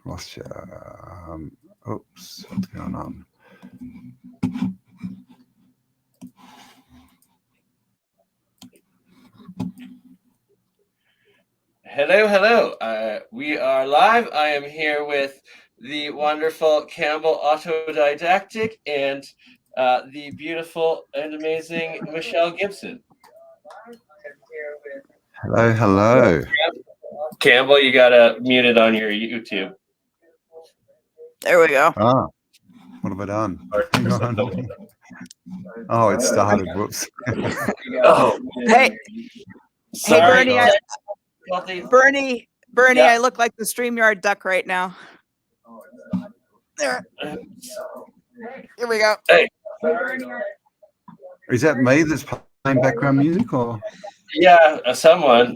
Lost you. Oops, what's going on? Hello, hello. We are live. I am here with the wonderful Campbell AutoDidactic and the beautiful and amazing Michelle Gibson. Hello, hello. Campbell, you gotta mute it on your YouTube. There we go. Ah, what have I done? Hang on. Oh, it started. Whoops. Oh, Hey, sorry. Bernie, Yeah. I look like the StreamYard duck right now. There. Here we go. Hey. Is that me that's playing background music, or? Yeah, someone.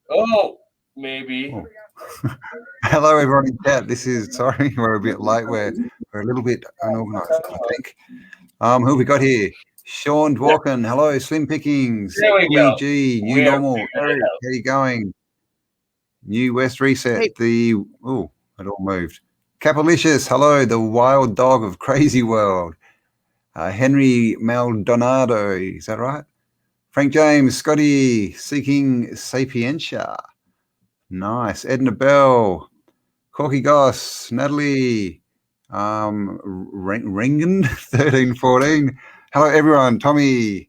Oh, maybe. Oh. Hello, everyone in chat. This is, sorry, we're a bit late. We're a little bit unorganized, I think. Who have we got here? Sean Dworkin. Hello, Slim Pickings. There we go. G, New Normal. Eric, how you going? New West Reset. Hey. It all moved. Capalicious. Hello, the wild dog of Crazy World. Henry Maldonado. Is that right? Frank James, Scotty, Seeking Sapientia. Nice. Edna Bell, Corky Goss, Natalie, Ringen, 1314. Hello, everyone. Tommy,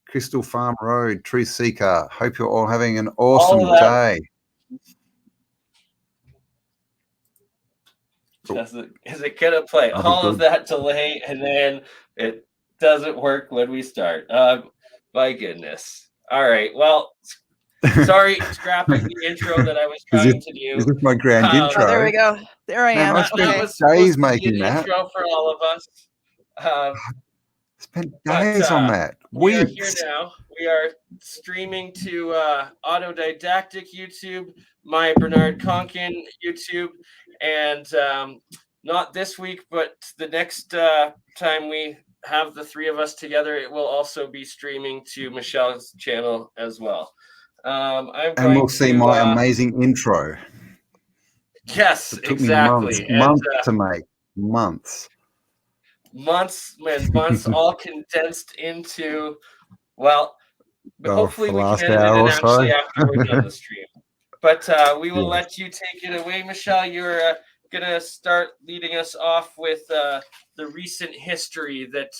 Crystal Farm Road, Truth Seeker. Hope you're all having an awesome day. Is it gonna play all of that delay and then it doesn't work when we start? My goodness. All right. Well, sorry, scrapping the intro that I was trying to do. Is this my grand intro? Oh, there we go. There I am. I spent Okay. days making that. Intro for all of us. Spent days on that. We are here now. We are streaming to AutoDidactic YouTube, my Bernard Conkin YouTube, and not this week, but the next time we have the three of us together, it will also be streaming to Michelle's channel as well. And we'll see my amazing intro. Yes, it took exactly. Me months to make. Months, all condensed into, well, hopefully we can edit hour it in or actually so. after we're done the stream. But we will let you take it away, Michelle. You're gonna start leading us off with the recent history that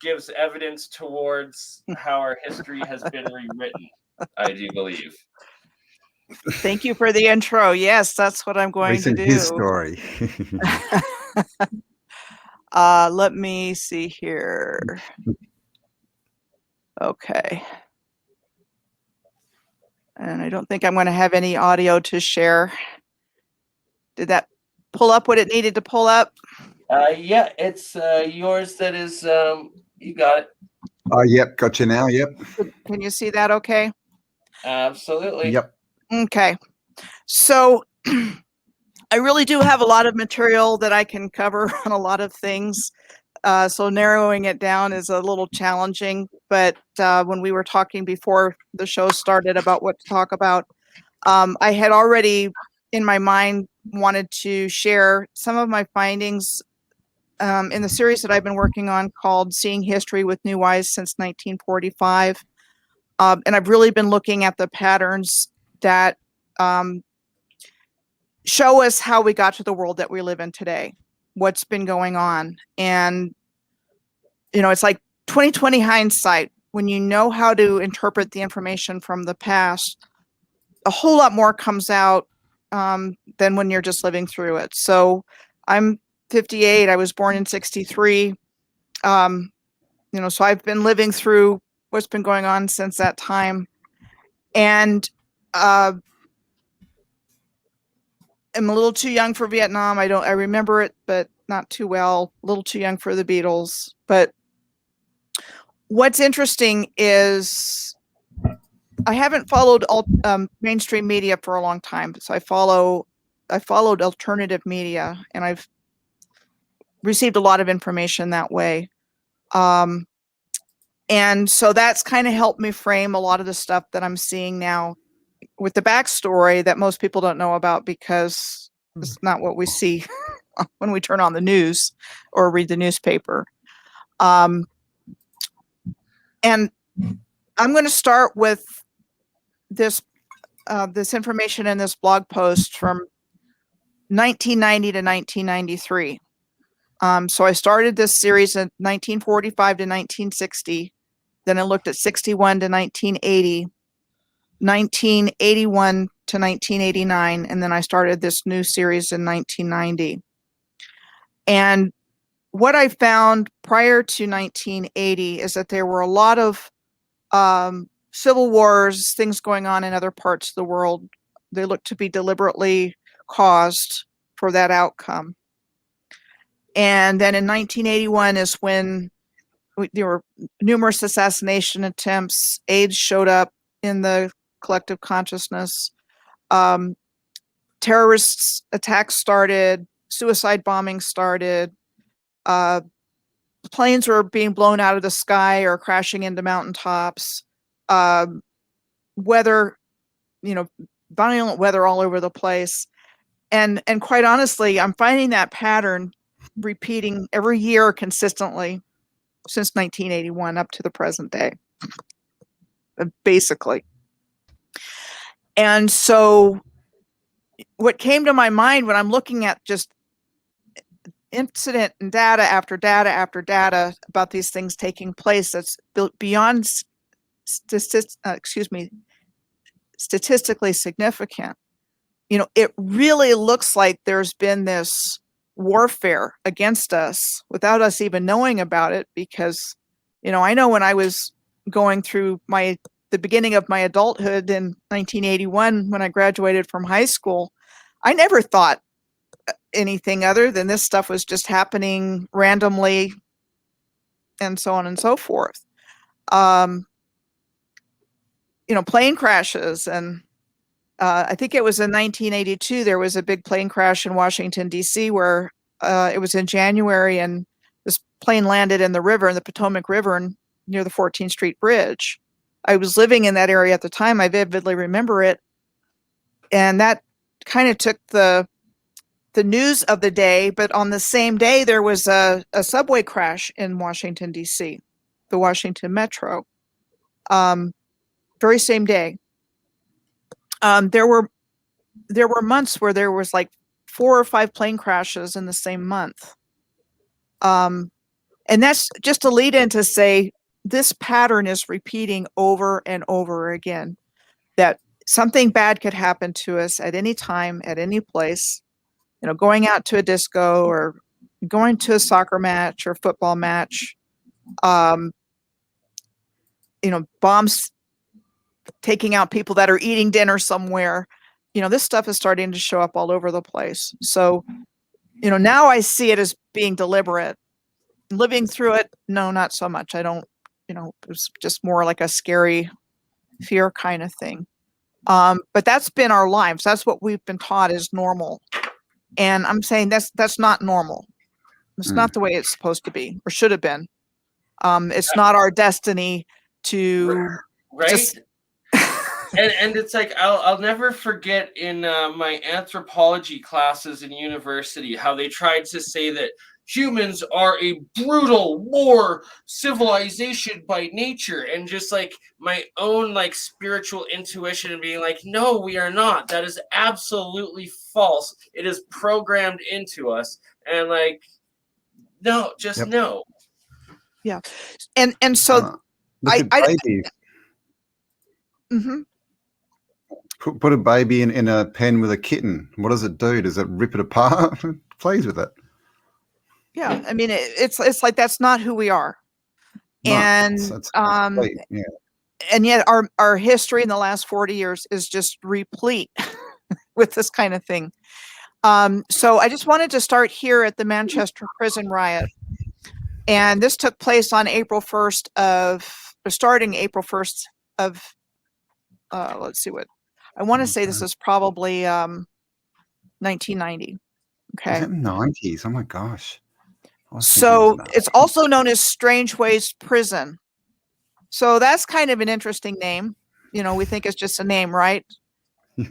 gives evidence towards how our history has been rewritten, I do believe. Thank you for the intro. Yes, that's what I'm going to do. History. Let me see here. Okay. And I don't think I'm going to have any audio to share. Did that pull up what it needed to pull up? Yeah, it's yours that is, you got it. Oh, yep, got you now, yep. Can you see that okay? Absolutely. Yep. Okay. So I really do have a lot of material that I can cover on a lot of things. So narrowing it down is a little challenging, but when we were talking before the show started about what to talk about, I had already in my mind wanted to share some of my findings in the series that I've been working on called Seeing History with New Eyes since 1945. And I've really been looking at the patterns that show us how we got to the world that we live in today, what's been going on. And, you know, it's like 2020 hindsight. When you know how to interpret the information from the past, a whole lot more comes out than when you're just living through it. So I'm 58. I was born in 63. You know, so I've been living through what's been going on since that time. And I'm a little too young for Vietnam. I remember it, but not too well. A little too young for the Beatles. But what's interesting is I haven't followed mainstream media for a long time. So I followed alternative media, and I've received a lot of information that way. And so that's kind of helped me frame a lot of the stuff that I'm seeing now with the backstory that most people don't know about because it's not what we see when we turn on the news or read the newspaper. And I'm going to start with this information in this blog post from 1990 to 1993. So I started this series in 1945 to 1960. Then I looked at 61 to 1980, 1981 to 1989, and then I started this new series in 1990. And what I found prior to 1980 is that there were a lot of civil wars, things going on in other parts of the world. They looked to be deliberately caused for that outcome. And then in 1981 is when there were numerous assassination attempts. AIDS showed up in the collective consciousness. Terrorist attacks started. Suicide bombing started. Planes were being blown out of the sky or crashing into mountaintops. Weather, violent weather all over the place. And quite honestly, I'm finding that pattern repeating every year consistently since 1981 up to the present day, basically. And so what came to my mind when I'm looking at just incident and data after data after data about these things taking place that's beyond statistically significant, it really looks like there's been this warfare against us without us even knowing about it, because I know when I was going through the beginning of my adulthood in 1981 when I graduated from high school, I never thought anything other than this stuff was just happening randomly and so on and so forth. Plane crashes, and I think it was in 1982, there was a big plane crash in Washington, D.C., where it was in January, and this plane landed in the Potomac River near the 14th Street Bridge. I was living in that area at the time. I vividly remember it. And that kind of took the news of the day. But on the same day, there was a subway crash in Washington, D.C., the Washington Metro. Very same day. There were months where there was like 4 or 5 plane crashes in the same month. And that's just a lead in to say this pattern is repeating over and over again, that something bad could happen to us at any time, at any place, going out to a disco or going to a soccer match or football match, bombs taking out people that are eating dinner somewhere. This stuff is starting to show up all over the place. So, now I see it as being deliberate. Living through it, no, not so much. I don't, it was just more like a scary fear kind of thing. But that's been our lives. That's what we've been taught is normal. And I'm saying that's not normal. It's not the way it's supposed to be or should have been. It's not our destiny to just... and it's like I'll never forget in my anthropology classes in university how they tried to say that humans are a brutal war civilization by nature, and just like my own like spiritual intuition and being like, no, we are not. That is absolutely false. It is programmed into us, and like, no, just no. Yeah, and so Mm-hmm. Put a baby in a pen with a kitten. What does it do? Does it rip it apart? It plays with it. Yeah, I mean, it's like that's not who we are, and and yet our history in the last 40 years is just replete with this kind of thing. So I just wanted to start here at the Manchester prison riot, and this took place on April 1st starting April 1st of let's see what I want to say. This is probably 1990. Okay, is it 90s? Oh my gosh. So it's also known as Strange Ways Prison. So that's kind of an interesting name. We think it's just a name, right?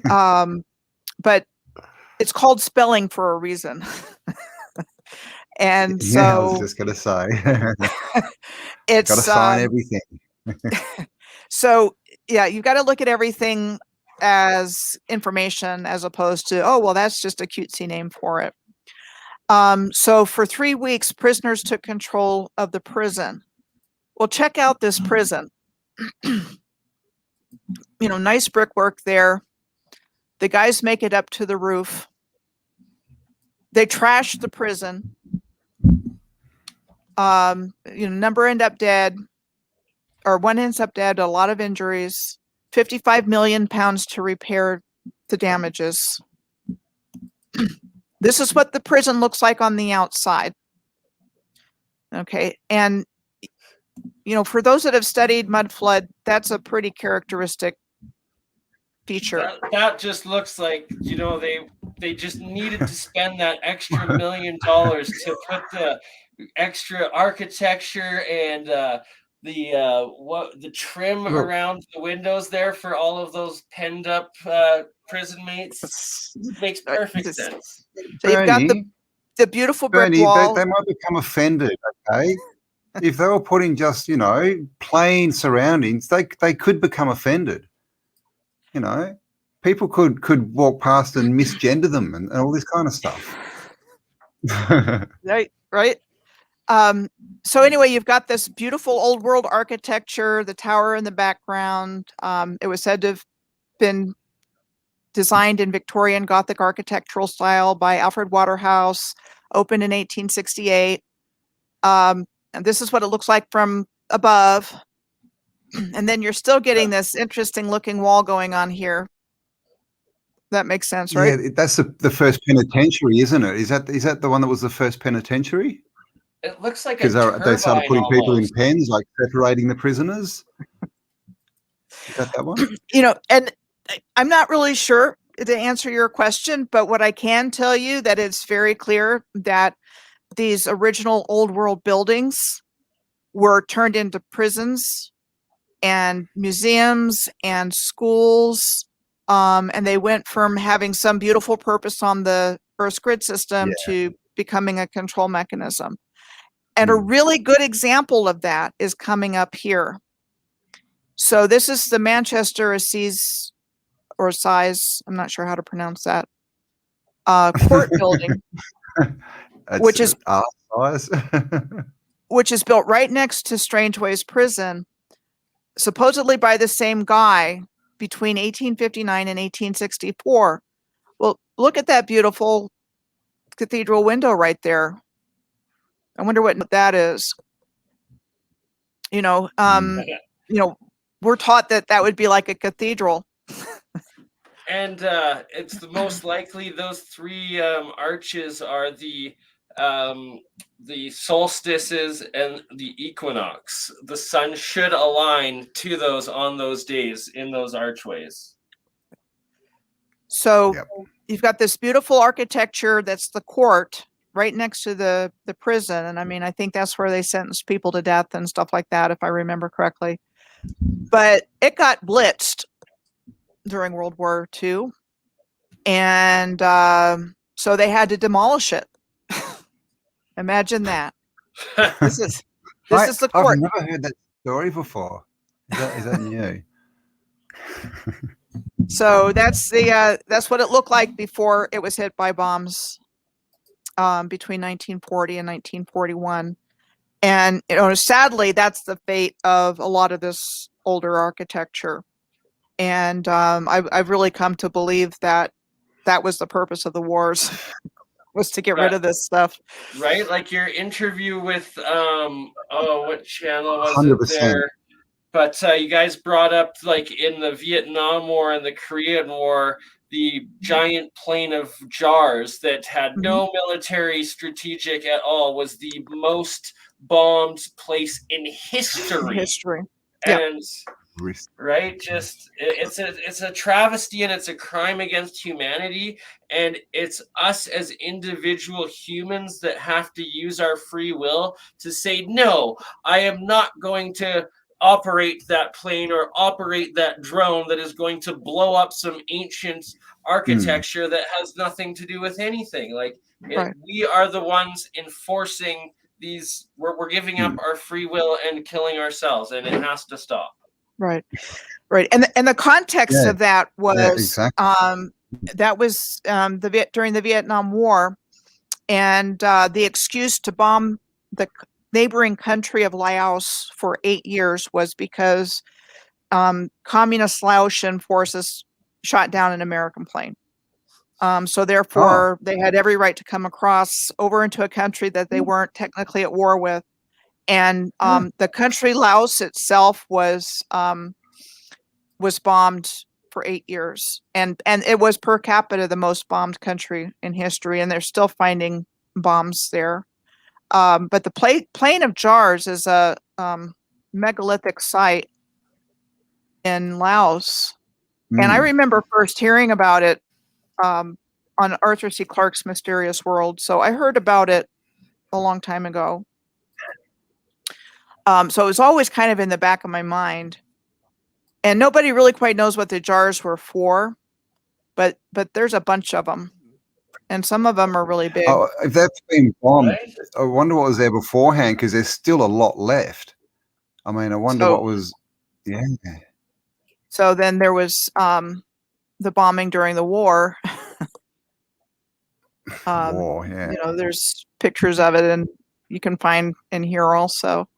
But it's called spelling for a reason. And so yeah, I was just going to say, it's got to sign everything. So yeah, you've got to look at everything as information as opposed to, oh, well, that's just a cutesy name for it. So for 3 weeks, prisoners took control of the prison. Well, check out this prison. Nice brickwork there. The guys make it up to the roof. They trash the prison. Number end up dead, or one ends up dead, a lot of injuries, 55 million pounds to repair the damages. This is what the prison looks like on the outside. Okay. And, for those that have studied mud flood, that's a pretty characteristic feature. That just looks like, they just needed to spend that extra $1 million to put the extra architecture and the trim around the windows there for all of those penned up prison mates. It makes perfect sense. So you've got the beautiful brick Bernie, wall. they might become offended, okay? If they were putting just, plain surroundings, they could become offended. People could walk past and misgender them and all this kind of stuff. Right. So anyway, you've got this beautiful old world architecture, the tower in the background. It was said to have been designed in Victorian Gothic architectural style by Alfred Waterhouse, opened in 1868. And this is what it looks like from above. And then you're still getting this interesting looking wall going on here. That makes sense, right? Yeah, that's the first penitentiary, isn't it? Is that the one that was the first penitentiary? It looks like because they started putting people in pens, like separating the prisoners. Is that one? And I'm not really sure to answer your question, but what I can tell you that it's very clear that these original old world buildings were turned into prisons and museums and schools. And they went from having some beautiful purpose on the Earth's grid system to becoming a control mechanism. And a really good example of that is coming up here. So this is the Manchester Assize, or Assize, I'm not sure how to pronounce that, court building, which is built right next to Strangeways Prison, supposedly by the same guy between 1859 and 1864. Well, look at that beautiful cathedral window right there. I wonder what that is. We're taught that would be like a cathedral. And it's the most likely those three arches are the solstices and the equinox. The sun should align to those on those days in those archways. So you've got this beautiful architecture that's the court right next to the prison. And I think that's where they sentenced people to death and stuff like that, if I remember correctly. But it got blitzed during World War II. And so they had to demolish it. Imagine that. This is the court. I've never heard that story before. Is that new? So that's what it looked like before it was hit by bombs between 1940 and 1941. And sadly, that's the fate of a lot of this older architecture. And I've really come to believe that was the purpose of the wars, was to get rid of this stuff. Right? Like your interview with what channel was 100%. it there? But you guys brought up, like, in the Vietnam War and the Korean War, the giant plane of jars that had no military strategic at all was the most bombed place in history. And right, just it's a travesty and it's a crime against humanity, and it's us as individual humans that have to use our free will to say, no, I am not going to operate that plane or operate that drone that is going to blow up some ancient architecture that has nothing to do with anything. Like we are the ones enforcing these. We're giving up our free will and killing ourselves, and it has to stop. Right. And the context of that was that was during the Vietnam War, and the excuse to bomb the neighboring country of Laos for 8 years was because communist Laotian forces shot down an American plane. So therefore, they had every right to come across over into a country that they weren't technically at war with. And the country Laos itself was bombed for 8 years, and it was per capita the most bombed country in history, and they're still finding bombs there. But the Plain of Jars is a megalithic site in Laos, and I remember first hearing about it on Arthur C. Clarke's Mysterious World. So I heard about it a long time ago. So it was always kind of in the back of my mind, and nobody really quite knows what the jars were for, but there's a bunch of them, and some of them are really big. Oh, if that's been bombed, I wonder what was there beforehand, because there's still a lot left. I mean, I wonder what was, So then there was the bombing during the war. You know, there's pictures of it, and you can find in here also.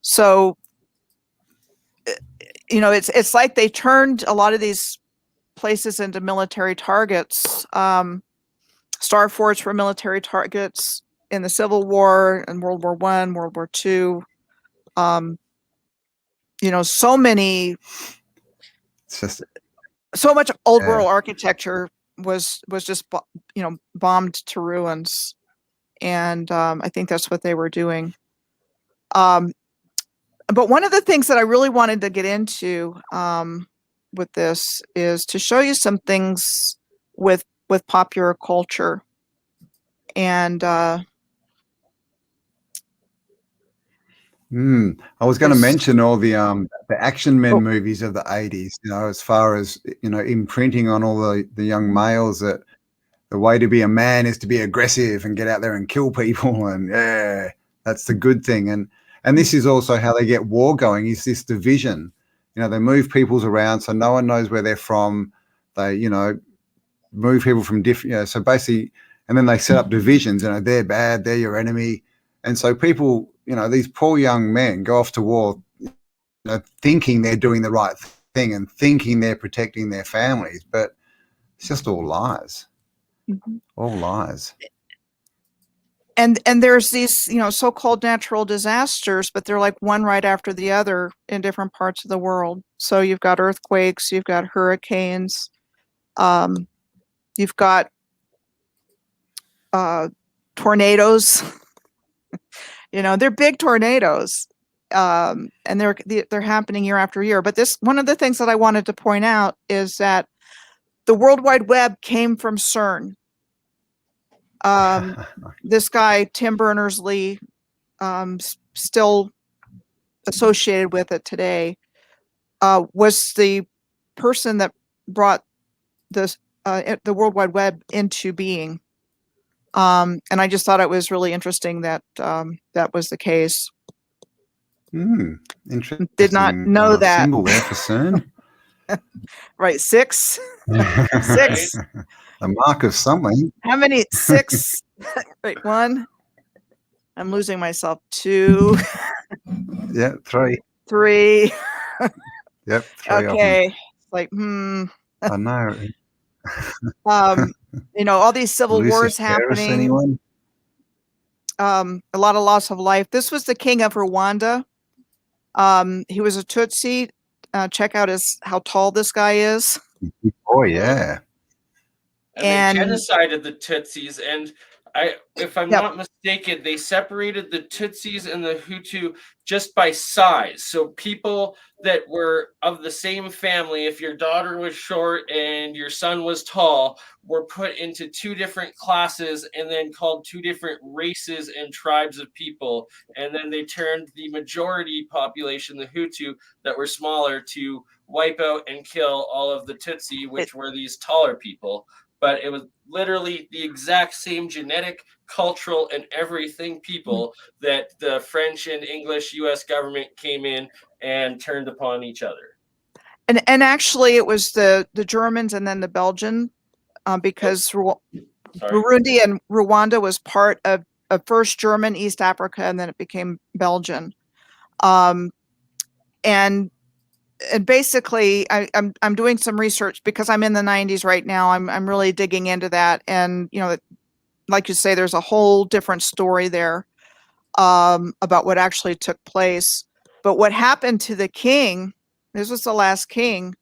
So, you know, it's like they turned a lot of these places into military targets. Star forts were military targets in the Civil War and World War I, World War II. You know, so many, so much old world architecture was just, you know, bombed to ruins. And I think that's what they were doing. But one of the things that I really wanted to get into with this is to show you some things with popular culture. And I was going to mention all the action men movies of the 80s, you know, as far as, you know, imprinting on all the young males that the way to be a man is to be aggressive and get out there and kill people, and that's the good thing. And this is also how they get war going, is this division. You know, they move peoples around so no one knows where they're from. They, you know, move people from different, you know, so basically, and then they set up divisions, you know, they're bad, they're your enemy. And so people, you know, these poor young men go off to war, you know, thinking they're doing the right thing and thinking they're protecting their families, but it's just all lies. All lies. And there's these, you know, so-called natural disasters, but they're like one right after the other in different parts of the world. So you've got earthquakes, you've got hurricanes, you've got tornadoes. You know, they're big tornadoes, and they're happening year after year. But this, one of the things that I wanted to point out is that the World Wide Web came from CERN. This guy, Tim Berners-Lee, still associated with it today, was the person that brought this the World Wide Web into being. And I just thought it was really interesting that that was the case. Interesting. Did not know that. Symbol there for CERN. Right, 6. 6. A mark of something. How many? 6. Wait, 1. I'm losing myself. 2. Yeah, 3. 3. Yep. 3 okay. Of them. Like, I know. You know, all these civil wars happening. Anyone? A lot of loss of life. This was the king of Rwanda. He was a Tutsi. Check out how tall this guy is. Oh yeah. And they genocided the Tutsis, and if I'm Yep. not mistaken, they separated the Tutsis and the Hutu just by size. So people that were of the same family, if your daughter was short and your son was tall, were put into two different classes and then called two different races and tribes of people. And then they turned the majority population, the Hutu, that were smaller, to wipe out and kill all of the Tutsi, which were these taller people. But it was literally the exact same genetic, cultural, and everything people that the French and English U.S. government came in and turned upon each other. And actually, it was the Germans and then the Belgian, because Burundi and Rwanda was part of first German East Africa, and then it became Belgian. And basically, I'm doing some research because I'm in the 90s right now. I'm really digging into that, and like you say, there's a whole different story there about what actually took place. But what happened to the king? This was the last king.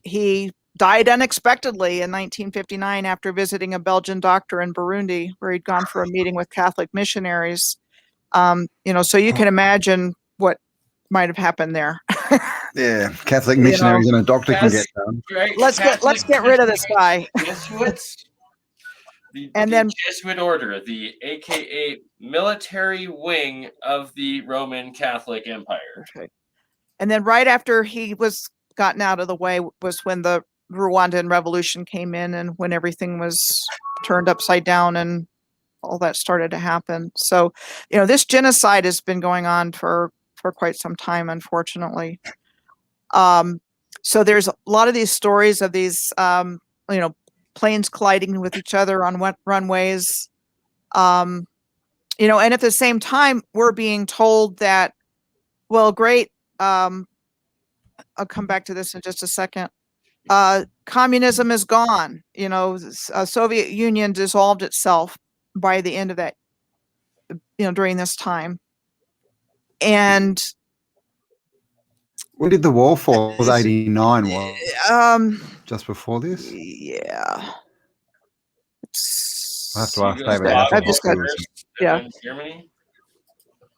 He died unexpectedly in 1959 after visiting a Belgian doctor in Burundi, where he'd gone for a meeting with Catholic missionaries. So you can imagine what might have happened there. Yeah, Catholic missionaries and a doctor can get done. Right. Let's get rid of this guy. Jesuits. And the then Jesuit order, the AKA military wing of the Roman Catholic Empire. Okay. And then right after he was gotten out of the way was when the Rwandan Revolution came in, and when everything was turned upside down and all that started to happen. So, this genocide has been going on for quite some time, unfortunately. So there's a lot of these stories of these, planes colliding with each other on runways. And at the same time, we're being told that, well, great. I'll come back to this in just a second. Communism is gone. Soviet Union dissolved itself by the end of that, during this time. And when did the wall fall? It was 89, just before this? Yeah. I have to ask David. I've just got, Germany.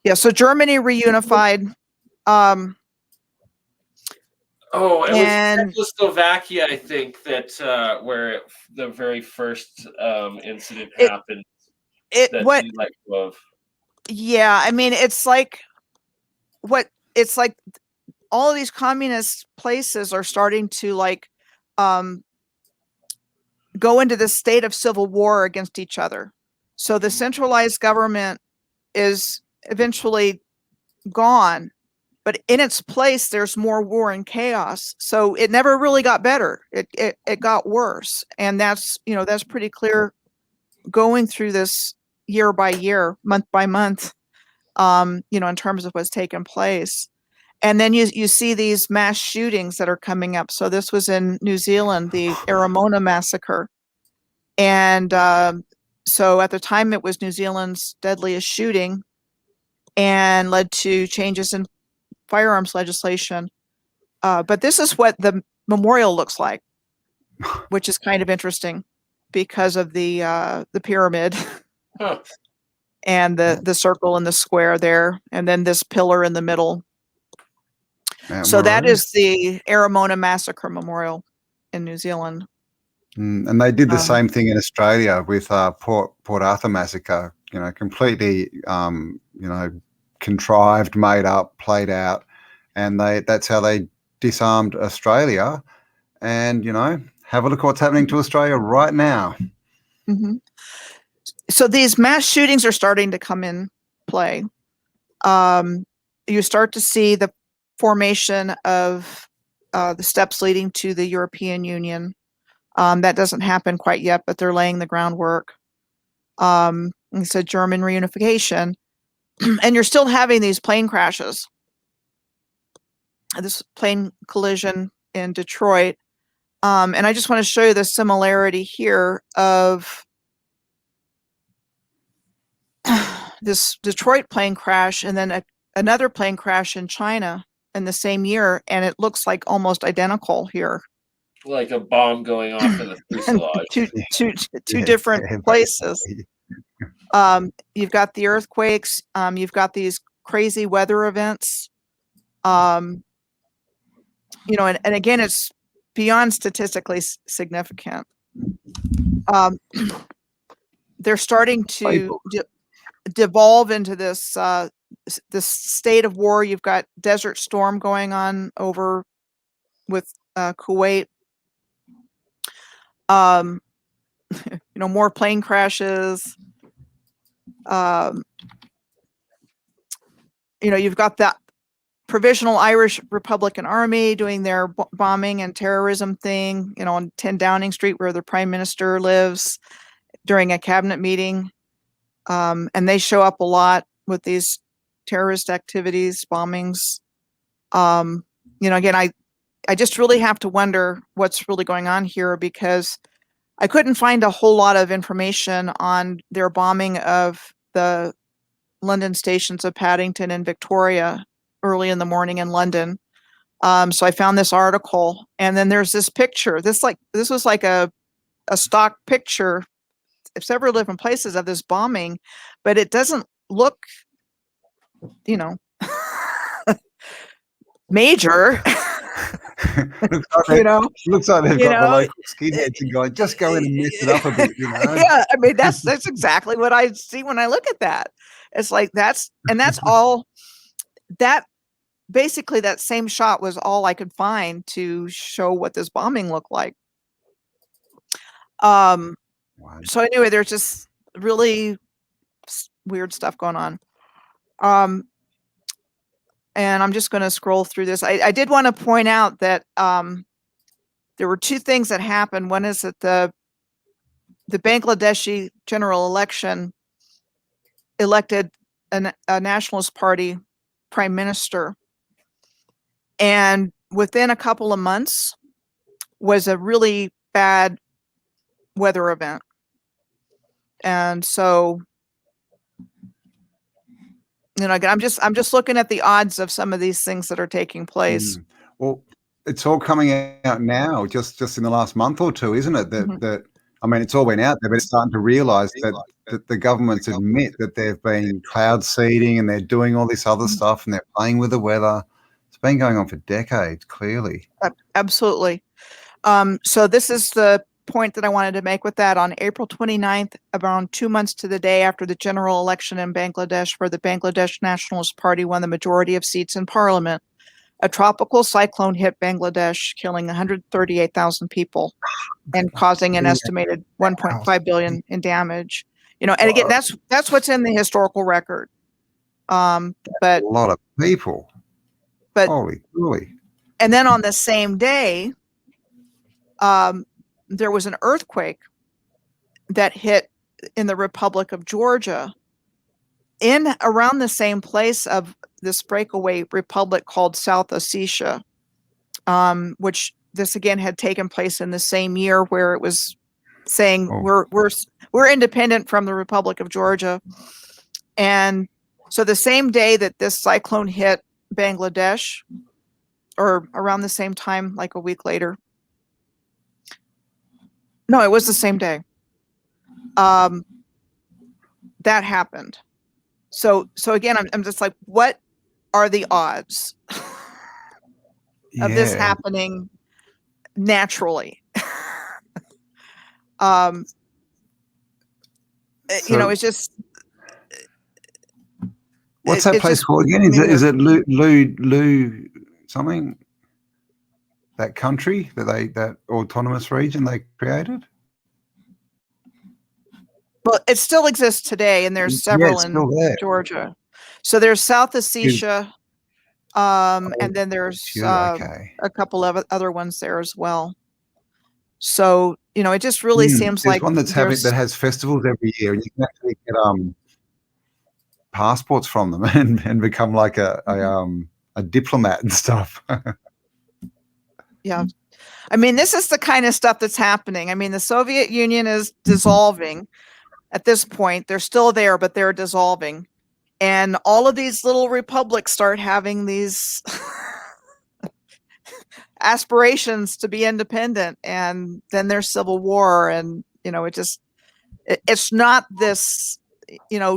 Yeah, so Germany reunified. It was Czechoslovakia, I think, that where the very first incident happened. Yeah, I mean, it's like all of these communist places are starting to go into this state of civil war against each other. So the centralized government is eventually gone, but in its place, there's more war and chaos. So it never really got better. It got worse. And that's pretty clear going through this year by year, month by month, in terms of what's taken place. And then you see these mass shootings that are coming up. So this was in New Zealand, the Aramona massacre. And so at the time, it was New Zealand's deadliest shooting and led to changes in firearms legislation. But this is what the memorial looks like, which is kind of interesting because of the pyramid and the circle and the square there, and then this pillar in the middle. So that is the Aramona Massacre Memorial in New Zealand. And they did the same thing in Australia with Port Arthur Massacre, completely, contrived, made up, played out. And that's how they disarmed Australia. And, have a look at what's happening to Australia right now. Mm-hmm. So these mass shootings are starting to come in play. You start to see the formation of the steps leading to the European Union. That doesn't happen quite yet, but they're laying the groundwork. It's a German reunification. And you're still having these plane crashes. This plane collision in Detroit. And I just want to show you the similarity here of this Detroit plane crash and then another plane crash in China in the same year. And it looks like almost identical here. Like a bomb going off in the fuselage. two different places. You've got the earthquakes. You've got these crazy weather events. And again, it's beyond statistically significant. They're starting to devolve into this state of war. You've got Desert Storm going on over with Kuwait. More plane crashes. You've got that Provisional Irish Republican Army doing their bombing and terrorism thing, on 10 Downing Street, where the Prime Minister lives, during a cabinet meeting. And they show up a lot with these terrorist activities, bombings. Again, I just really have to wonder what's really going on here, because I couldn't find a whole lot of information on their bombing of the London stations of Paddington and Victoria early in the morning in London. So I found this article, and then there's this picture. This was like a stock picture of several different places of this bombing, but it doesn't look, major. Looks like they've got the local skinheads and going, just go in and mess it up a bit, Yeah, I mean, that's exactly what I see when I look at that. It's like that's all that. Basically, that same shot was all I could find to show what this bombing looked like. Wow. So anyway, there's just really weird stuff going on. And I'm just going to scroll through this. I did want to point out that there were two things that happened. One is that the Bangladeshi general election elected a nationalist party prime minister. And within a couple of months was a really bad weather event. And so, I'm just looking at the odds of some of these things that are taking place. Well, it's all coming out now, just in the last month or two, isn't it? That I mean, it's all been out there, but it's starting to realize that the governments admit that they've been cloud seeding and they're doing all this other stuff and they're playing with the weather. It's been going on for decades, clearly. Absolutely. So this is the point that I wanted to make with that. On April 29th, around 2 months to the day after the general election in Bangladesh, where the Bangladesh Nationalist Party won the majority of seats in parliament, a tropical cyclone hit Bangladesh, killing 138,000 people and causing an estimated 1.5 billion in damage. And again, that's what's in the historical record. But a lot of people. But holy moly. And then on the same day, there was an earthquake that hit in the Republic of Georgia, in around the same place of this breakaway republic called South Ossetia, which this again had taken place in the same year, where it was saying we're independent from the Republic of Georgia. And so the same day that this cyclone hit Bangladesh, or around the same time, like a week later. No, it was the same day. That happened. So again, I'm just like, what are the odds of this happening naturally? It's just. What's that place called again? Is it Lu something? That country that autonomous region they created? Well, it still exists today, and there's several in Georgia. So there's South Ossetia, and then there's a couple of other ones there as well. So it just really seems like one that has festivals every year, and you can actually get passports from them and become like a diplomat and stuff. Yeah. I mean, this is the kind of stuff that's happening. I mean, the Soviet Union is dissolving at this point. They're still there, but they're dissolving. And all of these little republics start having these aspirations to be independent. And then there's civil war. And, it's not this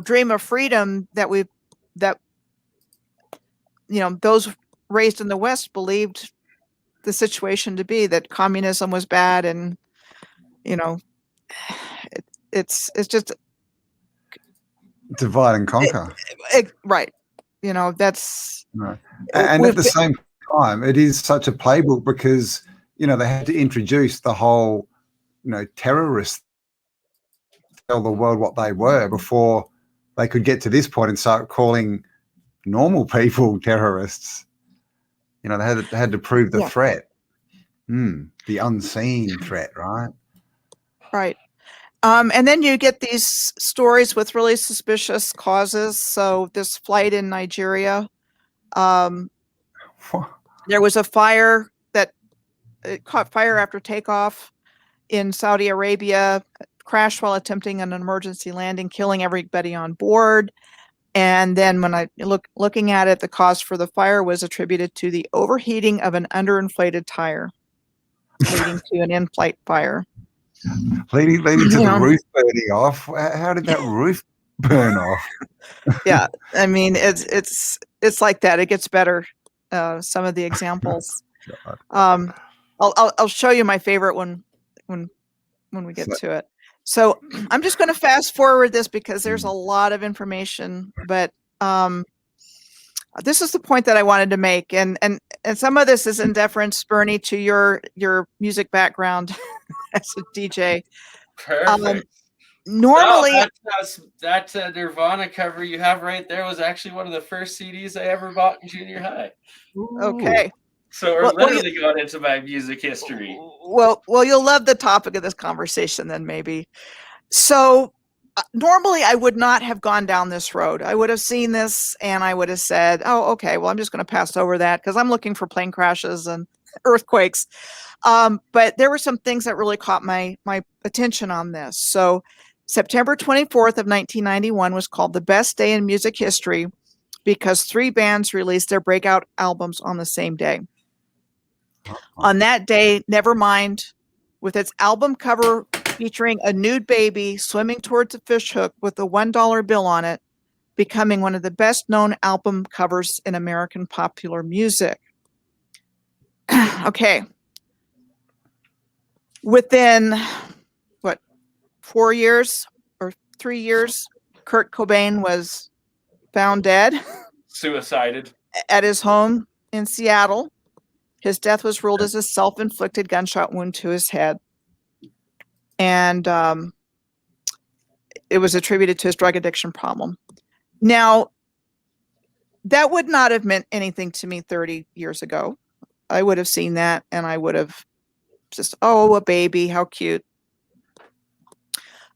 dream of freedom that those raised in the West believed the situation to be, that communism was bad, and it's just divide and conquer. Right. That's right. And at the same time, it is such a playbook because they had to introduce the whole terrorists, tell the world what they were before they could get to this point and start calling normal people terrorists. They had to prove the threat, the unseen threat, right? Right. And then you get these stories with really suspicious causes. So this flight in Nigeria, there was a fire that caught fire after takeoff in Saudi Arabia, crashed while attempting an emergency landing, killing everybody on board. And then when I looking at it, the cause for the fire was attributed to the overheating of an underinflated tire, leading to an in-flight fire. Leading to the roof burning off. How did that roof burn off? Yeah, I mean it's like that. It gets better. Some of the examples. I'll show you my favorite one when we get to it. So I'm just going to fast forward this because there's a lot of information, but this is the point that I wanted to make, and some of this is in deference, Bernie, to your music background as a DJ. Perfect. Normally, that Nirvana cover you have right there was actually one of the first CDs I ever bought in junior high. Okay. So we're literally going into my music history. Well, you'll love the topic of this conversation then, maybe. So normally I would not have gone down this road. I would have seen this and I would have said, oh, okay, well, I'm just going to pass over that because I'm looking for plane crashes and earthquakes. But there were some things that really caught my attention on this. So September 24th of 1991 was called the best day in music history because 3 bands released their breakout albums on the same day. On that day, Nevermind, with its album cover featuring a nude baby swimming towards a fishhook with a $1 bill on it, becoming one of the best known album covers in American popular music. Okay. Within 4 years or 3 years, Kurt Cobain was found dead. Suicided. At his home in Seattle. His death was ruled as a self-inflicted gunshot wound to his head. And it was attributed to his drug addiction problem. Now, that would not have meant anything to me 30 years ago. I would have seen that and I would have just, oh, a baby, how cute.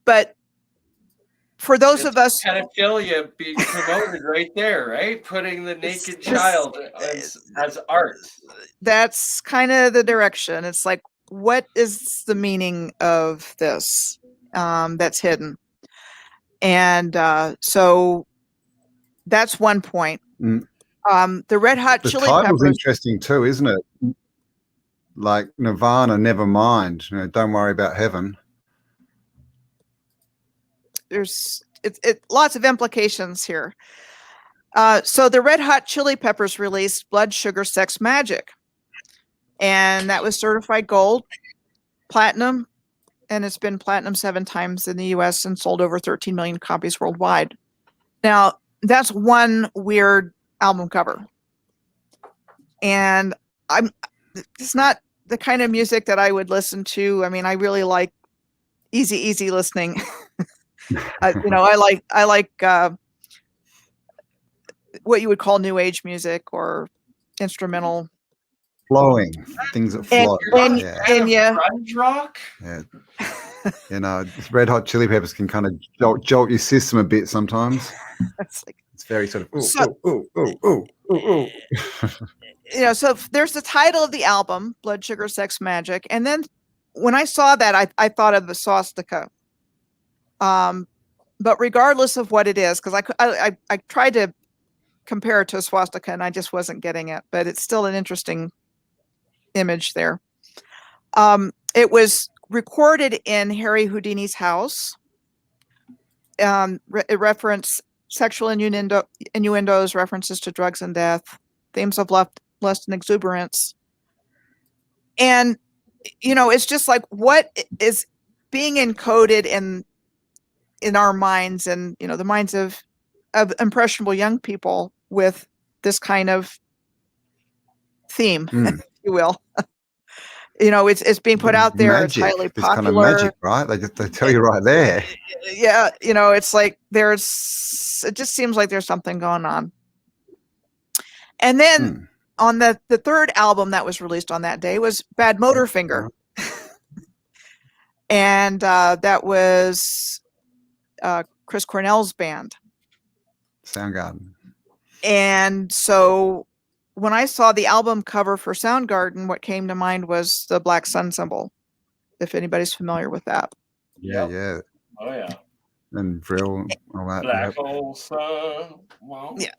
But for those of us, pedophilia being promoted right there, right? Putting the naked child as art. That's kind of the direction. It's like, what is the meaning of this that's hidden? And so that's one point. The Red Hot Chili Peppers. The title's interesting too, isn't it? Like Nirvana, Nevermind. Don't worry about heaven. There's lots of implications here. So the Red Hot Chili Peppers released Blood Sugar Sex Magic, and that was certified gold, platinum, and it's been platinum 7 times in the US and sold over 13 million copies worldwide. Now, that's one weird album cover. And it's not the kind of music that I would listen to. I mean, I really like easy listening. I like what you would call new age music or instrumental. Flowing things that flow. And grunge rock. Yeah. Red Hot Chili Peppers can kind of jolt your system a bit sometimes. It's very sort of ooh. So there's the title of the album, Blood Sugar Sex Magic, and then when I saw that, I thought of the swastika. But regardless of what it is, because I tried to compare it to a swastika and I just wasn't getting it, but it's still an interesting image there. It was recorded in Harry Houdini's house. it referenced sexual innuendos, references to drugs and death, themes of lust and exuberance. And, it's just like, what is being encoded in our minds and, the minds of impressionable young people with this kind of theme, if you will. It's being put out there. Magic. It's highly This popular. kind of magic, right? They tell you right there. Yeah, it's like it just seems like there's something going on. And then on the third album that was released on that day was Bad Motorfinger. And that was Chris Cornell's band. Soundgarden. And so when I saw the album cover for Soundgarden, what came to mind was the black sun symbol, if anybody's familiar with that. Yeah. Oh, yeah. And drill, all that. Black hole sun. Yeah.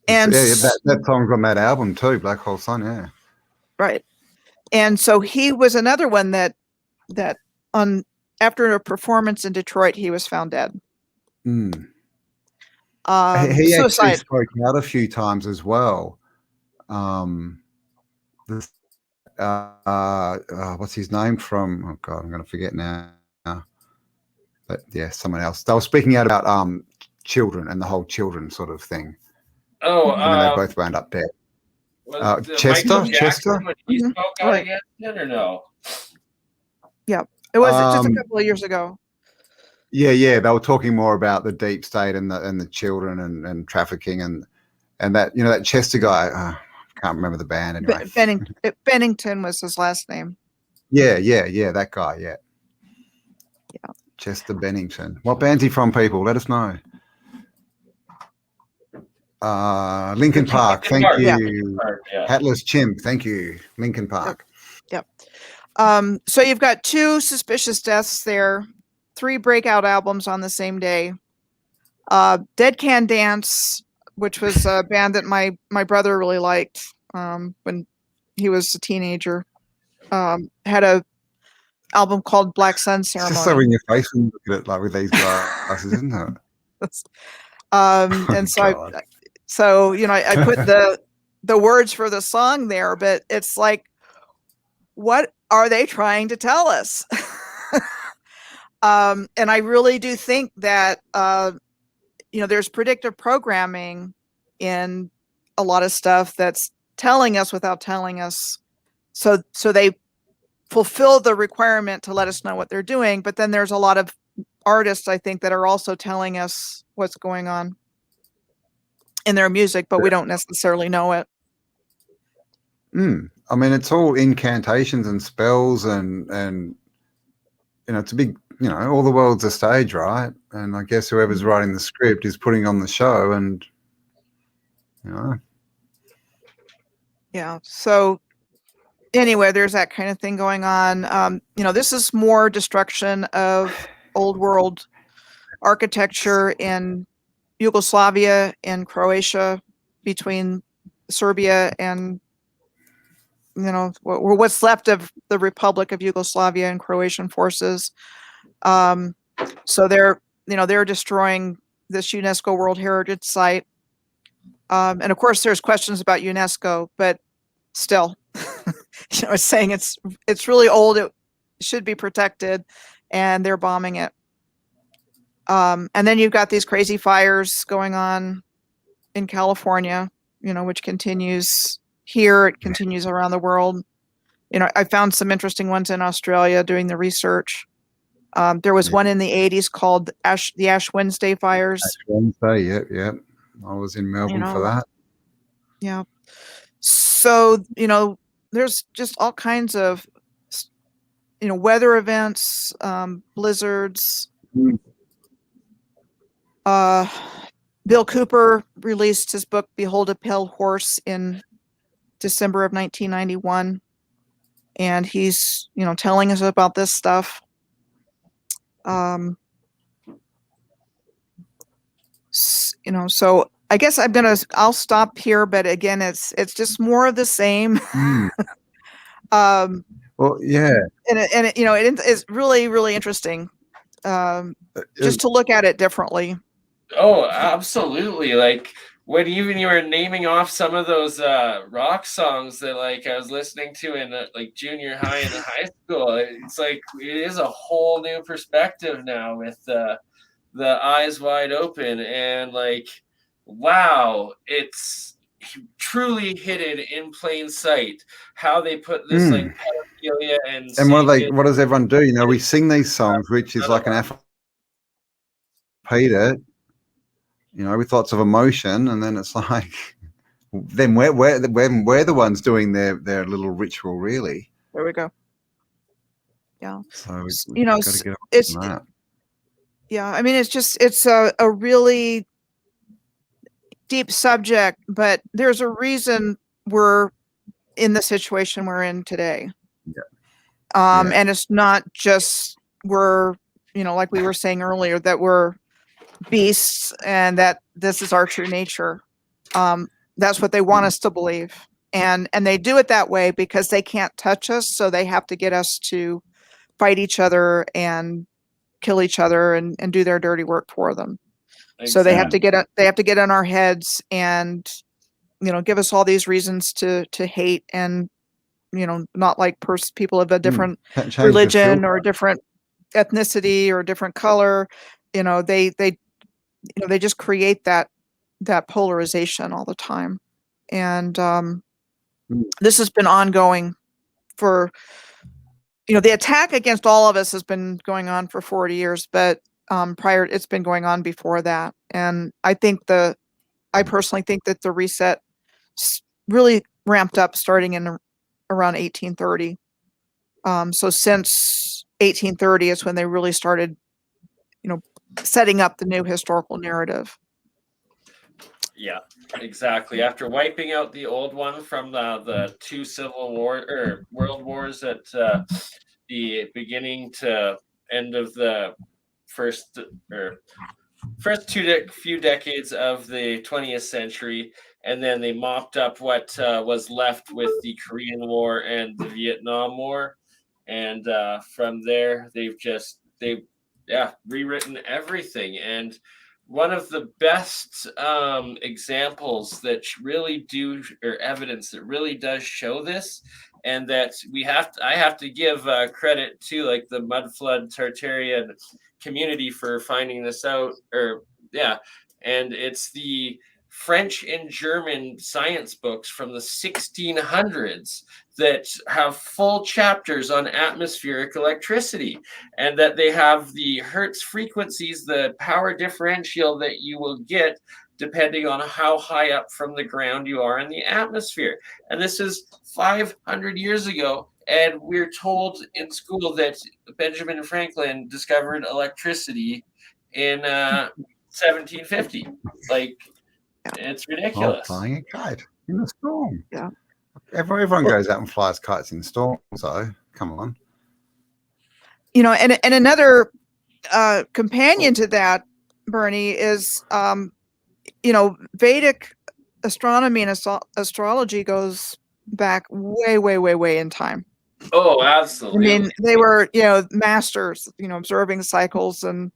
And that song's on that album too, Black Hole Sun, yeah. Right. And so he was another one that after a performance in Detroit, he was found dead. He suicide. actually spoke out a few times as well. What's his name from? Oh God, I'm going to forget now. But yeah, someone else. They were speaking out about children and the whole children sort of thing. Oh, and they both wound up dead. Chester? When he spoke out against it, or no? Yeah, it was just a couple of years ago. Yeah, they were talking more about the deep state and the children and trafficking and that that Chester guy. I can't remember the band anyway. Bennington was his last name. Yeah, that guy. Yeah. Chester Bennington. What band's he from, people? Let us know. Linkin Park. Thank you. Hatless Chimp. Thank you. Linkin Park. Yep. So you've got 2 suspicious deaths there, 3 breakout albums on the same day. Dead Can Dance, which was a band that my brother really liked when he was a teenager, had a album called Black Sun Ceremony. It's just so in your face when you look at it, like with these glasses, isn't it? And so I put the words for the song there, but it's like, what are they trying to tell us? And I really do think that there's predictive programming in a lot of stuff that's telling us without telling us. So they fulfill the requirement to let us know what they're doing. But then there's a lot of artists, I think, that are also telling us what's going on in their music, but we don't necessarily know it. I mean, it's all incantations and spells and it's a big, all the world's a stage, right? And I guess whoever's writing the script is putting on the show and, Yeah. So anyway, there's that kind of thing going on. This is more destruction of old world architecture in Yugoslavia and Croatia, between Serbia and what's left of the Republic of Yugoslavia and Croatian forces. So they're destroying this UNESCO World Heritage Site. And of course there's questions about UNESCO, but still, it's saying it's really old. It should be protected, and they're bombing it. And then you've got these crazy fires going on in California, which continues here. It continues around the world. I found some interesting ones in Australia doing the research. There was one in the 80s called the Ash Wednesday fires. Ash Wednesday, yeah. I was in Melbourne for that. Yeah. So, there's just all kinds of, weather events, blizzards. Bill Cooper released his book, Behold a Pale Horse, in December of 1991. And he's, telling us about this stuff. So I guess I'll stop here, but again, it's just more of the same. Well, yeah. And it's really, really interesting. just to look at it differently. Oh, absolutely. Like when even you were naming off some of those rock songs that like I was listening to in like junior high and high school, it's like it is a whole new perspective now with the eyes wide open and like, wow, it's truly hidden in plain sight how they put this like pedophilia and what does everyone do? You know, we sing these songs, which is like an repeat it, you know, with lots of emotion, and then it's like, then we're the ones doing their little ritual, really. There we go. Yeah. So you know, yeah. I mean, it's a really deep subject, but there's a reason we're in the situation we're in today. Yeah. And it's not just we're, you know, like we were saying earlier, that we're beasts and that this is our true nature. That's what they want us to believe. And they do it that way because they can't touch us. So they have to get us to fight each other and kill each other and do their dirty work for them. Exactly. So they have to get in our heads and, you know, give us all these reasons to hate and, you know, not like people of a different religion or different ethnicity or different color. You know, they just create that polarization all the time. And this has been ongoing for, you know, the attack against all of us has been going on for 40 years, but it's been going on before that. And I personally think that the reset really ramped up starting in around 1830. So since 1830 is when they really started, you know, setting up the new historical narrative. Yeah, exactly. After wiping out the old one from the two world wars at the beginning to end of the first few decades of the 20th century, and then they mopped up what was left with the Korean War and the Vietnam War, and from there they've rewritten everything. And one of the best examples that really evidence that really does show this, and that I have to give credit to like the Mudflood Tartaria community for finding this out, and it's the French and German science books from the 1600s that have full chapters on atmospheric electricity, and that they have the Hertz frequencies, the power differential that you will get depending on how high up from the ground you are in the atmosphere. And this is 500 years ago. And we're told in school that Benjamin Franklin discovered electricity in 1750. Like, it's ridiculous. Flying a kite in a storm. Yeah. Everyone goes out and flies kites in storms, so come on. You know, and another companion to that, Bernie, is, you know, Vedic astronomy and astrology goes back way in time. Oh, absolutely. I mean, they were, you know, masters, you know, observing cycles and,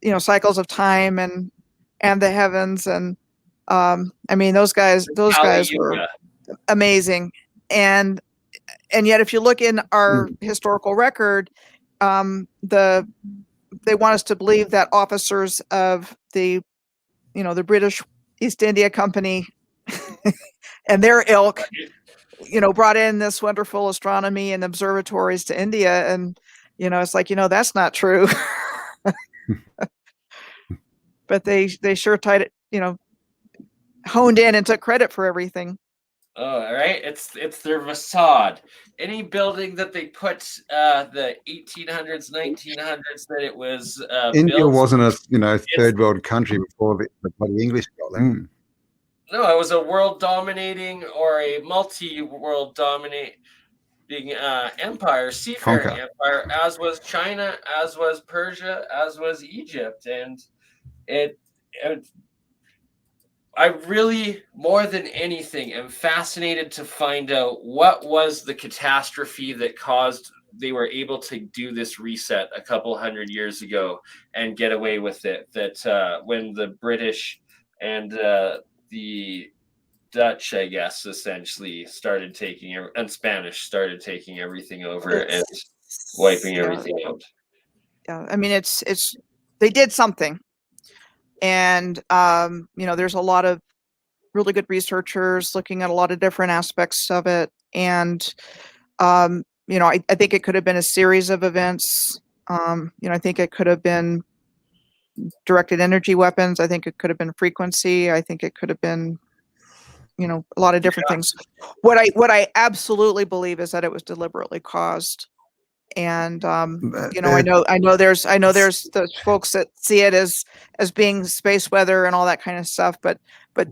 you know, cycles of time and the heavens. And I mean, those guys were amazing. And yet, if you look in our historical record, they want us to believe that officers of the, you know, the British East India Company and their ilk, you know, brought in this wonderful astronomy and observatories to India. And, you know, it's like, you know, that's not true. But they sure tied it, you know, honed in and took credit for everything. Oh, all right. It's their facade. Any building that they put the 1800s, 1900s that it was India wasn't a, you know, third world country before the bloody English got them. No, it was a world dominating or a multi-world dominating empire, seafaring empire, as was China, as was Persia, as was Egypt. And I really, more than anything, am fascinated to find out what was the catastrophe that caused they were able to do this reset a couple hundred years ago and get away with it. That when the British and the Dutch, I guess, essentially started taking, and Spanish started taking everything over and wiping everything out. Yeah, I mean, it's they did something, and you know, there's a lot of really good researchers looking at a lot of different aspects of it, and you know, I think it could have been a series of events. You know, I think it could have been directed energy weapons. I think it could have been frequency. I think it could have been, you know, a lot of different things. What I absolutely believe is that it was deliberately caused. And you know, I know there's those folks that see it as being space weather and all that kind of stuff, but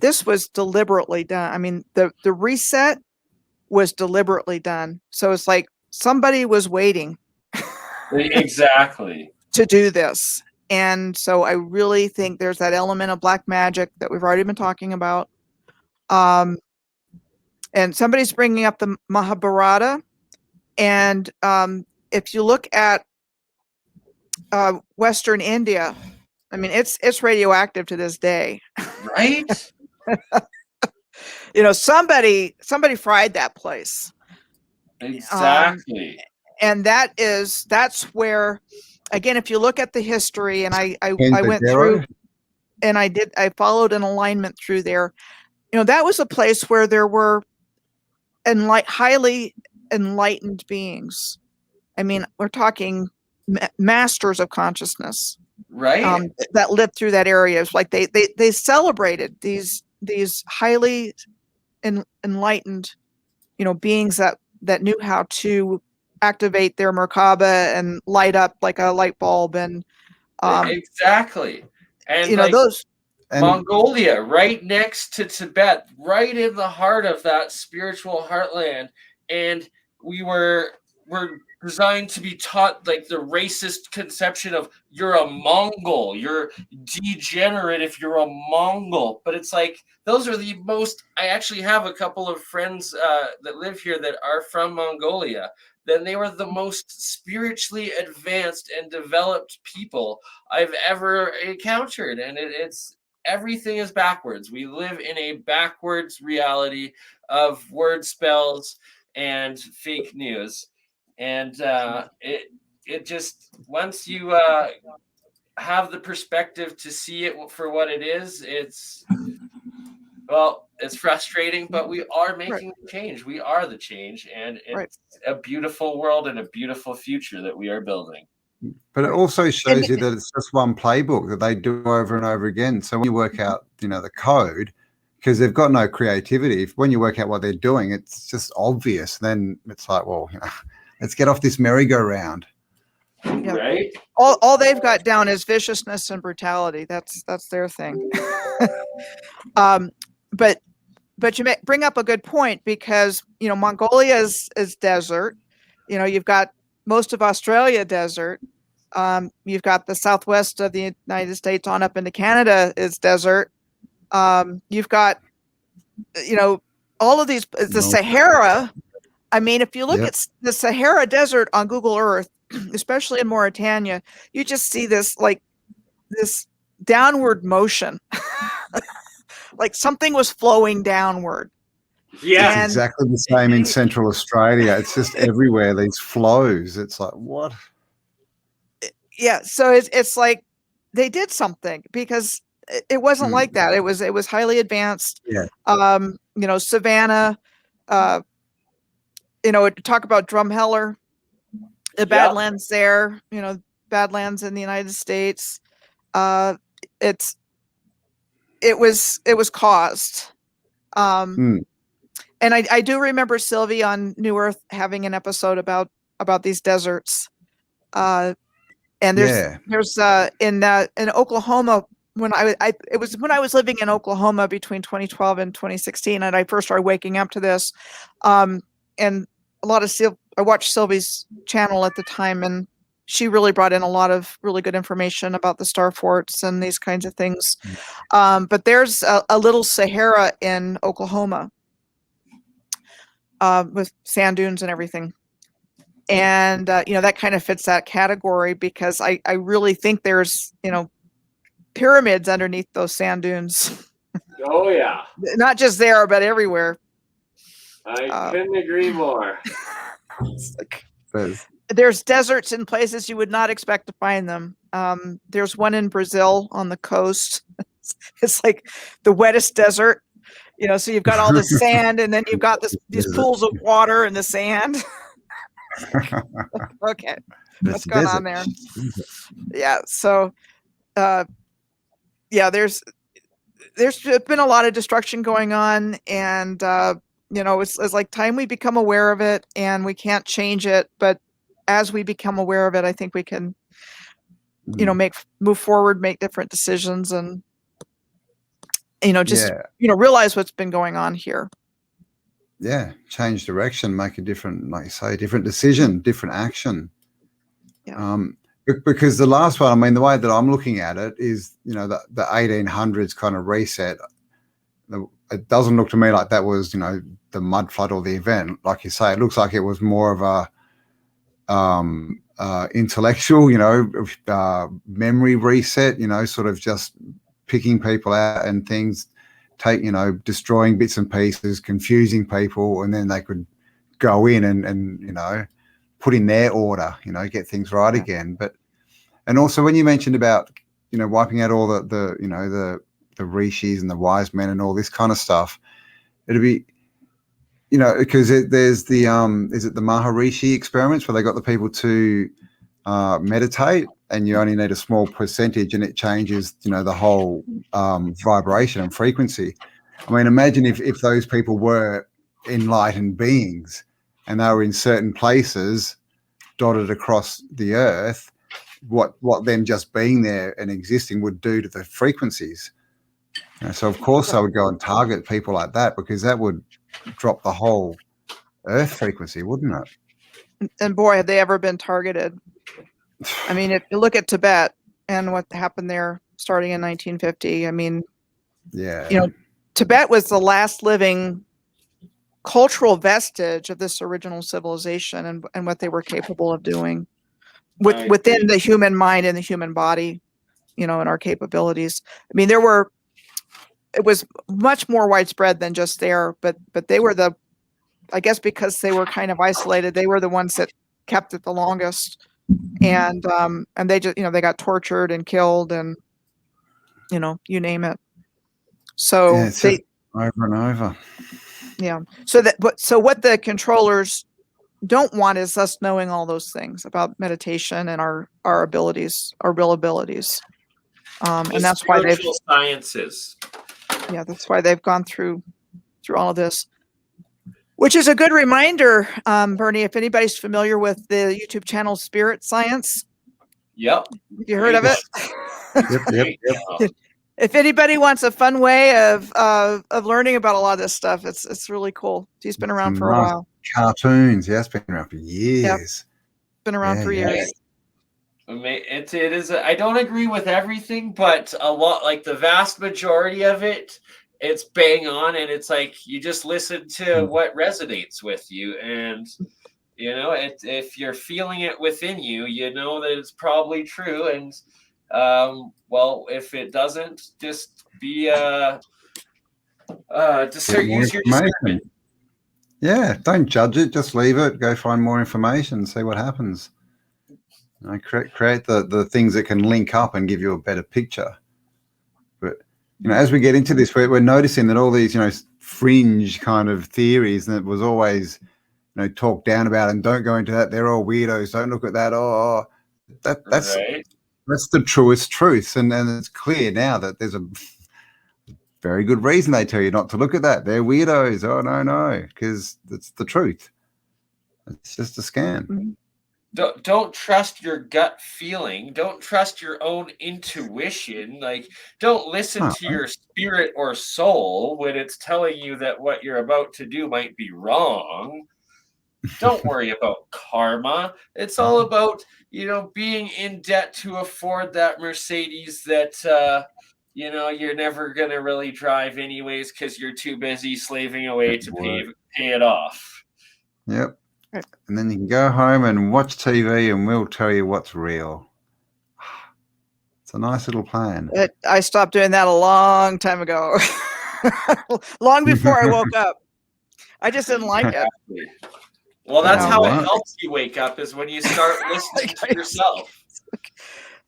this was deliberately done. I mean, the reset was deliberately done. So it's like somebody was waiting exactly to do this. And so I really think there's that element of black magic that we've already been talking about. And somebody's bringing up the Mahabharata, and if you look at Western India, I mean, it's radioactive to this day. Right? You know, somebody fried that place. Exactly. And that's where, again, if you look at the history, and I went through, and I followed an alignment through there. You know, that was a place where there were highly enlightened beings. I mean, we're talking masters of consciousness, right? That lived through that area. It's like they celebrated these highly enlightened, you know, beings that knew how to activate their Merkaba and light up like a light bulb, and exactly. And you know, like those Mongolia, right next to Tibet, right in the heart of that spiritual heartland, and we're designed to be taught like the racist conception of you're a Mongol, you're degenerate if you're a Mongol. But it's like those are the most. I actually have a couple of friends that live here that are from Mongolia. Then they were the most spiritually advanced and developed people I've ever encountered, and it's everything is backwards. We live in a backwards reality of word spells and fake news. And it just, once you have the perspective to see it for what it is, it's frustrating, but we are making the change. We are the change, and it's a beautiful world and a beautiful future that we are building. But it also shows you that it's just one playbook that they do over and over again. So when you work out, you know, the code, because they've got no creativity, when you work out what they're doing, it's just obvious. Then it's like, well, you know, let's get off this merry-go-round. Yeah. Right? All they've got down is viciousness and brutality. That's their thing. But you bring up a good point, because, you know, Mongolia is desert. You know, you've got most of Australia desert. You've got the southwest of the United States on up into Canada is desert. You've got, you know, all of these, the Sahara. I mean, if you look at the Sahara Desert on Google Earth, especially in Mauritania, you just see this downward motion. Like something was flowing downward. Yeah. It's exactly the same in Central Australia. It's just everywhere, these flows. It's like, what? Yeah, so it's like they did something, because it wasn't like that. It was highly advanced. Yeah. You know, Savannah, you know, talk about Drumheller, the Badlands there, you know, Badlands in the United States. It was caused. And I do remember Sylvie on New Earth having an episode about these deserts. And there's in Oklahoma, when it was when I was living in Oklahoma between 2012 and 2016, and I first started waking up to this. And a lot of I watched Sylvie's channel at the time, and she really brought in a lot of really good information about the star forts and these kinds of things. But there's a little Sahara in Oklahoma with sand dunes and everything. And, that kind of fits that category because I really think there's, pyramids underneath those sand dunes. Oh, yeah. Not just there, but everywhere. I couldn't agree more. There's deserts in places you would not expect to find them. There's one in Brazil on the coast. It's like the wettest desert, so you've got all the sand and then you've got these pools of water in the sand. Okay. What's going on there? Yeah. So, there's been a lot of destruction going on, and, it's like time we become aware of it, and we can't change it. But as we become aware of it, I think we can, move forward, make different decisions, and, realize what's been going on here. Yeah. Change direction, make a different, like you say, different decision, different action. Yeah. Because the last one, I mean, the way that I'm looking at it is, the 1800s kind of reset. It doesn't look to me like that was, the mud flood or the event. Like you say, it looks like it was more of a intellectual, memory reset, sort of just picking people out and things, destroying bits and pieces, confusing people, and then they could go in and put in their order, get things right again. And also when you mentioned about, wiping out all the rishis and the wise men and all this kind of stuff, it'd be, because there's the is it the Maharishi experiments where they got the people to meditate, and you only need a small percentage and it changes, the whole vibration and frequency. I mean, imagine if those people were enlightened beings and they were in certain places dotted across the earth, what them just being there and existing would do to the frequencies. So of course I would go and target people like that, because that would drop the whole earth frequency, wouldn't it? And boy, have they ever been targeted. I mean, if you look at Tibet and what happened there starting in 1950, I mean, yeah, Tibet was the last living cultural vestige of this original civilization and what they were capable of doing within the human mind and the human body, and our capabilities. I mean, it was much more widespread than just there, but they were I guess because they were kind of isolated, they were the ones that kept it the longest. And they just, they got tortured and killed and, you name it. So yeah, it's just over and over. Yeah. So what the controllers don't want is us knowing all those things about meditation and our abilities, our real abilities. And that's why sciences. Yeah, that's why they've gone through all of this. Which is a good reminder, Bernie, if anybody's familiar with the YouTube channel Spirit Science. Yep. You heard of it? Yep. If anybody wants a fun way of learning about a lot of this stuff, it's really cool. He's been around for a while. Cartoons, yeah, it's been around for years. Yep. Been around for years. It is. I don't agree with everything, but a lot, like the vast majority of it, it's bang on, and it's like you just listen to what resonates with you, and if you're feeling it within you, you know that it's probably true. And well, if it doesn't, just be use your discernment. Yeah, don't judge it. Just leave it. Go find more information. See what happens. Create the things that can link up and give you a better picture. But as we get into this, we're noticing that all these fringe kind of theories that was always talked down about, and don't go into that. They're all weirdos. Don't look at that. That's right. That's the truest truth, and it's clear now that there's a very good reason they tell you not to look at that. They're weirdos. Oh no, because it's the truth. It's just a scam. Mm-hmm. Don't trust your gut feeling. Don't trust your own intuition. Like, don't listen to your spirit or soul when it's telling you that what you're about to do might be wrong. Don't worry about karma. It's all about, being in debt to afford that Mercedes that, you're never going to really drive anyways because you're too busy slaving away to pay it off. Yep. Right. And then you can go home and watch TV and we'll tell you what's real. It's a nice little plan. I stopped doing that a long time ago. Long before I woke up. I just didn't like it. Well, that's Yeah, how right. it helps you wake up, is when you start listening to yourself.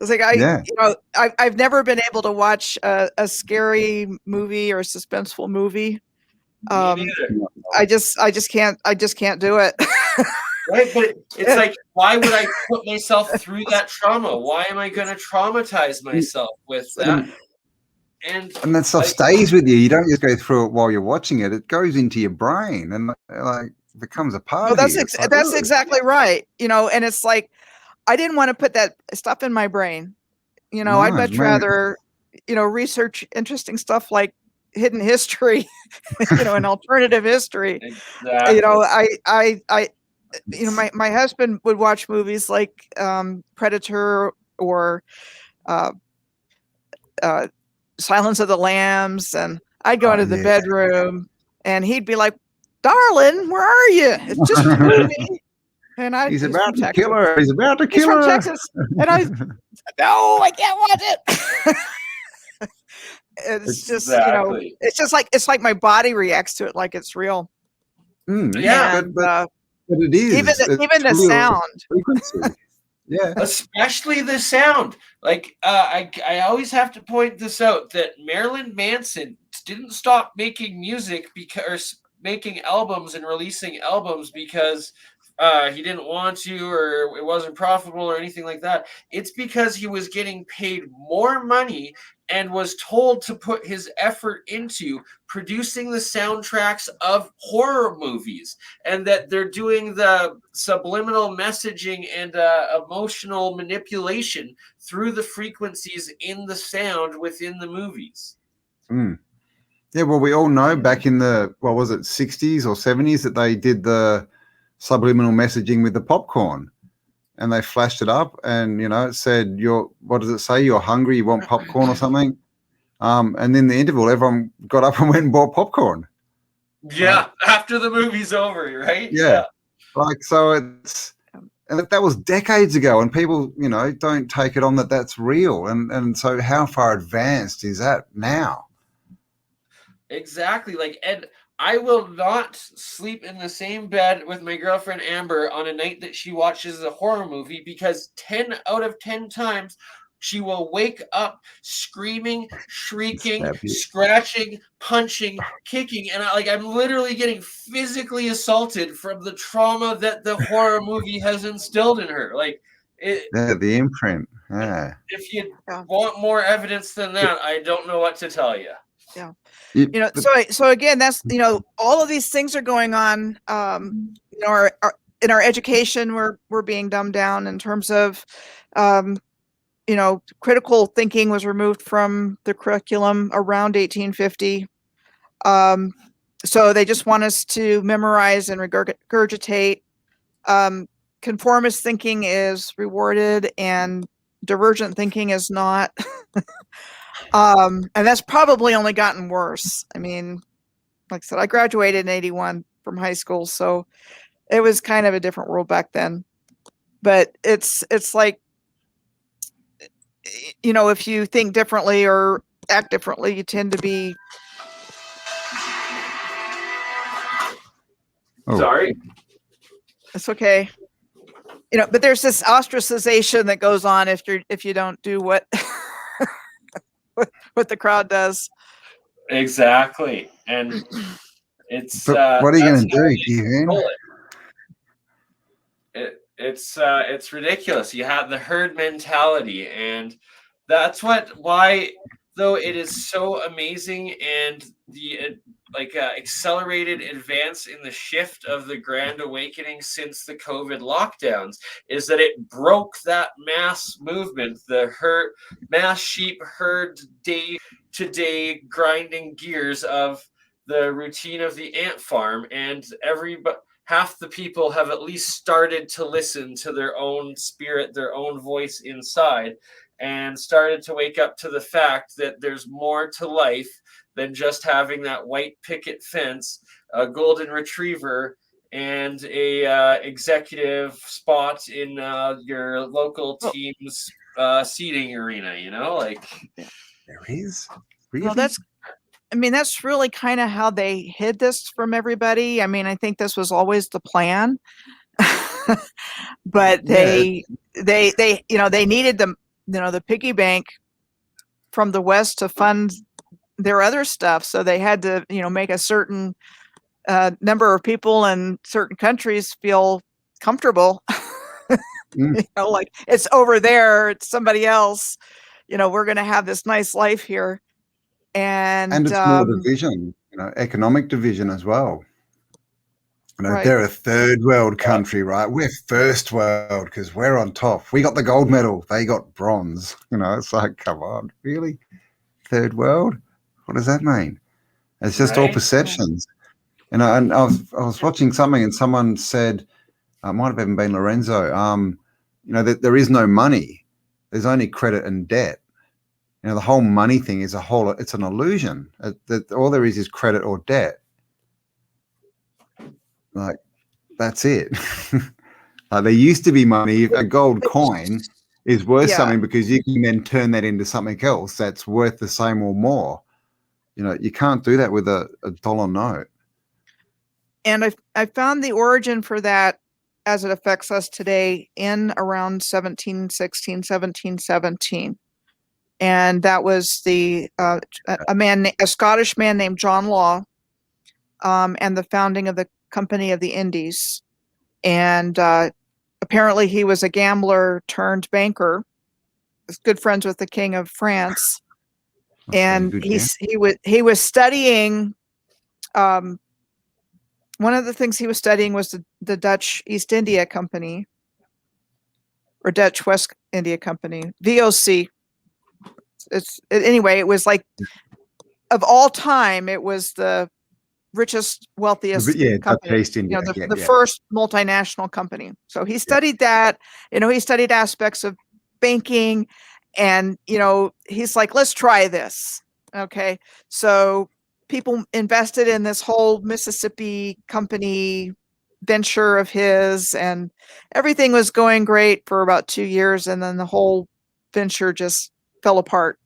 It's like I've never been able to watch a scary movie or a suspenseful movie. Me neither. I just can't do it. Right, but it's like, why would I put myself through that trauma? Why am I going to traumatize myself with that? And that stuff stays with you. You don't just go through it while you're watching it. It goes into your brain and like becomes a part of you. That's exactly right. And it's like, I didn't want to put that stuff in my brain. I'd much rather, research interesting stuff like hidden history, and alternative history. Exactly. My husband would watch movies like Predator or Silence of the Lambs, and I'd go into the bedroom and he'd be like, "Darling, where are you? It's just a movie." And he's about to kill her. He's about to kill her. He's from Texas. And no, I can't watch it. It's just, it's like my body reacts to it like it's real. Yeah, but it is. Even the sound. Frequency. Yeah. Especially the sound. Like, I always have to point this out, that Marilyn Manson didn't stop making music because making albums and releasing albums because he didn't want to, or it wasn't profitable or anything like that. It's because he was getting paid more money and was told to put his effort into producing the soundtracks of horror movies, and that they're doing the subliminal messaging and emotional manipulation through the frequencies in the sound within the movies. Yeah, well, we all know back in the, 60s or 70s that they did the subliminal messaging with the popcorn, and they flashed it up, and it said, what does it say? You're hungry, you want popcorn or something. And in the interval, everyone got up and went and bought popcorn. Yeah, after the movie's over, right? Yeah. Like, so and that was decades ago, and people, don't take it on that that's real. And so how far advanced is that now? Exactly. Like, and I will not sleep in the same bed with my girlfriend Amber on a night that she watches a horror movie, because 10 out of 10 times she will wake up screaming, shrieking, scratching, punching, kicking, and I'm literally getting physically assaulted from the trauma that the horror movie has instilled in her. Like, the imprint. Yeah. If you want more evidence than that, I don't know what to tell you. Yeah. So again, that's, all of these things are going on, in our education, we're being dumbed down in terms of, critical thinking was removed from the curriculum around 1850. So they just want us to memorize and regurgitate. Conformist thinking is rewarded and divergent thinking is not. And that's probably only gotten worse. I mean, like I said, I graduated in 81 from high school, so it was kind of a different world back then. But it's like, if you think differently or act differently, you tend to be. Sorry. It's okay. But there's this ostracization that goes on if you don't do what what the crowd does. Exactly. And it's what are you going to do? It's ridiculous. You have the herd mentality, and that's why though it is so amazing, and the accelerated advance in the shift of the Grand Awakening since the COVID lockdowns is that it broke that mass movement, the mass sheep herd day to day grinding gears of the routine of the ant farm, and half the people have at least started to listen to their own spirit, their own voice inside, and started to wake up to the fact that there's more to life than just having that white picket fence, a golden retriever, and a executive spot in your local team's seating arena. You know, like there is really. Well, that's really kind of how they hid this from everybody. I mean, I think this was always the plan, but they needed the piggy bank from the West to fund their other stuff. So they had to, make a certain number of people in certain countries feel comfortable. Like it's over there, it's somebody else. We're going to have this nice life here. And it's more division, economic division as well. Right. They're a third world country, right? We're first world because we're on top. We got the gold medal. They got bronze. It's like, come on, really? Third world? What does that mean? It's just all perceptions. And I was watching something, and someone said, it might have even been Lorenzo, that there is no money. There's only credit and debt. The whole money thing is it's an illusion. That all there is credit or debt. Like, that's it. There used to be money. A gold coin is worth something because you can then turn that into something else that's worth the same or more. You can't do that with a dollar note. And I found the origin for that as it affects us today in around 1716, 1717. And that was a Scottish man named John Law, and the founding of the Company of the Indies. And apparently he was a gambler turned banker. Was good friends with the King of France. And he was studying. One of the things he was studying was the Dutch East India Company, or Dutch West India Company, VOC. Anyway, it was like, of all time, it was the richest, wealthiest company. East India, the first multinational company. So he studied that. He studied aspects of banking, and he's like, let's try this. Okay, so people invested in this whole Mississippi company venture of his, and everything was going great for about 2 years, and then the whole venture just fell apart.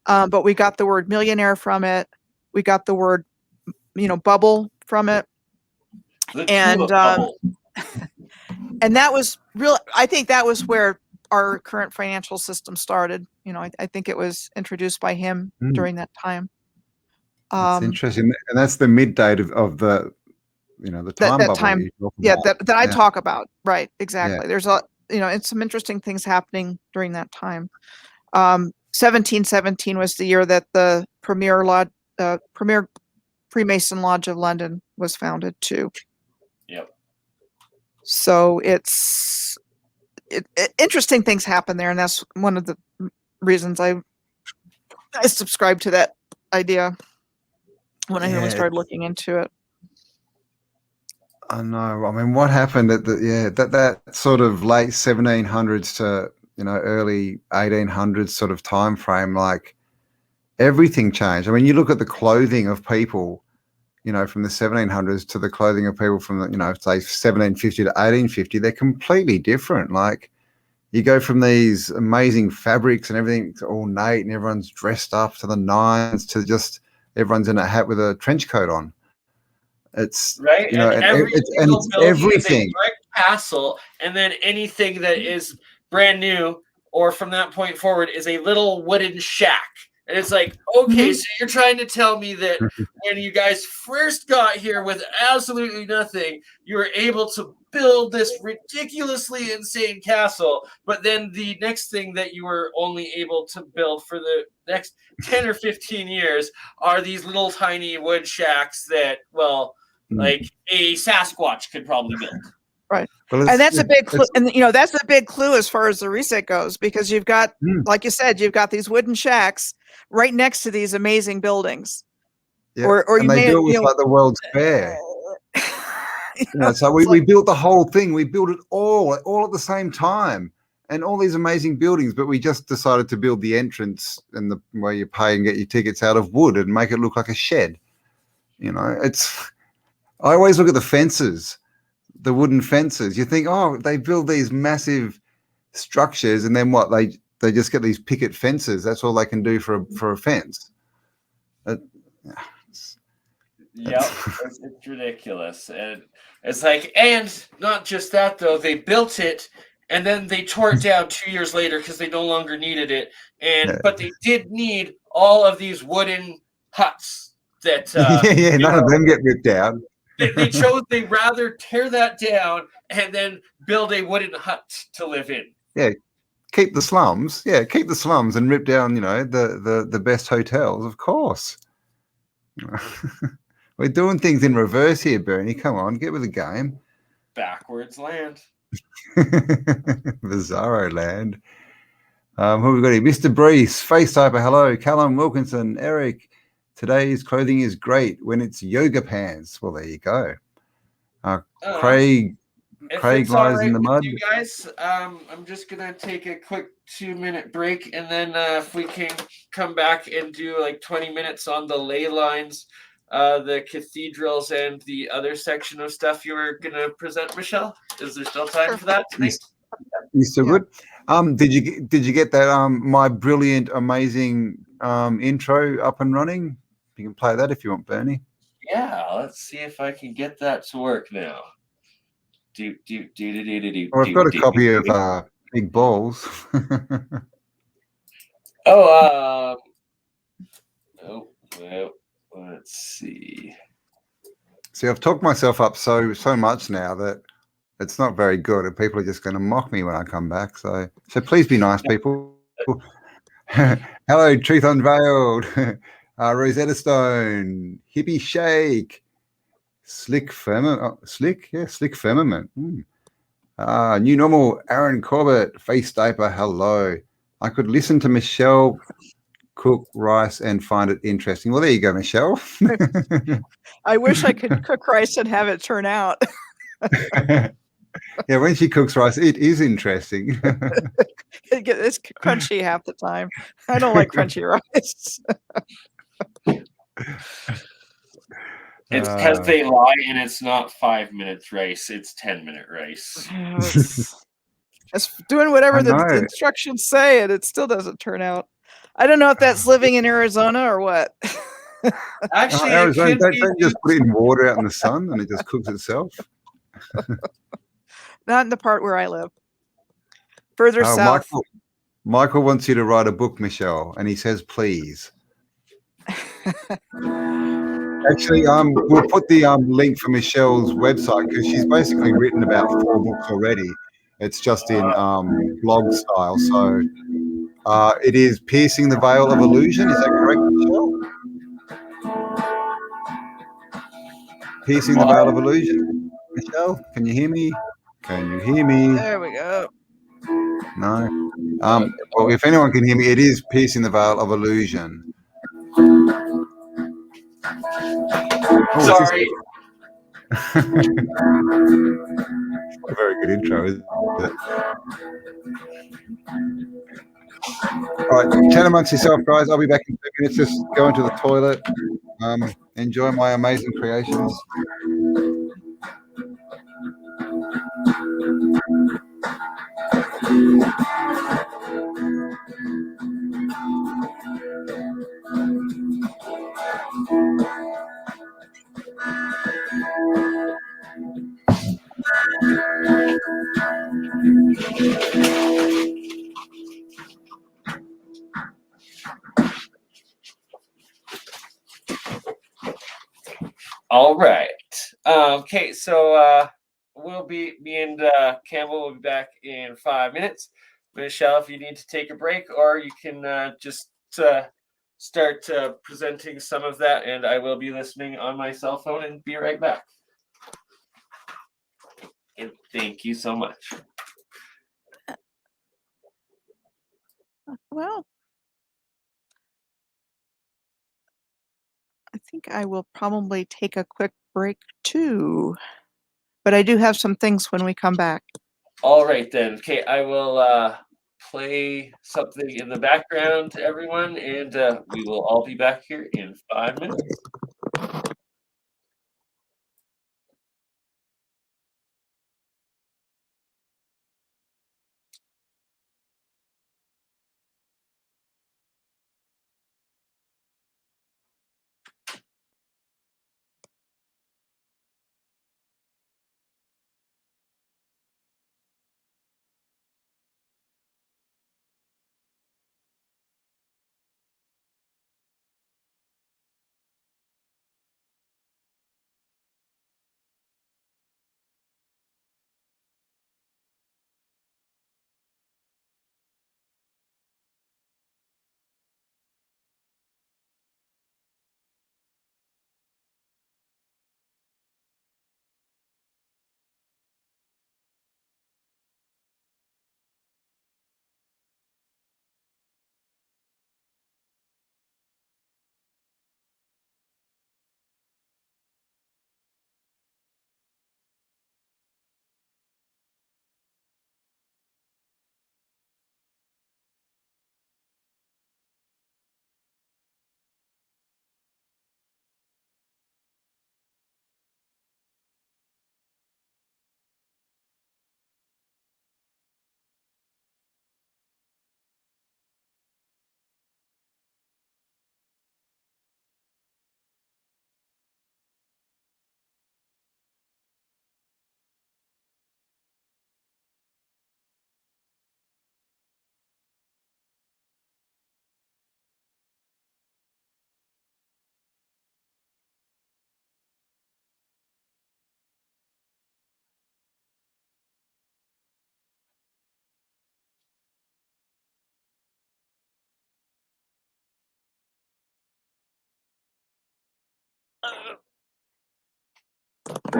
But we got the word millionaire from it. We got the word, bubble from it. And and that was real. I think that was where our current financial system started. I think it was introduced by him during that time. That's interesting, and that's the mid date of the, the time bubble. Time, that I talk about. Right, exactly. There's and some interesting things happening during that time. 1717 was the year that the premier Freemason Lodge of London was founded too. Yep. So interesting things happen there, and that's one of the reasons I subscribe to that idea when I really started looking into it. I know. I mean, what happened at that sort of late 1700s to early 1800s sort of time frame? Like, everything changed. I mean, you look at the clothing of people, from the 1700s to the clothing of people from the say 1750 to 1850. They're completely different. Like, you go from these amazing fabrics and everything's ornate and everyone's dressed up to the nines to just everyone's in a hat with a trench coat on. It's right, it's everything. Is a brick castle, and then anything that is brand new or from that point forward is a little wooden shack. And it's like, okay, so you're trying to tell me that when you guys first got here with absolutely nothing, you were able to build this ridiculously insane castle, but then the next thing that you were only able to build for the next 10 or 15 years are these little tiny wood shacks that, like a Sasquatch could probably build. Right. Well, and that's a big clue. And that's a big clue as far as the reset goes, because you've got, like you said, you've got these wooden shacks right next to these amazing buildings. Yeah. Or you may built with like the World's Fair. So we built the whole thing. We built it all at the same time, and all these amazing buildings. But we just decided to build the entrance and the where you pay and get your tickets out of wood and make it look like a shed. I always look at the fences the wooden fences. You think, oh, they build these massive structures, and then what? They just get these picket fences. That's all they can do for a fence. Yep, it's ridiculous, and it's like, and not just that though. They built it, and then they tore it down 2 years later because they no longer needed it. But they did need all of these wooden huts that. None of them get ripped out. They rather tear that down and then build a wooden hut to live in. Yeah, keep the slums. Yeah, keep the slums and rip down, the best hotels, of course. We're doing things in reverse here, Bernie. Come on, get with the game. Backwards land. Bizarro land. Who we got here? Mr. Brees, Face Typer, hello. Callum Wilkinson, Eric. Today's clothing is great when it's yoga pants. Well, there you go. Craig lies in the mud. You guys, I'm just gonna take a quick 2-minute break, and then if we can come back and do like 20 minutes on the ley lines, the cathedrals, and the other section of stuff you were gonna present, Michelle. Is there still time for that tonight? You still good? Did you get that my brilliant, amazing intro up and running? You can play that if you want, Bernie. Yeah, let's see if I can get that to work now. I've got a copy of Big Balls. Well, let's see. See, I've talked myself up so much now that it's not very good, and people are just going to mock me when I come back. So please be nice, people. Hello, Truth Unveiled, Rosetta Stone, Hippie Shake, Slick Firmament. New Normal, Aaron Corbett, Face Diaper, hello. I could listen to Michelle cook rice and find it interesting. Well, there you go, Michelle. I wish I could cook rice and have it turn out. Yeah, when she cooks rice, it is interesting. It's crunchy half the time. I don't like crunchy rice. It's because they lie, and it's not 5 minutes rice; it's 10-minute rice. It's doing whatever the instructions say, and it still doesn't turn out. I don't know if that's living in Arizona or what. Actually, Arizona, don't just put it in water out in the sun, and it just cooks itself. Not in the part where I live. Further south. Michael wants you to write a book, Michelle, and he says, please. Actually, we'll put the link for Michelle's website because she's basically written about 4 books already. It's just in blog style. So it is Piercing the Veil of Illusion. Is that correct, Michelle? Piercing the Veil of Illusion. Michelle, can you hear me? Can you hear me? There we go. No. Well, if anyone can hear me, it is Piercing the Veil of Illusion. Sorry. A very good intro, isn't it? All right, chat amongst yourself, guys. I'll be back in 2 minutes. Just go into the toilet. Enjoy my amazing creations. All right. Okay, so me and Campbell will be back in 5 minutes. Michelle, if you need to take a break, or you can just start presenting some of that, and I will be listening on my cell phone and be right back. And thank you so much. Well, I think I will probably take a quick break too, but I do have some things when we come back. All right then. Okay, I will play something in the background, everyone, and we will all be back here in 5 minutes.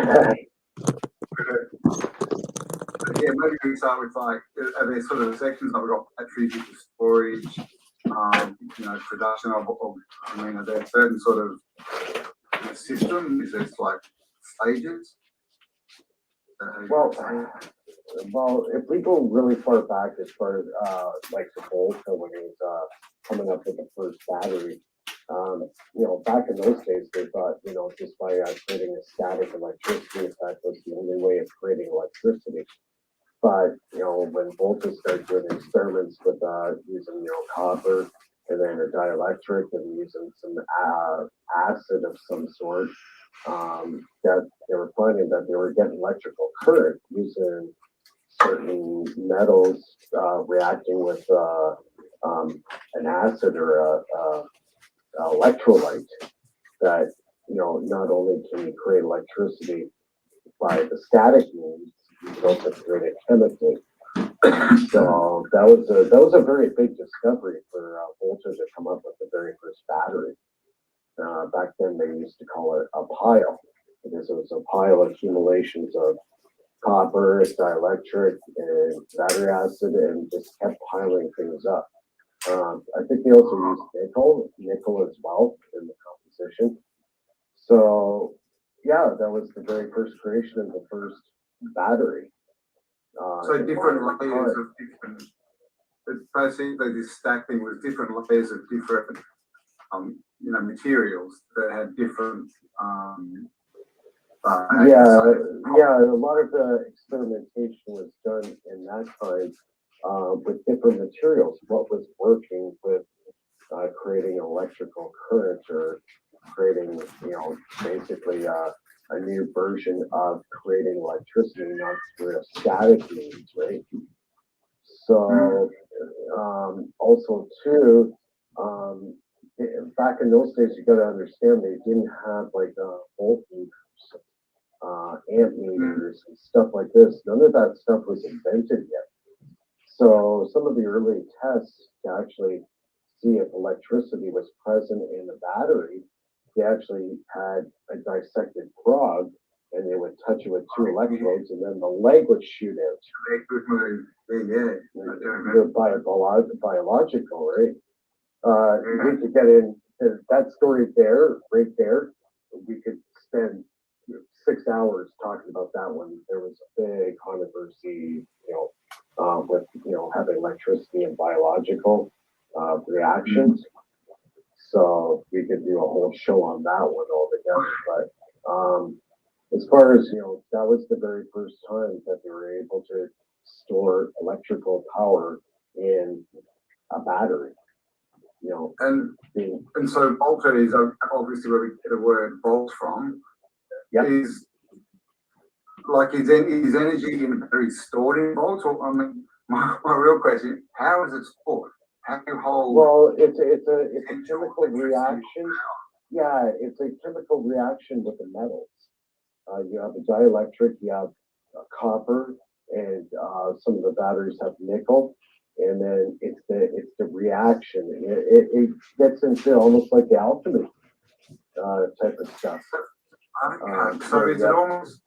Yeah, maybe we start with like, are there sort of sections like we've got batteries, storage, production of, are there certain sort of system? Is there like stages? Well, if we go really far back as far as like the Volta when he was coming up with the first battery, back in those days they thought, just by creating a static electricity effect was the only way of creating electricity. But when Volta started doing experiments with using copper and then a dielectric and using some acid of some sort, that they were finding that they were getting electrical current using certain metals reacting with an acid or a electrolyte. That not only can you create electricity by the static means, you can also create it chemically. So that was a very big discovery for Volta to come up with the very first battery. Back then they used to call it a pile because it was a pile of accumulations of copper, dielectric, and battery acid, and just kept piling things up. I think they also used nickel as well in the composition. So yeah, that was the very first creation of the first battery. So different layers of different. Basically, this stacking was different layers of different, materials that had different. A lot of the experimentation was done in that time with different materials. What was working with creating electrical current or creating, basically a new version of creating electricity, not through a static means, right? So, also too, back in those days, you got to understand they didn't have like voltmeters, amp meters, and stuff like this. None of that stuff was invented yet. So some of the early tests to actually see if electricity was present in the battery, they actually had a dissected frog and they would touch it with two electrodes and then the leg would shoot out. They're biological, right? We could get in that story right there. We could spend 6 hours talking about that one. There was a big controversy, with having electricity and biological reactions. So we could do a whole show on that one altogether. But as far as that was the very first time that they were able to store electrical power in a battery. And so Volta is obviously where we get the word volt from. Yep. Is energy in the battery stored in volts? Or my real question: how is it stored? How do you hold? Well, it's a chemical reaction. Yeah, it's a chemical reaction with the metals. You have a dielectric, you have copper, and some of the batteries have nickel. And then it's the reaction. It gets into almost like the Alchemist type of stuff. So is it almost?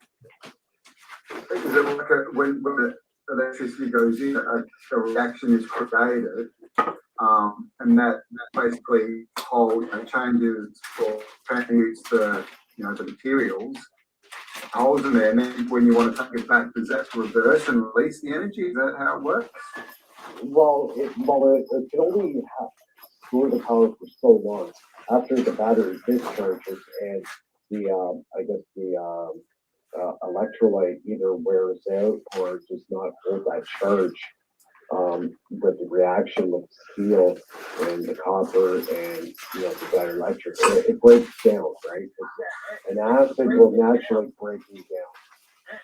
Is it like when the electricity goes in, a reaction is created, and that basically changes or transmutes the the materials, holes in there, and then when you want to take it back, does that reverse and release the energy? Is that how it works? Well, it can only store the power for so long after the battery discharges and the electrolyte either wears out or does not hold that charge. With the reaction with steel and the copper and the dielectric, it breaks down, right? An acid will naturally break you down.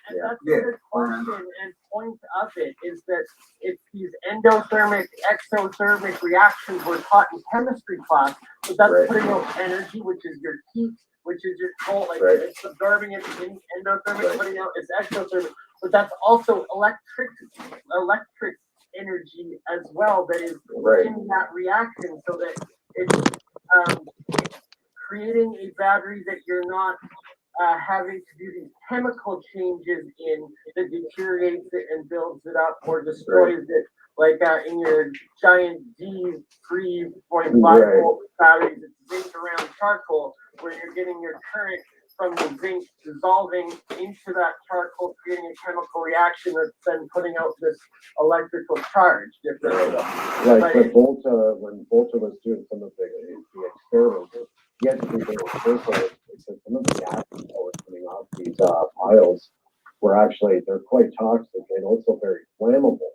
And that's the good question and point of it is that it's these endothermic, exothermic reactions we're taught in chemistry class, but that's putting out energy, which is your heat, which is your cold, it's absorbing it in endothermic, putting out is exothermic, but that's also electric energy as well that is in that reaction, so that it's creating a battery that you're not having to do these chemical changes in that deteriorates it and builds it up or destroys it. Like in your giant D3 0.5 volt batteries, it's zinc around charcoal, where you're getting your current from the zinc dissolving into that charcoal, creating a chemical reaction that's then putting out this electrical charge. Like when Volta was doing some of the experiments, he had to be very careful because some of the acids that were coming off these piles were actually, they're quite toxic and also very flammable.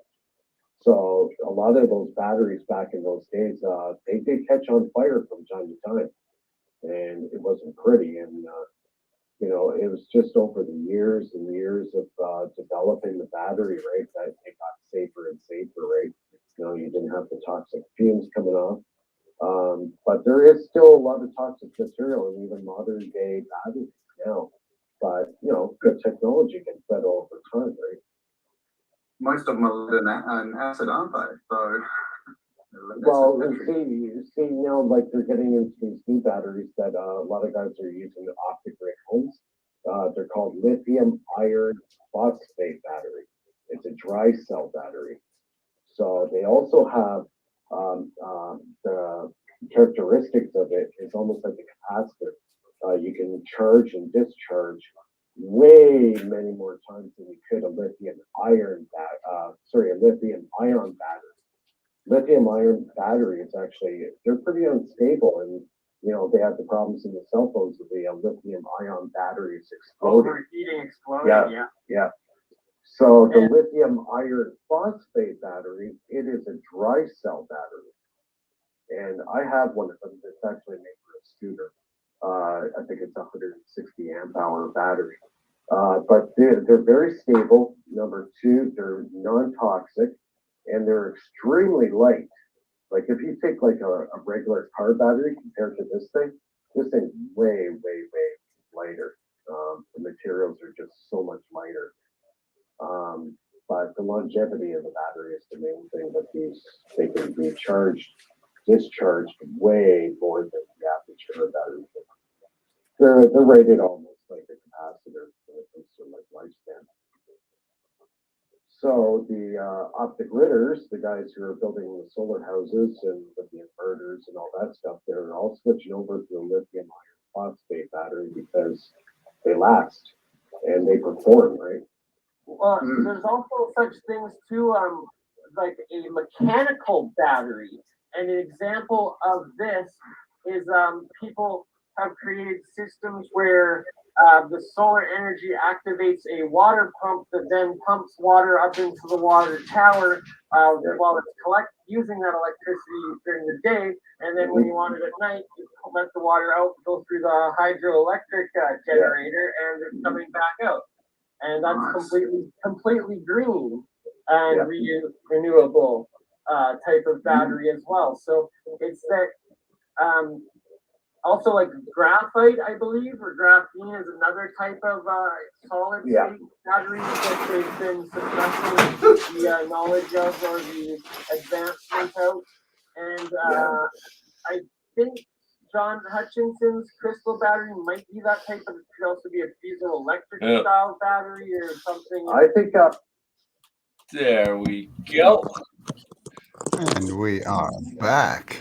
So a lot of those batteries back in those days, they did catch on fire from time to time, and it wasn't pretty. And you know, it was just over the years and years of developing the battery, right, that it got safer and safer, right? You know, you didn't have the toxic fumes coming off. But there is still a lot of toxic material in even modern day batteries now. But, you know, good technology gets better over time, right? Most of them are an acid, aren't they? So, well, you see now, like they're getting into these new batteries that a lot of guys are using off the grid homes. They're called lithium iron phosphate battery. It's a dry cell battery. So they also have the characteristics of it is almost like a capacitor. You can charge and discharge way many more times than you could a lithium ion battery. Lithium ion battery is actually, they're pretty unstable, and you know, they have the problems in the cell phones of the lithium ion batteries exploding. Overheating, exploding, yeah. So the lithium iron phosphate battery, it is a dry cell battery. And I have one of them that's actually made for a scooter. I think it's a 160 amp hour battery. But they're very stable. Number two, they're non-toxic, and they're extremely light. Like if you take like a regular car battery compared to this thing's way, way, way lighter. The materials are just so much lighter. But the longevity of the battery is the main thing. That they can be discharged way more than the average car battery. They're rated almost like a capacitor when it comes to like lifespan. So the off-the-gridders, the guys who are building the solar houses and with the inverters and all that stuff, they're all switching over to a lithium iron phosphate battery because they last and they perform, right? Well, there's also such things too, like a mechanical battery. And an example of this is people have created systems where the solar energy activates a water pump that then pumps water up into the water tower while it's using that electricity during the day. And then when you want it at night, you let the water out, go through the hydroelectric generator, and it's coming back out. And that's completely green and renewable type of battery as well. So it's that also like graphite, I believe, or graphene is another type of solid state battery that they've been suppressing the knowledge of or the advancement of. And I think John Hutchinson's crystal battery might be that type, but it could also be a piezoelectric style battery or something. I think there we go. And we are back.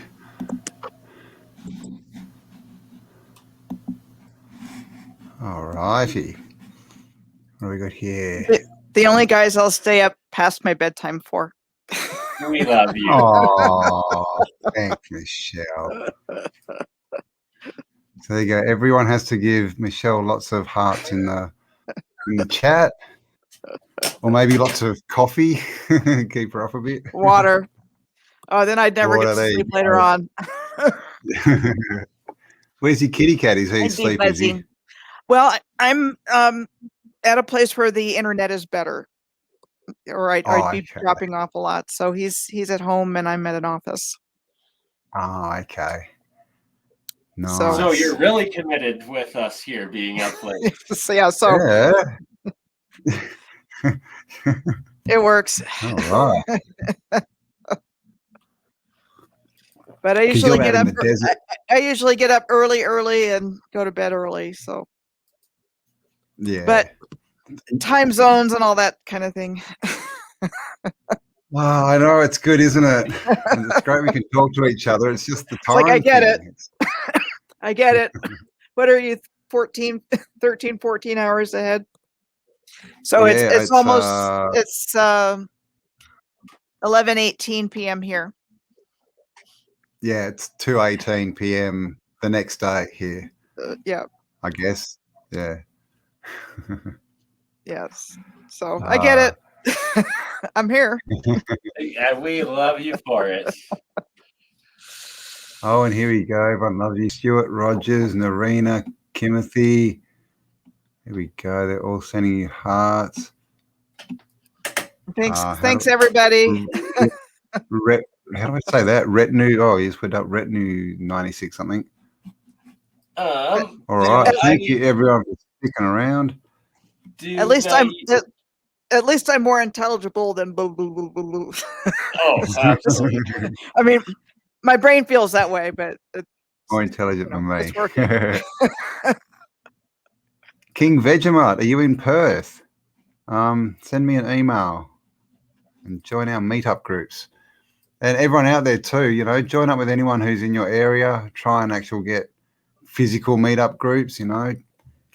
All righty. What do we got here? The only guys I'll stay up past my bedtime for. We love you. Oh, thanks, Michelle. So there you go. Everyone has to give Michelle lots of hearts in the chat, or maybe lots of coffee. Keep her up a bit. Water. Oh, then I'd never get to sleep later on. Where's your kitty cat? Is he asleep? Is he? Well, I'm at a place where the internet is better, or I'd be dropping off a lot. So he's at home and I'm at an office. Oh, okay. Nice. So you're really committed with us here being up late. It works. All right. But I usually get up. I usually get up early and go to bed early. So Yeah. But time zones and all that kind of thing. Wow, I know it's good, isn't it? And it's great we can talk to each other. It's just the time. It's like, I get thing. it. I get it. What are you, 13, 14 hours ahead? So Yeah, it's almost, it's 11:18 p.m. here. Yeah, it's 2:18 p.m. the next day here. Yeah. I guess. Yeah. Yes. So I get it. I'm here. And we love you for it. Oh, and here we go. Everyone loves you. Stuart Rogers, Narina, Kimothy. Here we go. They're all sending you hearts. Thanks everybody. How do I say that? Retinue. Oh, he's put up Retinue 96 something. All right. Thank you everyone for sticking around. At least I'm more intelligible than boo boo boo boo boo. Oh, absolutely. I mean, my brain feels that way, but it's more intelligent than me. It's working. King Vegemite, are you in Perth? Send me an email and join our meetup groups. And everyone out there too, you know, join up with anyone who's in your area. Try and actually get physical meetup groups, you know,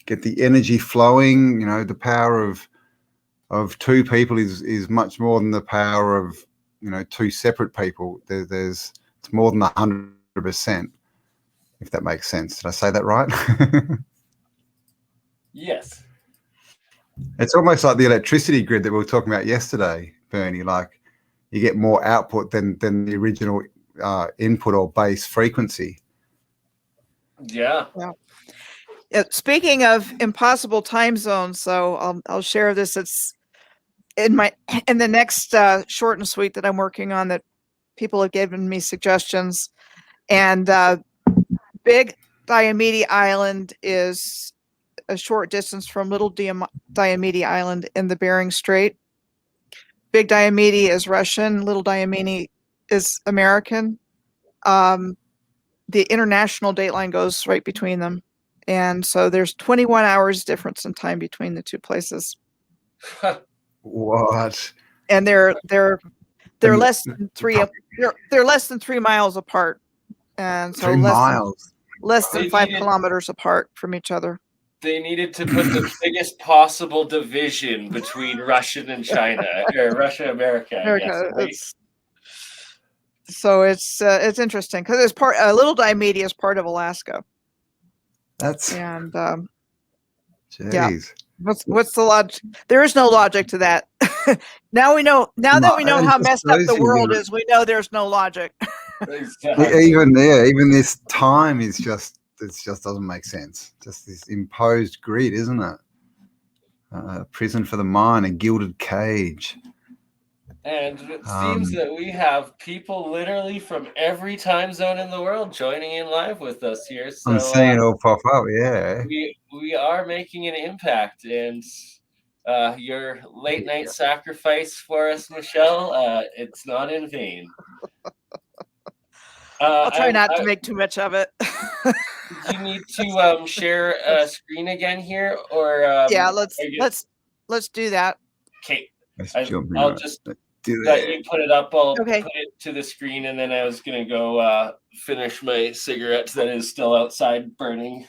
get the energy flowing. You know, the power of two people is much more than the power of, you know, two separate people. It's more than 100%, if that makes sense. Did I say that right? Yes. It's almost like the electricity grid that we were talking about yesterday, Bernie. Like you get more output than the original input or base frequency. Yeah. Speaking of impossible time zones, so I'll share this. It's in the next short and sweet that I'm working on that people have given me suggestions. And Big Diomede Island is a short distance from Little Diomede Island in the Bering Strait. Big Diomede is Russian. Little Diomede is American. The international dateline goes right between them. And so there's 21 hours difference in time between the two places. What? And they're less than they're less than 3 miles apart. And so 3 miles. Less than 5 kilometers apart from each other. They needed to put the biggest possible division between Russia and China, or Russia, America. I guess, right? So it's interesting because it's Little Diomede is part of Alaska. That's and jeez. Yeah. What's the logic? There is no logic to that. Now we know. Now that we know how messed up the world is, we know there's no logic. Even this time is just doesn't make sense. Just this imposed grid, isn't it? A prison for the mind, a gilded cage. And it seems that we have people literally from every time zone in the world joining in live with us here. So I'm seeing it all pop up. Yeah, we are making an impact, and your late night sacrifice for us, Michelle, it's not in vain. I'll try not to make too much of it. You need to share a screen again here, or yeah, let's do that. Okay, I'll just let you put it up. I'll put it to the screen, and then I was gonna go finish my cigarette that is still outside burning.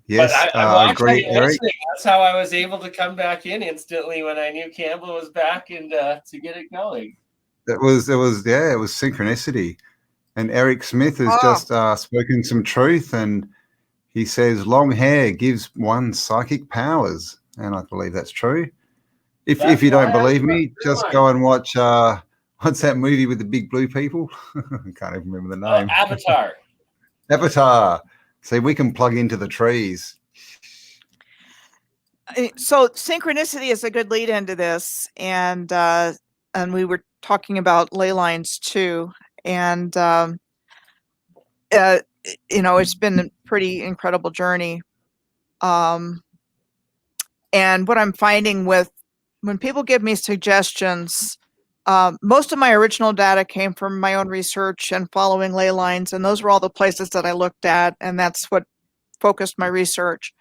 Yes, I'm great, Eric. That's how I was able to come back in instantly when I knew Campbell was back and to get it going. It was synchronicity. And Eric Smith has just spoken some truth, and he says long hair gives one psychic powers, and I believe that's true. If you don't believe me, just go and watch what's that movie with the big blue people? I can't even remember the name. Avatar. Avatar. See, we can plug into the trees. So synchronicity is a good lead into this, and we were talking about Laylines too, and it's been a pretty incredible journey. And what I'm finding when people give me suggestions, most of my original data came from my own research and following ley lines, and those were all the places that I looked at, and that's what focused my research.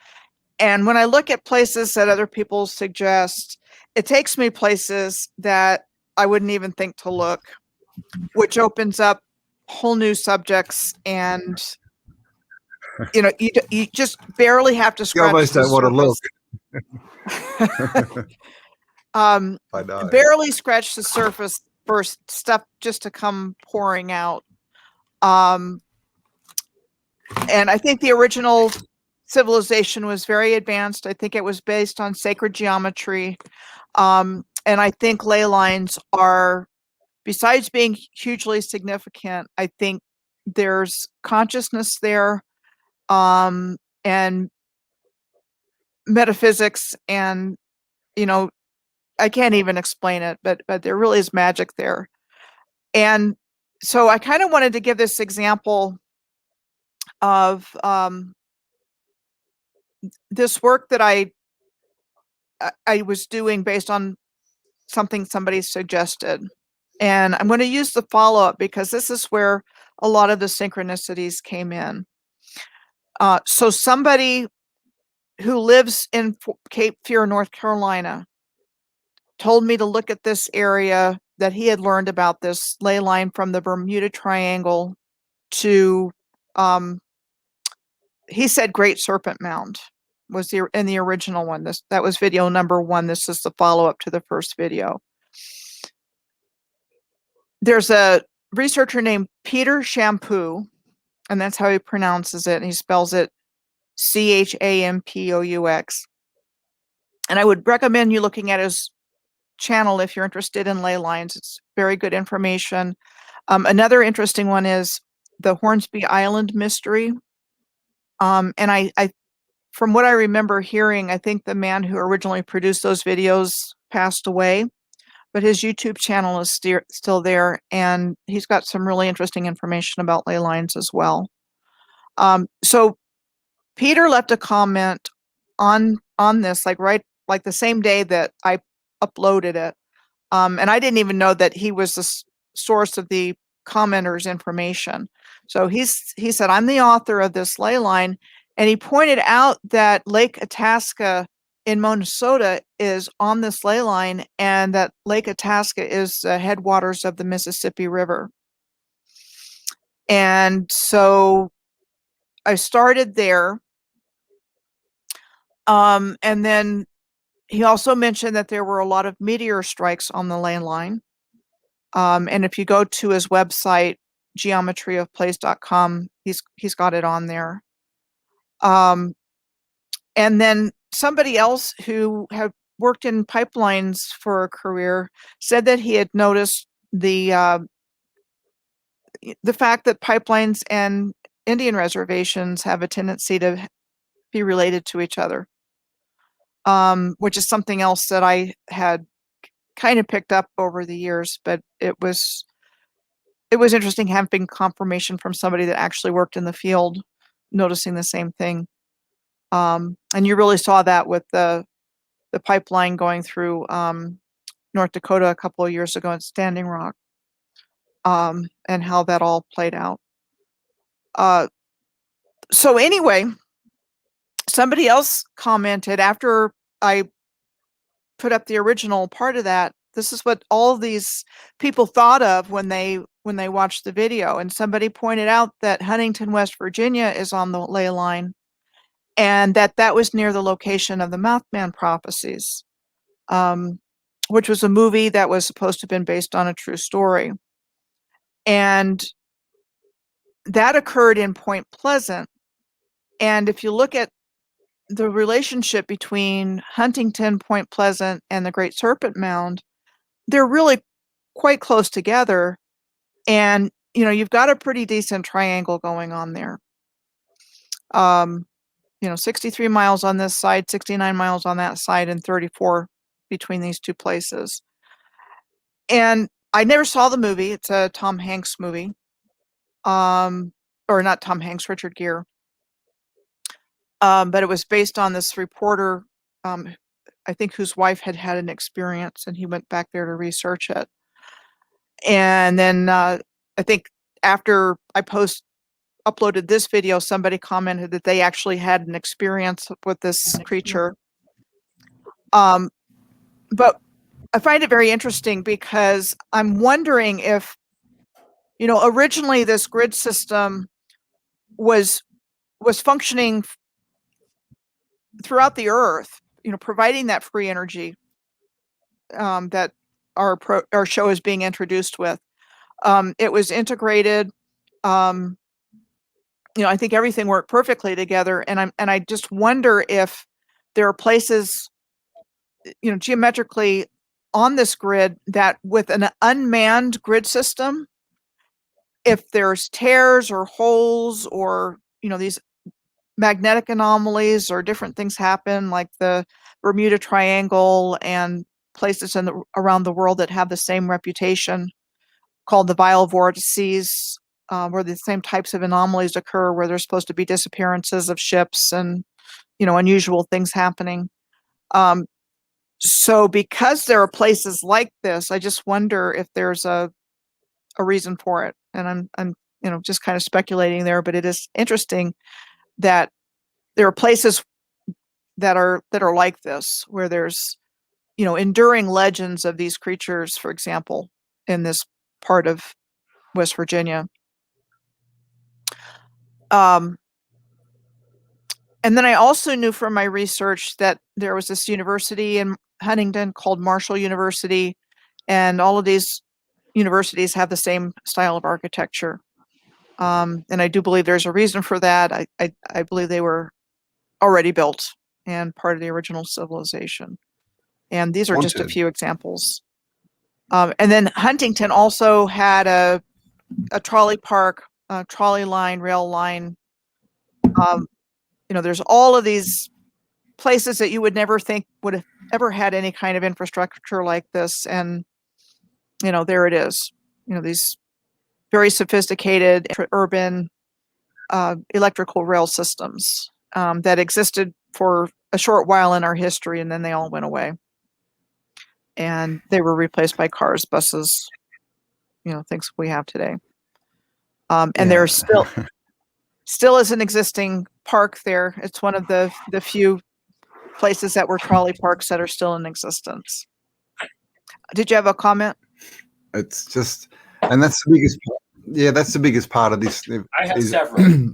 And when I look at places that other people suggest, it takes me places that I wouldn't even think to look, which opens up whole new subjects. And, you know, you just barely have to You scratch almost the don't want to look. I know. barely scratch the surface for stuff just to come pouring out. And I think the original civilization was very advanced. I think it was based on sacred geometry. And I think ley lines are, besides being hugely significant, I think there's consciousness there, and metaphysics, and, you know, I can't even explain it, but there really is magic there. And so I kind of wanted to give this example of this work that I was doing based on something somebody suggested. And I'm going to use the follow-up because this is where a lot of the synchronicities came in. So somebody who lives in Cape Fear, North Carolina, told me to look at this area that he had learned about, this ley line from the Bermuda Triangle to, he said Great Serpent Mound was in the original one. That was video number 1. This is the follow-up to the first video. There's a researcher named Peter Shampoo, and that's how he pronounces it. And he spells it Champous. And I would recommend you looking at his channel if you're interested in ley lines. It's very good information. Another interesting one is the Hornsby Island mystery. And I, from what I remember hearing, I think the man who originally produced those videos passed away, but his YouTube channel is still there, and he's got some really interesting information about ley lines as well. So Peter left a comment on this, like the same day that I uploaded it. And I didn't even know that he was the source of the commenter's information. So he said, I'm the author of this ley line. And he pointed out that Lake Itasca in Minnesota is on this ley line, and that Lake Itasca is the headwaters of the Mississippi River. And so I started there. And then he also mentioned that there were a lot of meteor strikes on the ley line. And if you go to his website, geometryofplays.com, he's got it on there. And then somebody else who had worked in pipelines for a career said that he had noticed the fact that pipelines and Indian reservations have a tendency to be related to each other, which is something else that I had kind of picked up over the years, but it was interesting having confirmation from somebody that actually worked in the field, noticing the same thing. And you really saw that with the pipeline going through North Dakota a couple of years ago at Standing Rock, and how that all played out. So anyway, somebody else commented after I put up the original part of that. This is what all these people thought of when they watched the video. And somebody pointed out that Huntington, West Virginia is on the ley line, and that was near the location of the Mothman prophecies, which was a movie that was supposed to have been based on a true story. And that occurred in Point Pleasant. And if you look at the relationship between Huntington, Point Pleasant, and the Great Serpent Mound, they're really quite close together. And, you know, you've got a pretty decent triangle going on there. 63 miles on this side, 69 miles on that side, and 34 between these two places. And I never saw the movie. It's a Tom Hanks movie. Or not Tom Hanks, Richard Gere. But it was based on this reporter, I think, whose wife had an experience, and he went back there to research it. And then I think after I uploaded this video, somebody commented that they actually had an experience with this creature. But I find it very interesting because I'm wondering if, you know, originally this grid system was functioning throughout the Earth, you know, providing that free energy that our show is being introduced with. It was integrated. You know, I think everything worked perfectly together, and I just wonder if there are places, you know, geometrically on this grid that with an unmanned grid system, if there's tears or holes or, you know, these magnetic anomalies or different things happen, like the Bermuda Triangle and places around the world that have the same reputation, called the vile vortices, where the same types of anomalies occur, where there's supposed to be disappearances of ships and, you know, unusual things happening. So because there are places like this, I just wonder if there's a reason for it. And I'm you know, just kind of speculating there, but it is interesting that there are places that are like this, where there's, you know, enduring legends of these creatures, for example, in this part of West Virginia. And then I also knew from my research that there was this university in Huntington called Marshall University, and all of these universities have the same style of architecture. And I do believe there's a reason for that. I believe they were already built and part of the original civilization. And these are just a few examples. And then Huntington also had a trolley park, trolley line, rail line. You know, there's all of these places that you would never think would have ever had any kind of infrastructure like this. And, you know, there it is. You know, these very sophisticated urban electrical rail systems that existed for a short while in our history, and then they all went away. And they were replaced by cars, buses, you know, things we have today. And there's still is an existing park there. It's one of the few places that were trolley parks that are still in existence. Did you have a comment? It's just, and that's the biggest. Yeah, that's the biggest part of this. I have several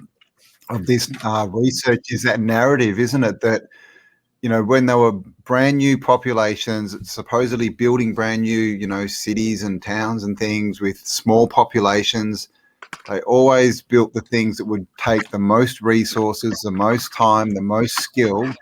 of this research is that narrative, isn't it? That, you know, when they were brand new populations, supposedly building brand new, you know, cities and towns and things with small populations, they always built the things that would take the most resources, the most time, the most skill.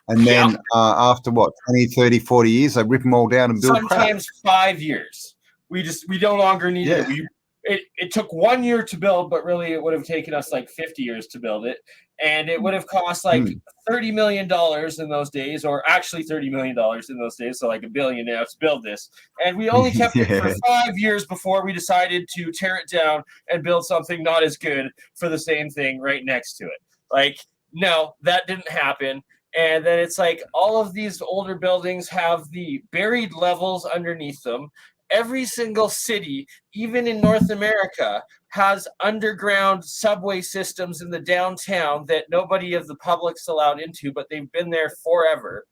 And then after what, 20, 30, 40 years, they rip them all down and build sometimes crap. 5 years. We no longer need it. It took 1 year to build, but really it would have taken us like 50 years to build it. And it would have cost like $30 million in those days, or actually $30 million in those days. So like $1 billion now to build this. And we only kept it for 5 years before we decided to tear it down and build something not as good for the same thing right next to it. Like, no, that didn't happen. And then it's like all of these older buildings have the buried levels underneath them. Every single city, even in North America, has underground subway systems in the downtown that nobody of the public's allowed into, but they've been there forever.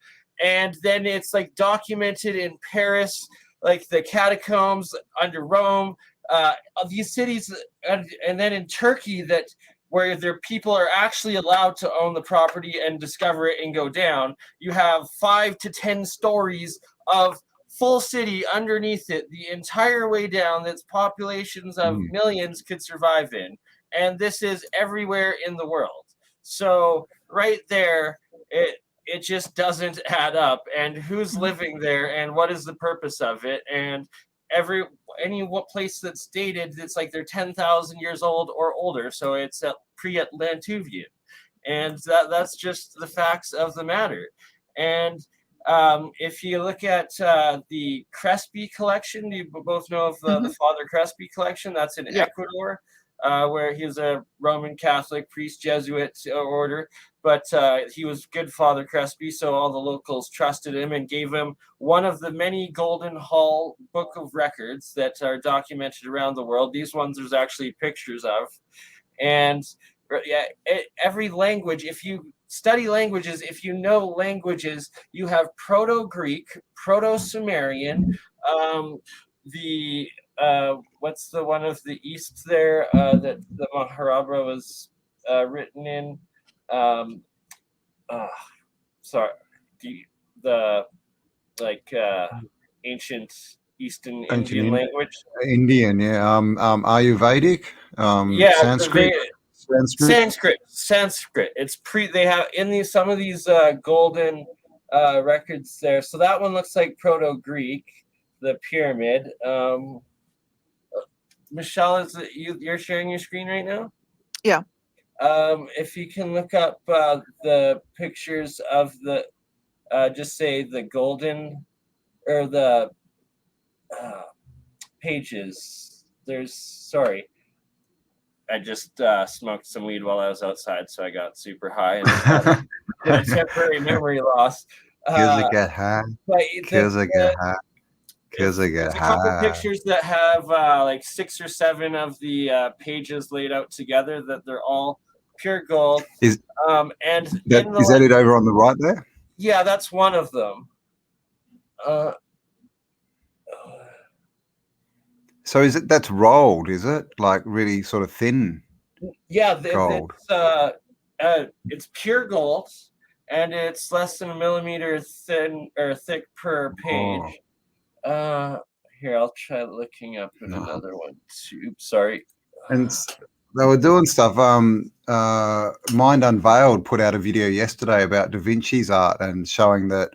And then it's like documented in Paris, like the catacombs under Rome, of these cities, and then in Turkey, that where their people are actually allowed to own the property and discover it and go down. You have 5 to 10 stories of full city underneath it the entire way down that's populations of millions could survive in. And this is everywhere in the world. So right there, it just doesn't add up. And who's living there and what is the purpose of it? And any place that's dated, it's like they're 10,000 years old or older. So it's pre-Atlantuvian. And that's just the facts of the matter. And if you look at the Crespi collection, you both know of the Father Crespi collection. That's in Ecuador, where he was a Roman Catholic priest, Jesuit order. But he was good Father Crespi, so all the locals trusted him and gave him one of the many Golden Hall Book of Records that are documented around the world. These ones there's actually pictures of. And yeah, every language, if you study languages, if you know languages, you have Proto-Greek, Proto-Sumerian, the what's the one of the East there that the Mahabharata was written in? Sorry, the like ancient Eastern Indian language. Indian, yeah. Ayurvedic, Yeah, Sanskrit. Sanskrit. It's they have in these some of these golden records there. So that one looks like Proto-Greek, the pyramid. Michelle, is it you're sharing your screen right now? Yeah. If you can look up the pictures of the just say the golden or the pages. Sorry. I just smoked some weed while I was outside, so I got super high and had a temporary memory loss. Because I get high. Because I get high. Because I get There's a high. couple pictures that have like 6 or 7 of the pages laid out together that they're all pure gold. Is that it over on the right there? Yeah, that's one of them. So that's rolled, is it? Like really sort of thin? Yeah, gold. It's pure gold, and it's less than a millimeter thin or thick per page. Here, I'll try looking up in another one too. Sorry. And they were doing stuff. Mind Unveiled put out a video yesterday about Da Vinci's art and showing that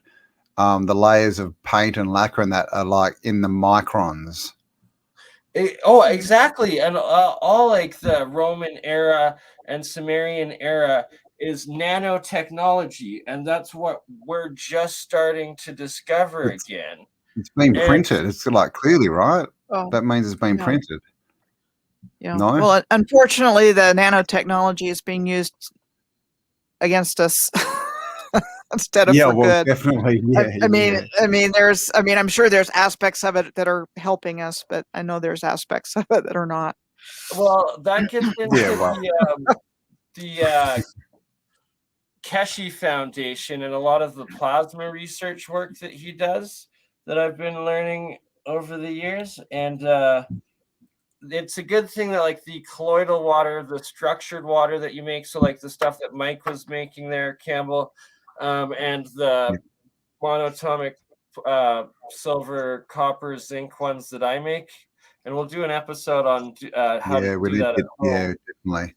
the layers of paint and lacquer and that are like in the microns. Exactly. And all like the Roman era and Sumerian era is nanotechnology, and that's what we're just starting to discover again. It's been printed. It's like clearly, right? Oh, that means it's been printed. Yeah. No? Well, unfortunately, the nanotechnology is being used against us instead of for good. Definitely. Yeah, I'm sure there's aspects of it that are helping us, but I know there's aspects of it that are not. Well, that gets into the Keshe Foundation and a lot of the plasma research work that he does that I've been learning over the years. And it's a good thing that like the colloidal water, the structured water that you make, so like the stuff that Mike was making there, Campbell, and the monatomic silver, copper, zinc ones that I make. And we'll do an episode on how to do that at home. Definitely.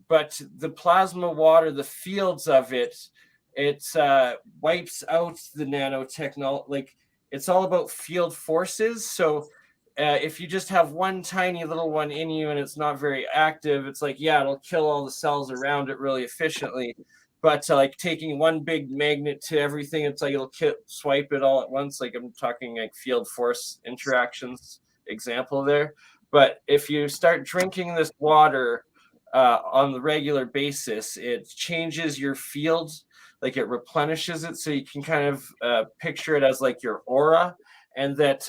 But the plasma water, the fields of it wipes out the nanotechnology. Like it's all about field forces. So if you just have one tiny little one in you and it's not very active, it's like, yeah, it'll kill all the cells around it really efficiently. But like taking one big magnet to everything, it's like it'll swipe it all at once. Like I'm talking like field force interactions example there. But if you start drinking this water on the regular basis, it changes your field, like it replenishes it. So you can kind of picture it as like your aura. And that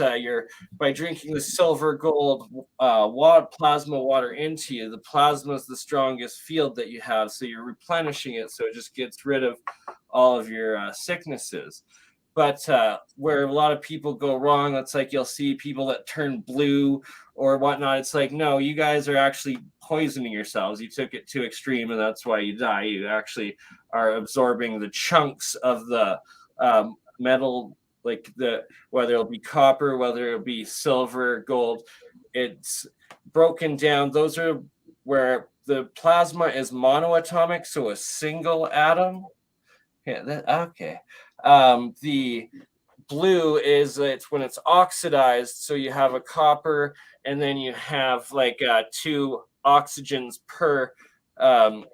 by drinking the silver gold plasma water into you, the plasma is the strongest field that you have. So you're replenishing it. So it just gets rid of all of your sicknesses. But where a lot of people go wrong, it's like you'll see people that turn blue or whatnot. It's like, no, you guys are actually poisoning yourselves. You took it too extreme, and that's why you die. You actually are absorbing the chunks of the metal, like whether it'll be copper, whether it'll be silver, gold. It's broken down. Those are where the plasma is monoatomic, so a single atom. Yeah, okay. The blue is it's when it's oxidized, so you have a copper, and then you have like 2 oxygens per atom,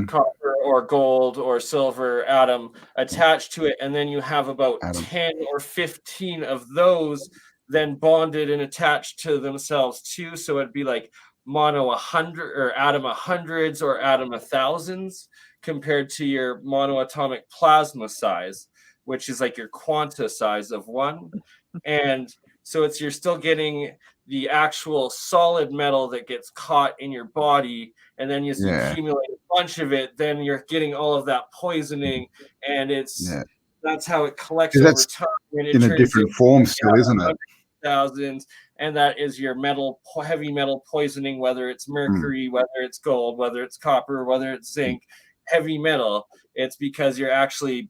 copper or gold or silver atom attached to it, and then you have about 10 or 15 of those then bonded and attached to themselves too. So it'd be like mono 100 or atom 100s or atom 1000s compared to your monoatomic plasma size, which is like your quanta size of 1. And So you're still getting the actual solid metal that gets caught in your body, and then you accumulate a bunch of it, then you're getting all of that poisoning, and that's how it collects over time, and it in a turns different form still, isn't it? Thousands, and that is your heavy metal poisoning, whether it's mercury, whether it's gold, whether it's copper, whether it's zinc, heavy metal. It's because you're actually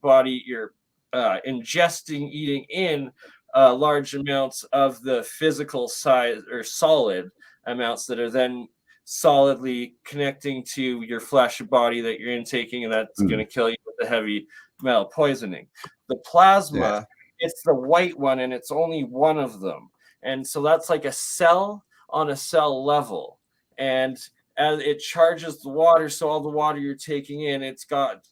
ingesting, eating in large amounts of the physical size or solid amounts that are then solidly connecting to your flesh body that you're intaking, and that's going to kill you with the heavy metal poisoning. The plasma, it's the white one, and it's only one of them. And so that's like a cell on a cell level. And as it charges the water, so all the water you're taking in, it's got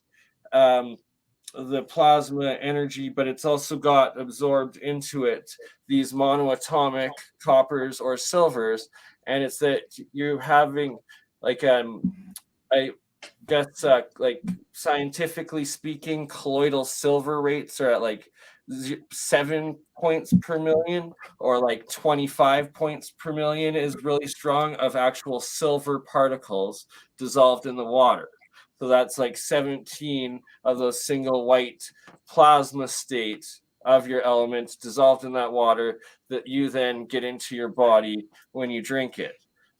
the plasma energy, but it's also got absorbed into it these monoatomic coppers or silvers. And it's that you're having like I guess like scientifically speaking, colloidal silver rates are at like 7 points per million, or like 25 points per million is really strong of actual silver particles dissolved in the water. So that's like 17 of those single white plasma states of your elements dissolved in that water that you then get into your body when you drink it.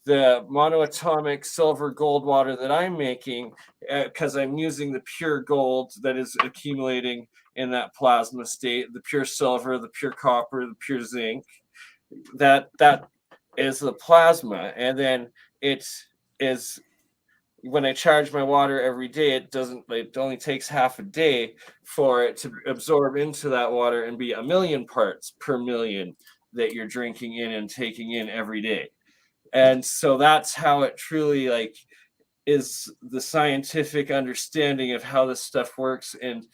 The monoatomic silver gold water that I'm making, because I'm using the pure gold that is accumulating in that plasma state, the pure silver, the pure copper, the pure zinc, that is the plasma. And then it is, when I charge my water every day, it only takes half a day for it to absorb into that water and be 1,000,000 parts per million that you're drinking in and taking in every day. And so that's how it truly is the scientific understanding of how this stuff works, and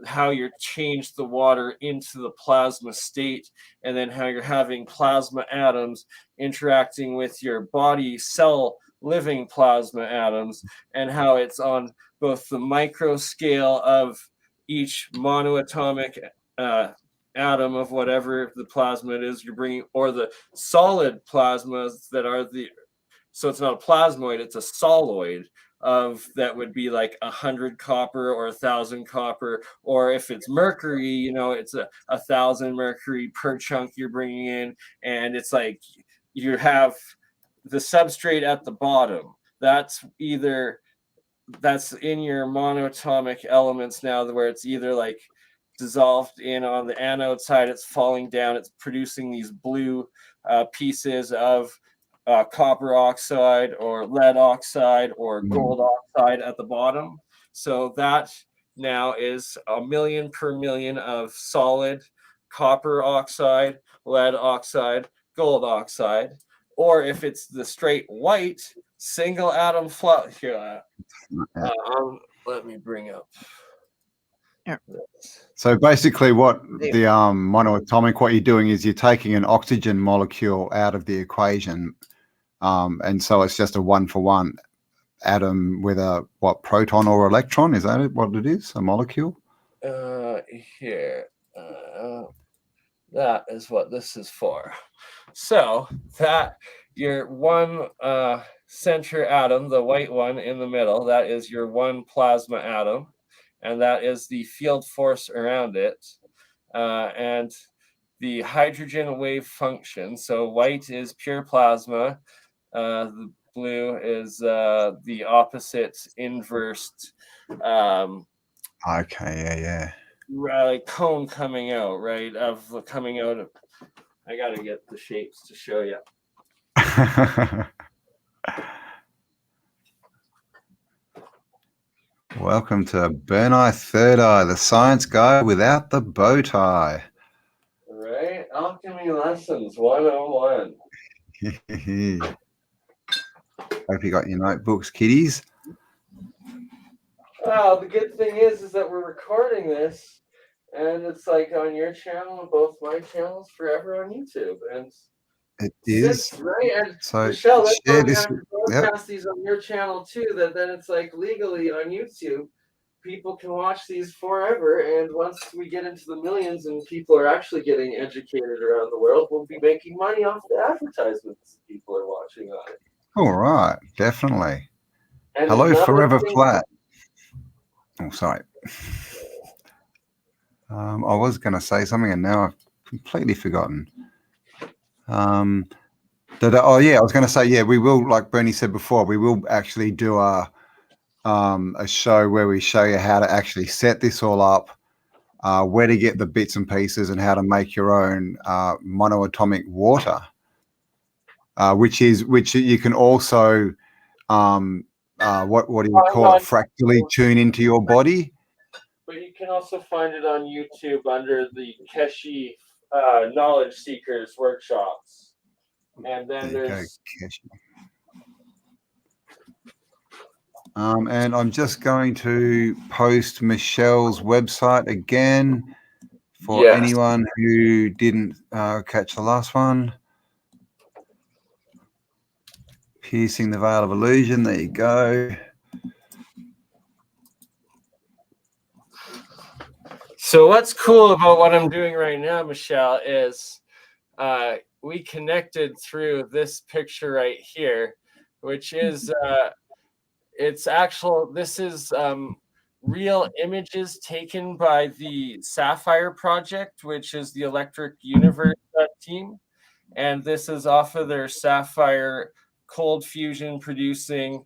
how you're changed the water into the plasma state, and then how you're having plasma atoms interacting with your body cell living plasma atoms, and how it's on both the micro scale of each monoatomic atom of whatever the plasma it is you're bringing, or the solid plasmas that are so it's not a plasmoid, it's a solenoid of that would be like 100 copper or 1,000 copper, or if it's mercury, it's 1,000 mercury per chunk you're bringing in. And it's like you have the substrate at the bottom. That's in your monoatomic elements now, where it's either like dissolved in on the anode side, it's falling down, it's producing these blue pieces of copper oxide or lead oxide or gold oxide at the bottom. So that now is 1,000,000 per million of solid copper oxide, lead oxide, gold oxide. Or if it's the straight white single atom here, let me bring up. So basically what the monoatomic, what you're doing is you're taking an oxygen molecule out of the equation. And so it's just a 1-for-1 atom with a proton or electron. Is that what it is? A molecule? Here. That is what this is for. So that your one center atom, the white one in the middle, that is your one plasma atom, and that is the field force around it, and the hydrogen wave function. So white is pure plasma, the blue is the opposite inversed. Like cone coming out, right? I gotta get the shapes to show you. Welcome to BurnEye Third Eye, the science guy without the bow tie. Right? Alchemy lessons 101. Hope you got your notebooks, kiddies. Well, the good thing is that we're recording this, and it's like on your channel and both my channels forever on YouTube. And it is. Right? And so Michelle, that's why we this. have to broadcast these on your channel too, that then it's like legally on YouTube, people can watch these forever. And once we get into the millions and people are actually getting educated around the world, we'll be making money off the advertisements people are watching on it. All right, definitely. And Hello, another Forever thing- Flat. Oh, sorry. I was going to say something and now I've completely forgotten. I was going to say, yeah, we will, like Bernie said before, we will actually do a show where we show you how to actually set this all up, where to get the bits and pieces, and how to make your own monoatomic water, which you can also what do you call it? Fractally tune into your body. But you can also find it on YouTube under the Keshi Knowledge Seekers workshops. And then there's. And I'm just going to post Michelle's website again for anyone who didn't catch the last one. Piercing the Veil of Illusion. There you go. So what's cool about what I'm doing right now, Michelle, is we connected through this picture right here, which is this is real images taken by the Sapphire Project, which is the Electric Universe team. And this is off of their Sapphire cold fusion producing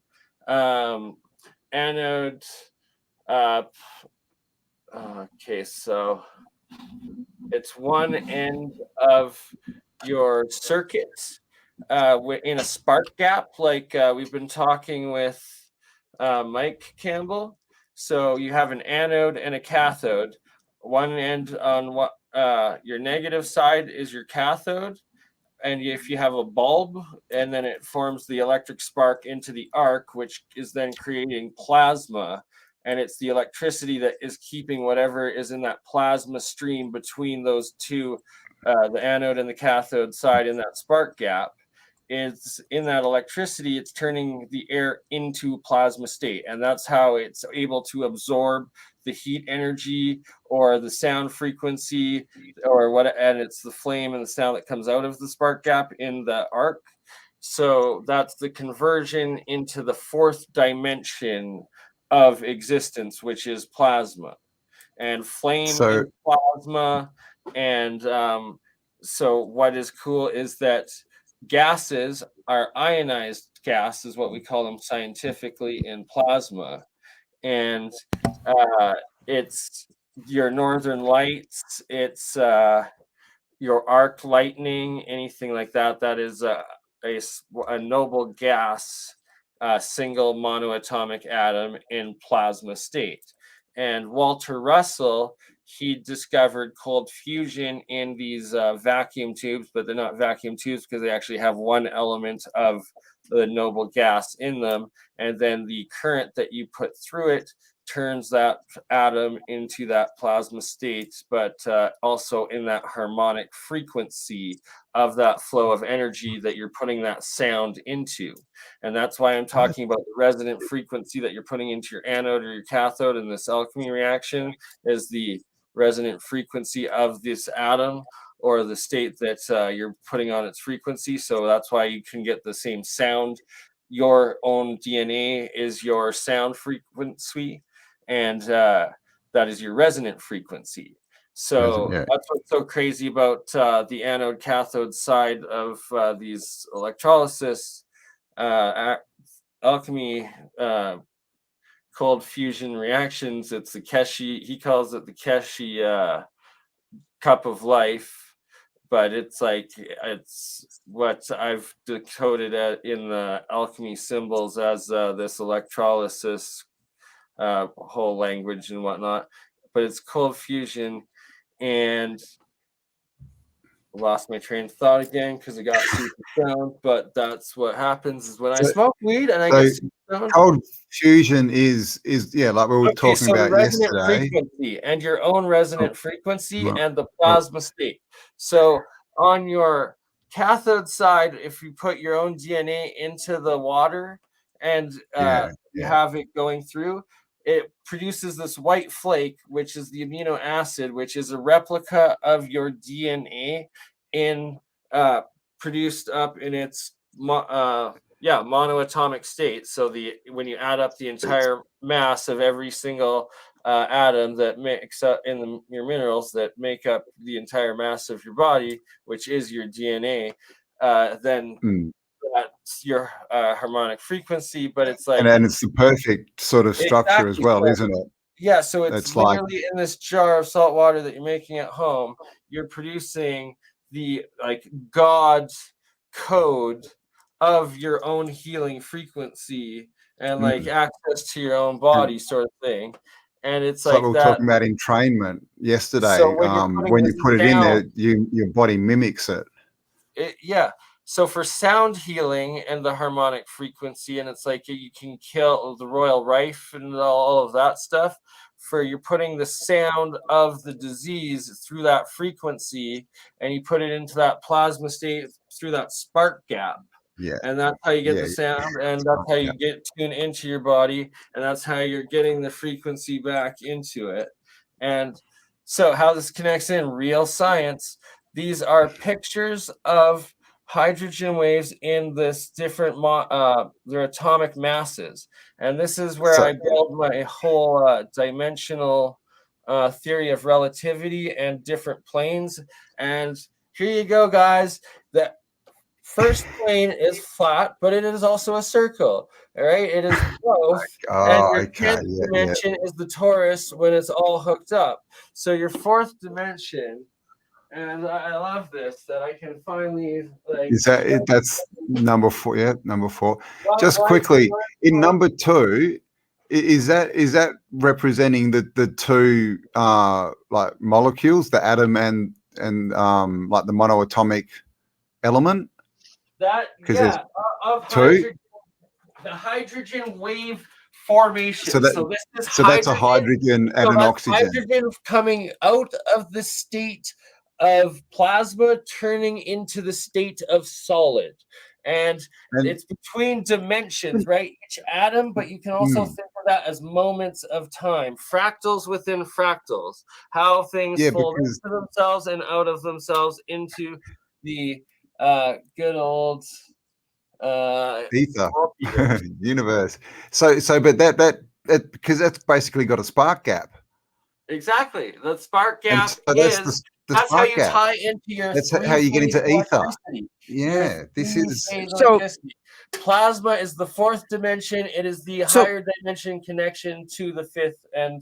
anode. Okay, so it's one end of your circuit in a spark gap, like we've been talking with Mike Campbell. So you have an anode and a cathode. One end on what your negative side is your cathode. And if you have a bulb, and then it forms the electric spark into the arc, which is then creating plasma. And it's the electricity that is keeping whatever is in that plasma stream between those two, the anode and the cathode side in that spark gap. Is in that electricity, it's turning the air into plasma state. And that's how it's able to absorb the heat energy or the sound frequency or what, and it's the flame and the sound that comes out of the spark gap in the arc. So that's the conversion into the fourth dimension of existence, which is plasma and flame is plasma. And so what is cool is that gases are ionized gas, is what we call them scientifically, in plasma. And it's your northern lights, it's your arc lightning, anything like that. That is a noble gas, single monoatomic atom in plasma state. And Walter Russell, he discovered cold fusion in these vacuum tubes, but they're not vacuum tubes because they actually have one element of the noble gas in them. And then the current that you put through it turns that atom into that plasma state, but also in that harmonic frequency of that flow of energy that you're putting that sound into. And that's why I'm talking about the resonant frequency that you're putting into your anode or your cathode in this alchemy reaction is the resonant frequency of this atom or the state that you're putting on its frequency. So that's why you can get the same sound. Your own DNA is your sound frequency, and that is your resonant frequency. So that's what's so crazy about the anode cathode side of these electrolysis alchemy cold fusion reactions. It's the Keshi, he calls it the Keshi cup of life, but it's like, it's what I've decoded in the alchemy symbols as this electrolysis whole language and whatnot. But it's cold fusion, and lost my train of thought again because it got super stoned. But that's what happens is when I smoke weed and I get super stoned. Cold fusion is like we were talking about yesterday. Frequency and your own resonant frequency and the plasma state. So on your cathode side, if you put your own DNA into the water and you have it going through, it produces this white flake, which is the amino acid, which is a replica of your DNA in produced up in its monoatomic state. So when you add up the entire mass of every single atom that makes up in your minerals that make up the entire mass of your body, which is your DNA, then that's your harmonic frequency. But it's like, and it's the perfect sort of structure as well, isn't it? Yeah, so it's literally like, in this jar of salt water that you're making at home, you're producing the God's code of your own healing frequency and like access to your own body sort of thing. And it's like we were that. talking about entrainment yesterday. So when you put it in there, your body mimics it. Yeah. So for sound healing and the harmonic frequency, and it's like you can kill the royal rife and all of that stuff. For you're putting the sound of the disease through that frequency, and you put it into that plasma state through that spark gap. Yeah. And that's how you get the sound, and that's how you get tuned into your body, and that's how you're getting the frequency back into it. And so how this connects in real science, these are pictures of hydrogen waves in this different their atomic masses, and this is where I build my whole dimensional theory of relativity and different planes. And here you go, guys. The first plane is flat, but it is also a circle. All right, it is both. And your 10th dimension is the torus when it's all hooked up. So your 4th dimension. And I love this that I can finally like. Is that it? That's number 4. Yeah, number 4. Just quickly, in number 2, is that representing the two like molecules, the atom and like the monoatomic element? That of two. The hydrogen wave formation. So that's a hydrogen and an oxygen. Hydrogen coming out of the state of plasma turning into the state of solid. And it's between dimensions, right? Each atom, but you can also think of that as moments of time, fractals within fractals, how things fold into themselves and out of themselves into the good old ether universe. So but that because that's basically got a spark gap. Exactly. The spark gap is that's how you tie into your. That's how you get into ether. Yeah, this is so. Plasma is the 4th dimension. It is the higher dimension connection to the 5th and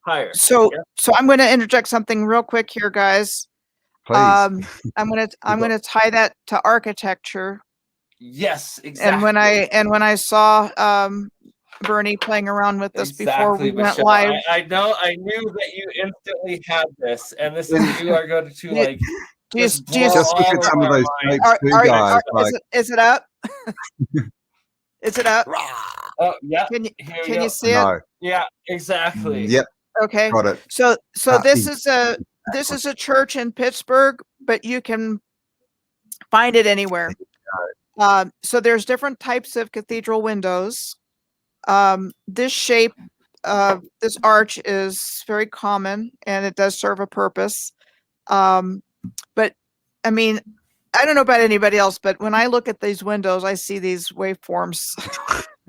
higher. So I'm going to interject something real quick here, guys. Please. I'm going to tie that to architecture. Yes, exactly. And when I saw BurnEye playing around with this before we went live, I knew that you instantly had this, and this is you are going to like. Just look at some of those guys. Is it up? Is it up? Oh yeah. Can you see it? Yeah, exactly. Yep. Okay. Got it. So this is a church in Pittsburgh, but you can find it anywhere. So there's different types of cathedral windows. This shape, this arch is very common, and it does serve a purpose. But I mean, I don't know about anybody else, but when I look at these windows, I see these waveforms.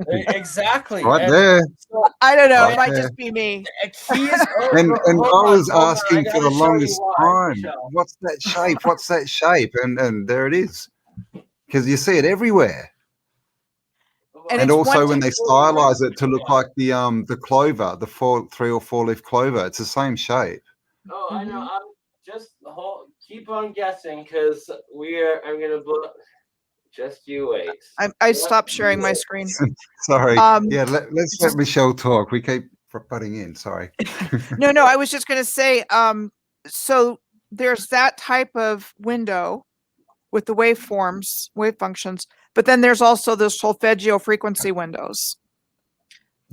Exactly. Right there. I don't know. It might just be me. And I was asking for the longest time, what's that shape? What's that shape? And there it is. Because you see it everywhere. And also when they stylize it to look like the clover, the 3 or 4 leaf clover, it's the same shape. Oh, I know. I'm just keep on guessing because I'm gonna blow. Just you wait. I stopped sharing my screen. Sorry. Let's let Michelle talk. We keep butting in. Sorry. No. I was just going to say. So there's that type of window with the wave functions, but then there's also the solfeggio frequency windows,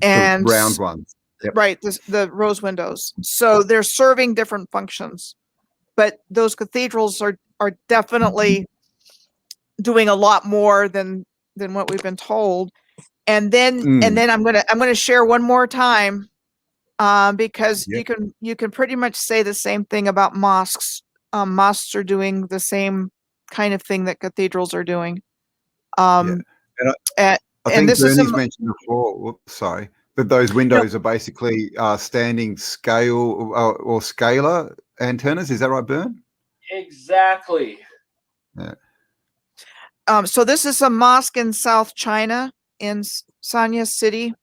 and the round ones. Yep. Right, the rose windows. So they're serving different functions, but those cathedrals are definitely doing a lot more than what we've been told. And then I'm gonna share one more time, because you can pretty much say the same thing about mosques. Mosques are doing the same kind of thing that cathedrals are doing. And I think this is Bernie's mentioned before. Whoops, sorry, that those windows are basically standing scale or scalar antennas. Is that right, Bern? Exactly. Yeah. So this is a mosque in South China, in Sanya City.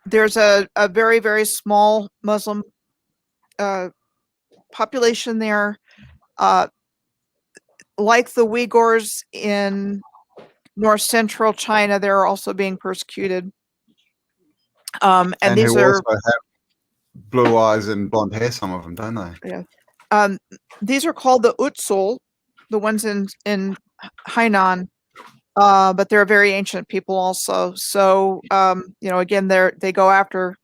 There's a very, very small Muslim population there. Like the Uyghurs in north central China, they're also being persecuted. And these who are also have blue eyes and blonde hair, some of them, don't they? Yeah. These are called the Utsul, the ones in Hainan, but they're very ancient people also. So, again, they go after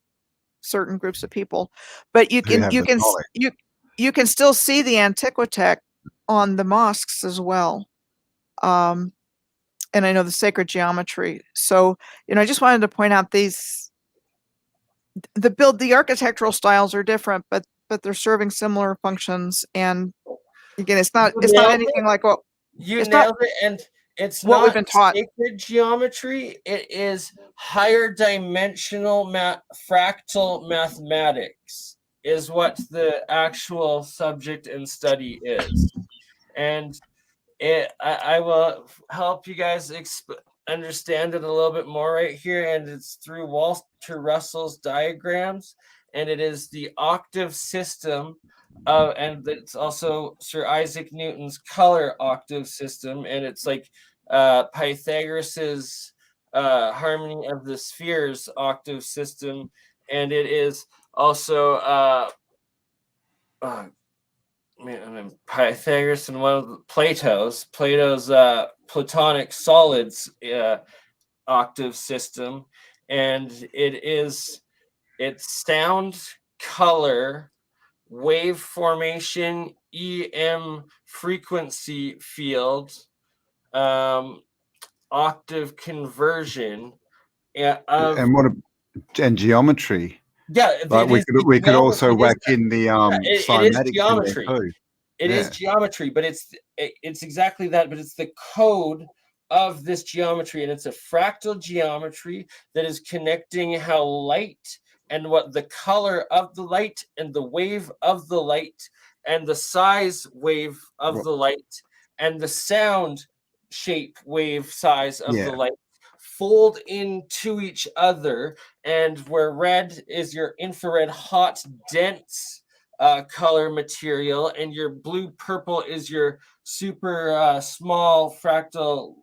certain groups of people, but you can still see the Antiquitech on the mosques as well. And I know the sacred geometry. So, I just wanted to point out the architectural styles are different, but they're serving similar functions. And again, it's not anything like what you nailed it. And it's what not we've been taught. Sacred geometry. It is higher dimensional fractal mathematics is what the actual subject and study is. And I will help you guys understand it a little bit more right here. And it's through Walter Russell's diagrams. And it is the octave system. And it's also Sir Isaac Newton's color octave system. And it's like Pythagoras's harmony of the spheres octave system. And it is also Pythagoras and one of Plato's Platonic solids octave system, and it's sound, color, wave formation, EM frequency field, octave conversion, and geometry. Yeah, like we could also whack in the cymatics geometry. In there too. It is geometry, but it's exactly that. But it's the code of this geometry, and it's a fractal geometry that is connecting how light and what the color of the light and the wave of the light and the size wave of the light and the sound shape wave size of the light fold into each other, and where red is your infrared hot dense color material, and your blue purple is your super small fractal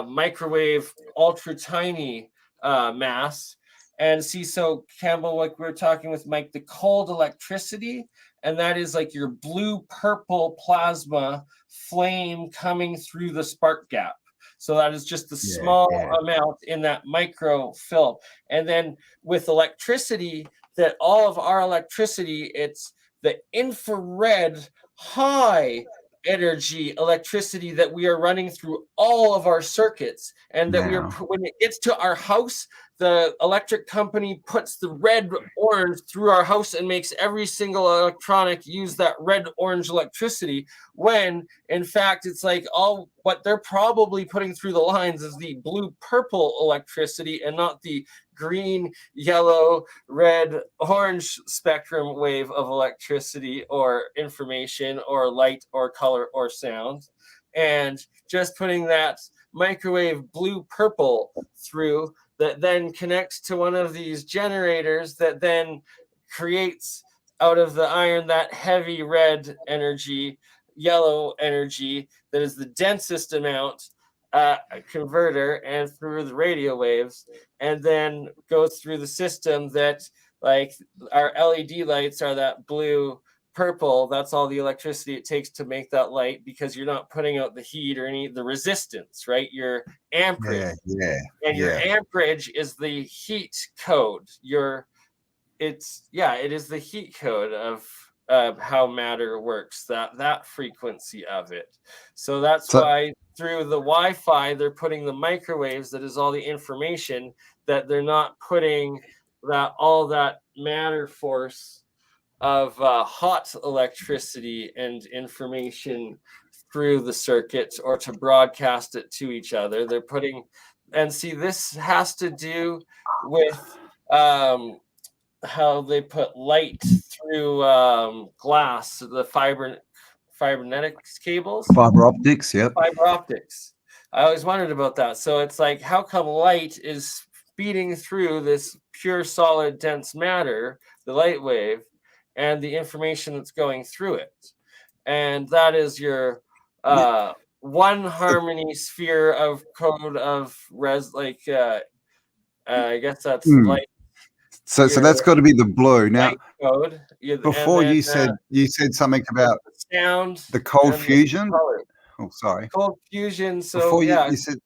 microwave ultra tiny mass. And see, so Campbell, like we were talking with Mike, the cold electricity, and that is like your blue purple plasma flame coming through the spark gap. So that is just the small amount in that micro film. And then with electricity, that all of our electricity, it's the infrared high energy electricity that we are running through all of our circuits, and that when it gets to our house, the electric company puts the red orange through our house and makes every single electronic use that red orange electricity, when in fact it's like all what they're probably putting through the lines is the blue purple electricity and not the green, yellow, red, orange spectrum wave of electricity or information or light or color or sound. And just putting that microwave blue purple through that then connects to one of these generators that then creates out of the iron that heavy red energy, yellow energy that is the densest amount converter, and through the radio waves, and then goes through the system that, like, our LED lights are that blue purple. That's all the electricity it takes to make that light, because you're not putting out the heat or any the resistance, right? Your amperage. Your amperage is the heat code. It is the heat code of how matter works, that frequency of it. So that's why through the Wi-Fi they're putting the microwaves, that is all the information, that they're not putting all that matter force of hot electricity and information through the circuit or to broadcast it to each other. They're putting, and see, this has to do with how they put light through glass, the fibernetics cables. Fiber optics, yep. Fiber optics. I always wondered about that. So it's like, how come light is feeding through this pure, solid, dense matter, the light wave, and the information that's going through it? And that is your one harmony sphere of code of I guess that's light. So that's got to be the blue. Now, code. Before you said something about sound, the cold fusion. Oh, sorry. Cold fusion. So before you said,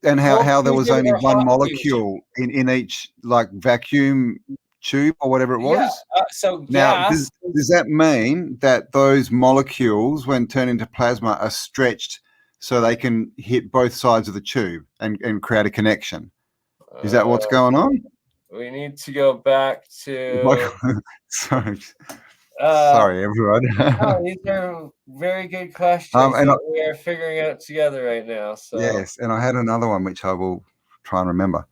and how there was only one molecule in each like vacuum tube or whatever it was. So now, does that mean that those molecules, when turned into plasma, are stretched so they can hit both sides of the tube and create a connection? Is that what's going on? We need to go back to. Sorry, everyone. These are very good questions that we are figuring out together right now. So yes, and I had another one which I will try and remember.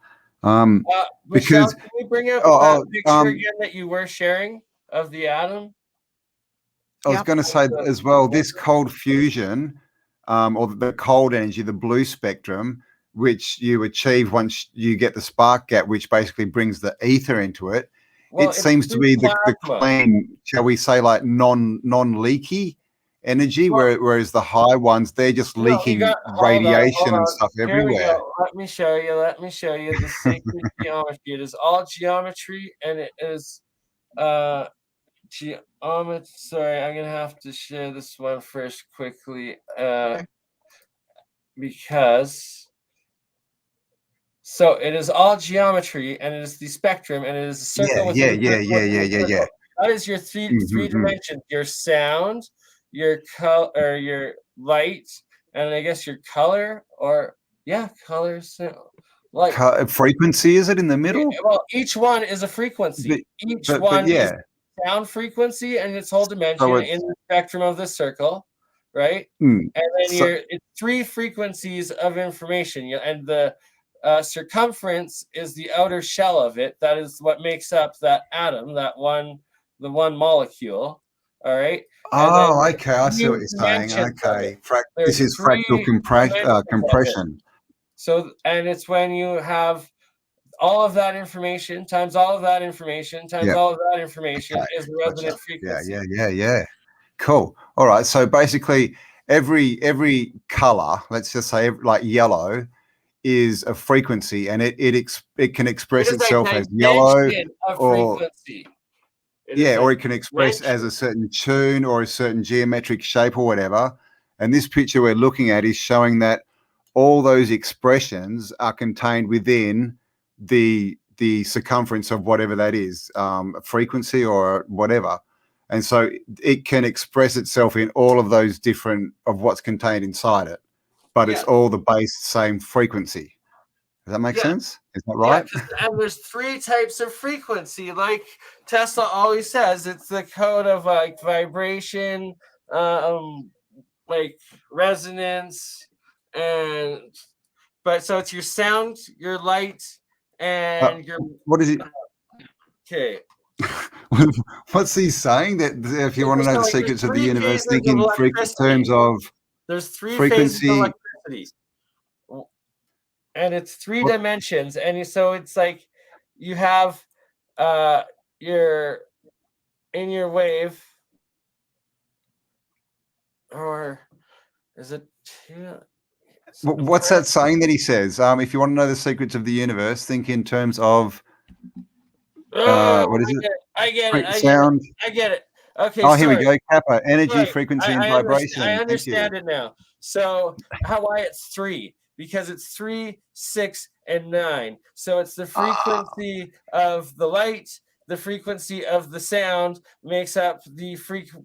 Michelle, can we bring up that picture again that you were sharing of the atom? I was going to say as well, this cold fusion, or the cold energy, the blue spectrum, which you achieve once you get the spark gap, which basically brings the ether into it. Well, it seems to be the clean, shall we say, like non-leaky energy, whereas the high ones, they're just leaking radiation and stuff everywhere. Let me show you the sacred geometry. It is all geometry, and it is geometry. Sorry, I'm gonna have to share this one first quickly, because. So it is all geometry, and it is the spectrum, and it is a circle. Yeah. That is your three dimensions: your sound, your color, or your light, and I guess your color, or colors. Like frequency, is it in the middle? Well, each one is a frequency. Each one is sound frequency, and its whole dimension in the spectrum of the circle, right? And then it's three frequencies of information, and the circumference is the outer shell of it. That is what makes up that atom, the one molecule. All right. Okay. I see what you're saying. Okay. This is fractal compression. So, and it's when you have all of that information times all of that information times all of that information is the resonant frequency. Yeah. Cool. All right. So basically, every color, let's just say like yellow, is a frequency, and it can express itself as yellow or or it can express as a certain tune or a certain geometric shape or whatever. And this picture we're looking at is showing that all those expressions are contained within the circumference of whatever that is, frequency or whatever. And so it can express itself in all of those different of what's contained inside it. But it's all the base same frequency. Does that make sense? Is that right? And there's three types of frequency. Like Tesla always says, it's the code of like vibration, like resonance, so it's your sound, your light, and your. What is it? Okay. What's he saying? That if you want to know the secrets of the universe, think in terms of. There's three frequency. phases of electricity, and it's three dimensions. And so it's like you have your in your wave, or is it two? What's that saying that he says? If you want to know the secrets of the universe, think in terms of what is it? I get it. Sound. I get it. Okay. Oh, here we go. Kappa, energy, frequency, and vibration. I understand it now. So why it's 3? Because it's 3, 6, and 9. So it's the frequency of the light, the frequency of the sound makes up the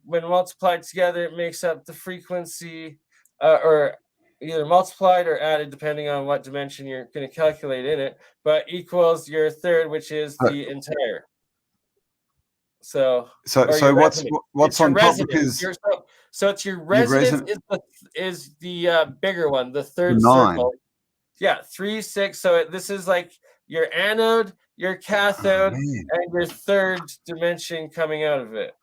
when multiplied together, it makes up the frequency, or either multiplied or added, depending on what dimension you're going to calculate in it, but equals your third, which is the entire. So what's on top? Because so it's your resonance is the bigger one, the third 9. circle. Yeah, 3, 6. So this is like your anode, your cathode, and your third dimension coming out of it,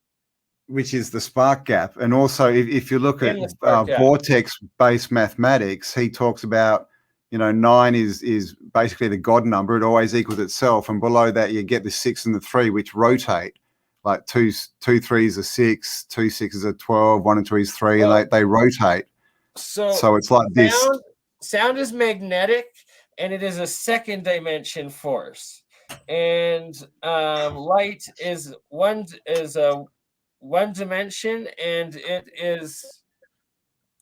which is the spark gap. And also, if you look at Vortex-based mathematics, he talks about, 9 is basically the God number. It always equals itself, and below that you get the 6 and the 3, which rotate. Like 2 3s are 6, 2 6s are 12, 1 and 3 is 3, and they rotate. So it's like this. Sound is magnetic, and it is a second dimension force. And light is a one dimension, and it is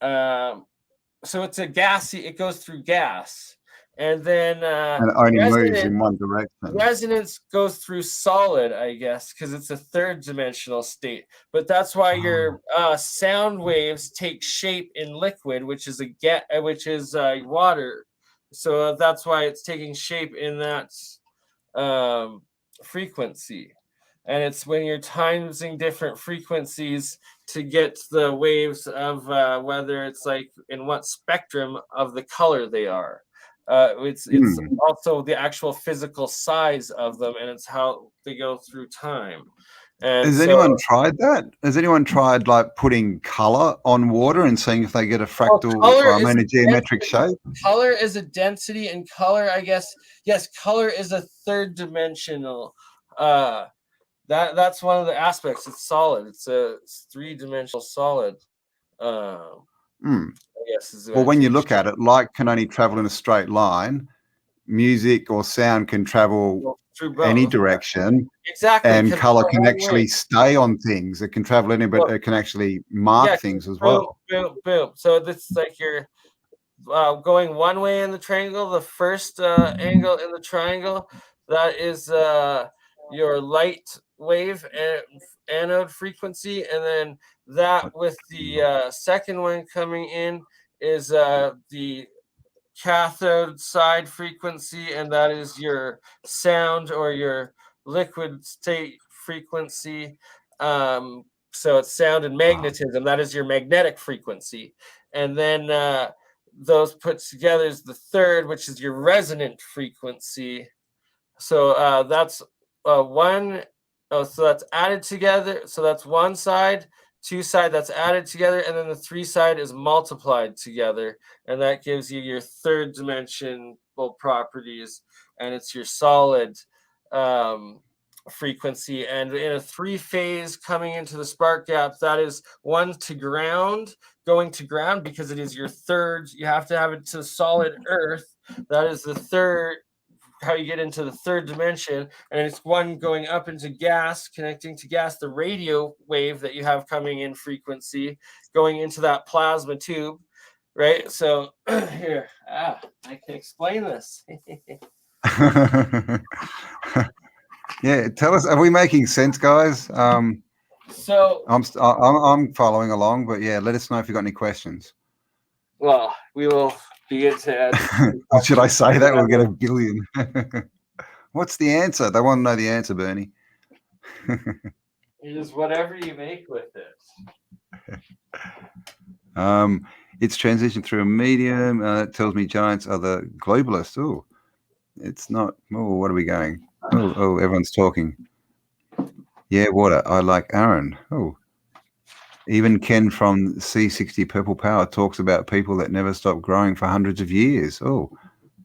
so it's a gassy. It goes through gas. And then and it only moves in one direction. Resonance goes through solid, I guess, because it's a third dimensional state. But that's why your sound waves take shape in liquid, which is water. So that's why it's taking shape in that frequency. And it's when you're timesing different frequencies to get the waves of whether it's like in what spectrum of the color they are. It's also the actual physical size of them, and it's how they go through time. And has anyone tried that? Has anyone tried like putting color on water and seeing if they get a fractal a geometric shape? Color is a density, and color, I guess, yes, color is a third dimensional. That's one of the aspects. It's solid. It's a 3-dimensional solid. Well, when you look at it, light can only travel in a straight line. Music or sound can travel through any direction. Exactly. And color can actually stay on things. It can travel anywhere, but it can actually mark things as well. Boom. So this is like you're going one way in the triangle. The first angle in the triangle, that is your light wave and anode frequency, and then that with the second one coming in is the cathode side frequency, and that is your sound or your liquid state frequency. So it's sound and magnetism. That is your magnetic frequency. And then those put together is the third, which is your resonant frequency. So that's one. Oh, so that's added together. So that's one side. 2 side that's added together, and then the 3 side is multiplied together, and that gives you your third dimensional properties, and it's your solid frequency. And in a 3-phase coming into the spark gap, that is 1 to ground, going to ground, because it is your third. You have to have it to solid earth. That is the third, how you get into the third dimension, and it's 1 going up into gas, connecting to gas, the radio wave that you have coming in frequency, going into that plasma tube, right? So here, I can explain this. Yeah, tell us, are we making sense, guys? So I'm following along, but yeah, let us know if you've got any questions. Well, we will begin to Or should I say that? We'll get 1 billion. What's the answer? They want to know the answer, Bernie. It is whatever you make with it. It's transitioned through a medium. It tells me giants are the globalists. Oh, it's not. Oh, what are we going? Oh, everyone's talking. Yeah, water. I like Aaron. Oh, even Ken from C60 Purple Power talks about people that never stop growing for hundreds of years. Oh,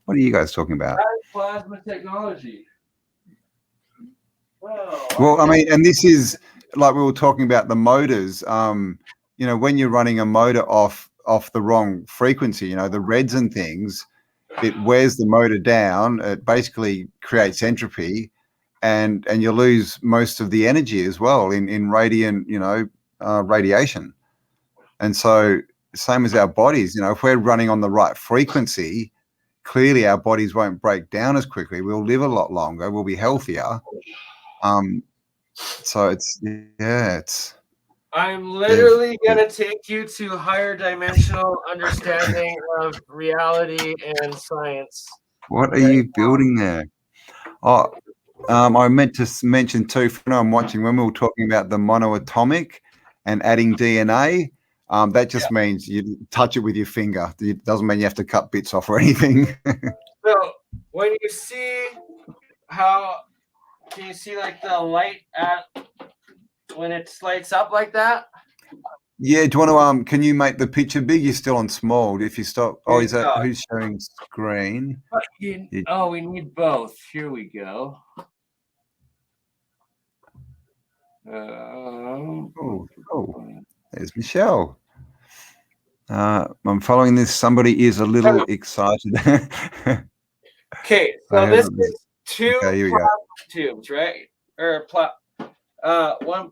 what are you guys talking about? Plasma technology. Well, I mean, and this is like we were talking about the motors. When you're running a motor off the wrong frequency, the reds and things, it wears the motor down. It basically creates entropy, and you lose most of the energy as well in radiant, radiation. And so same as our bodies, if we're running on the right frequency, clearly our bodies won't break down as quickly. We'll live a lot longer. We'll be healthier. So it's I'm literally going to take you to higher dimensional understanding of reality and science. what are you building there? Oh, I meant to mention too, I'm watching when we were talking about the monoatomic and adding DNA. That just means you touch it with your finger. It doesn't mean you have to cut bits off or anything. So when you see can you see like the light when it lights up like that? Yeah, do you want to can you make the picture big? You're still on small. If you stop, is that who's showing screen? We need both. Here we go. There's Michelle. I'm following this. Somebody is a little excited. Okay, so this is two plasma tubes, right? Or one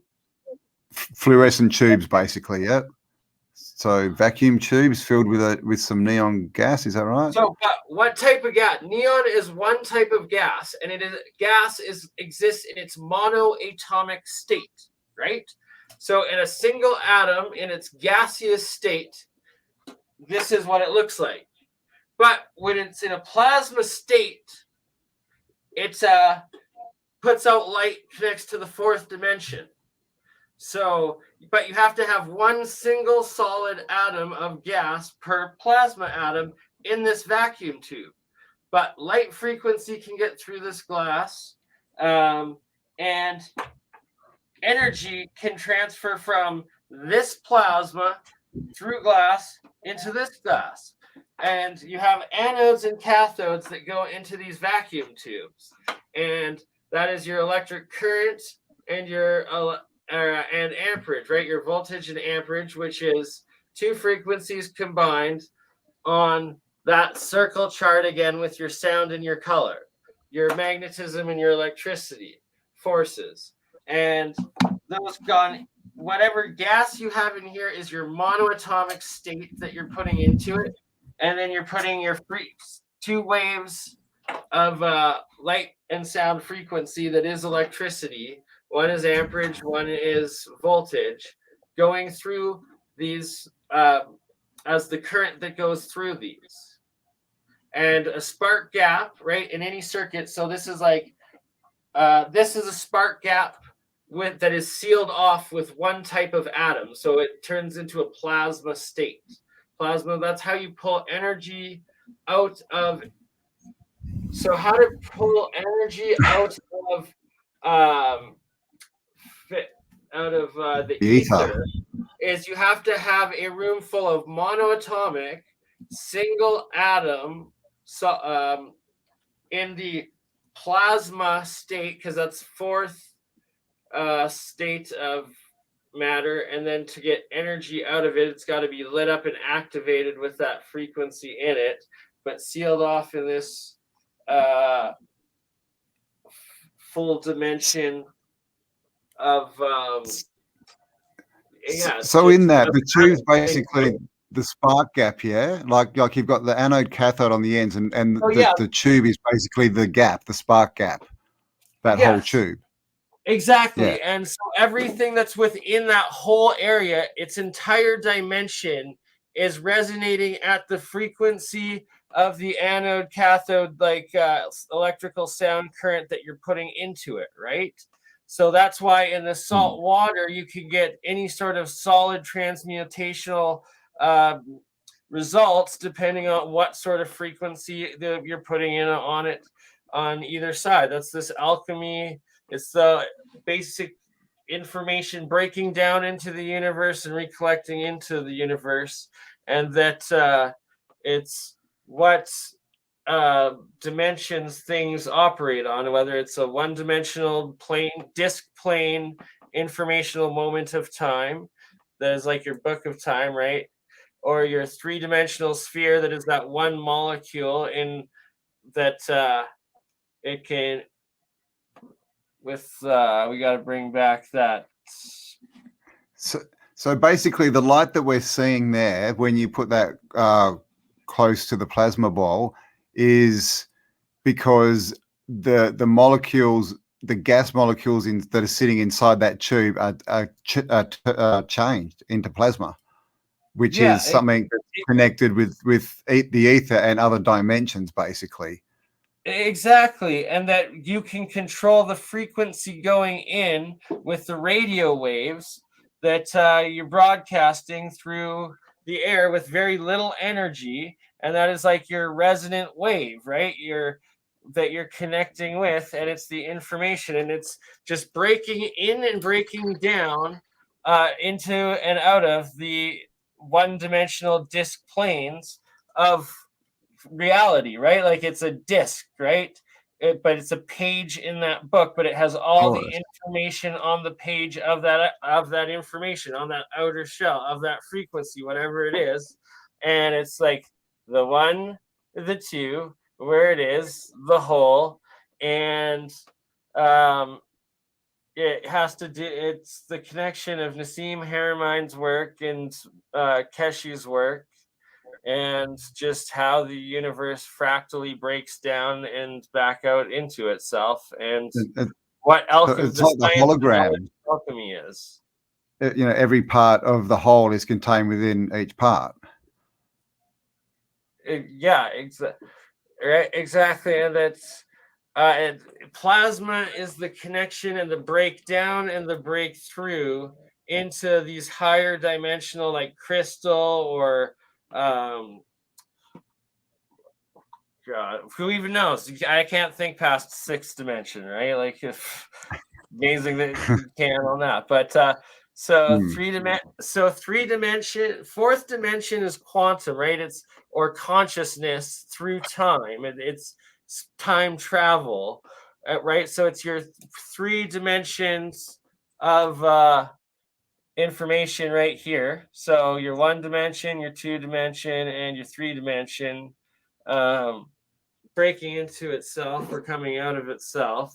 fluorescent tubes, basically. Yeah. So vacuum tubes filled with some neon gas. Is that right? So, what type of gas? Neon is one type of gas, and exists in its monoatomic state, right? So, in a single atom in its gaseous state, this is what it looks like. But when it's in a plasma state, it puts out light, connects to the fourth dimension. So, but you have to have one single solid atom of gas per plasma atom in this vacuum tube. But light frequency can get through this glass, and energy can transfer from this plasma through glass into this glass. And you have anodes and cathodes that go into these vacuum tubes. And that is your electric current and your and amperage, right? Your voltage and amperage, which is two frequencies combined on that circle chart again with your sound and your color, your magnetism and your electricity forces. And those whatever gas you have in here is your monoatomic state that you're putting into it. And then you're putting your two waves of light and sound frequency that is electricity. One is amperage, one is voltage, going through these as the current that goes through these. And a spark gap, right, in any circuit. So this is like, this is a spark gap that is sealed off with one type of atom. So it turns into a plasma state. Plasma, that's how you pull energy out of. So how to pull energy out of the ether is you have to have a room full of monoatomic single atom in the plasma state, because that's fourth state of matter, and then to get energy out of it, it's got to be lit up and activated with that frequency in it, but sealed off in this full dimension of so in that the tube's basically the spark gap, like you've got the anode cathode on the ends, and the tube is basically the gap, the spark gap, that whole tube. Exactly. And so everything that's within that whole area, its entire dimension, is resonating at the frequency of the anode cathode, like electrical sound current that you're putting into it, right? So that's why in the salt water, you can get any sort of solid transmutational results depending on what sort of frequency that you're putting in on it on either side. That's this alchemy. It's the basic information breaking down into the universe and recollecting into the universe, and that it's what dimensions things operate on, whether it's a one-dimensional disk plane informational moment of time that is like your book of time, right? Or your three-dimensional sphere that is that one molecule in that it can with we got to bring back that. So basically the light that we're seeing there when you put that close to the plasma ball is because the molecules the gas molecules that are sitting inside that tube are changed into plasma, which is something that's connected with the ether and other dimensions, basically. Exactly, and that you can control the frequency going in with the radio waves that you're broadcasting through the air with very little energy, and that is like your resonant wave, right? That you're connecting with, and it's the information, and it's just breaking in and breaking down into and out of the one-dimensional disk planes of reality, right? Like it's a disc, right? But it's a page in that book, but it has all the information on the page of that information on that outer shell of that frequency, whatever it is. And it's like the 1, the 2, where it is, the whole, and it has to do. It's the connection of Nassim Haramein's work and Keshe's work, and just how the universe fractally breaks down and back out into itself, and what it's like the hologram. Alchemy is. Every part of the whole is contained within each part. Exactly, and that's plasma is the connection and the breakdown and the breakthrough into these higher dimensional, like crystal or God, who even knows? I can't think past 6th dimension, right? Like, if amazing that you can on that. But so 3 dimension, 4th dimension is quantum, right? It's or consciousness through time. It's time travel, right? So it's your 3 dimensions of information right here. So your 1 dimension, your 2 dimension, and your 3 dimension breaking into itself or coming out of itself.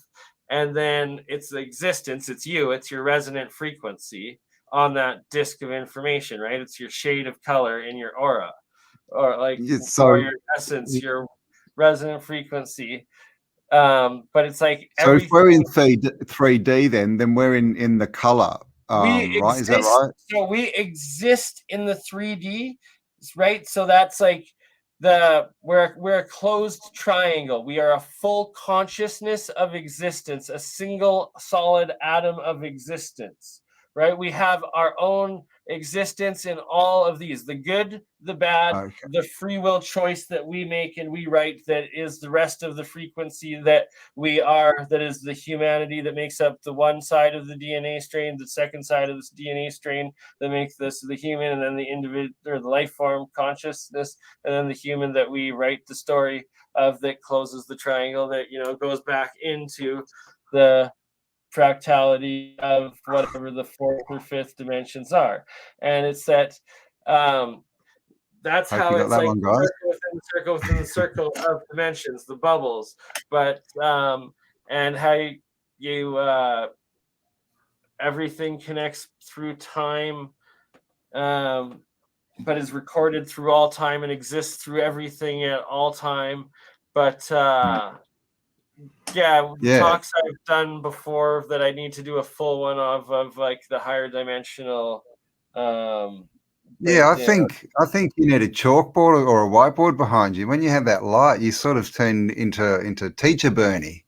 And then it's the existence, it's you, it's your resonant frequency on that disk of information, right? It's your shade of color in your aura, or like or your essence, your resonant frequency. But it's like so if we're in 3D, then we're in the color. Right? Is that right? So we exist in the 3D, right? So that's like we're a closed triangle. We are a full consciousness of existence, a single solid atom of existence, right? We have our own existence in all of these, the good, the bad, the free will choice that we make and we write, that is the rest of the frequency that we are, that is the humanity that makes up the one side of the DNA strain, the second side of this DNA strain that makes this the human, and then the individual or the life form consciousness, and then the human that we write the story of, that closes the triangle, that goes back into the fractality of whatever the 4th or 5th dimensions are. And it's that that's how it's like circle within the circle of dimensions, the bubbles. But and how you everything connects through time, but is recorded through all time and exists through everything at all time. But talks I've done before that I need to do a full one of like the higher dimensional. I think you need a chalkboard or a whiteboard behind you. When you have that light, you sort of turn into teacher Bernie.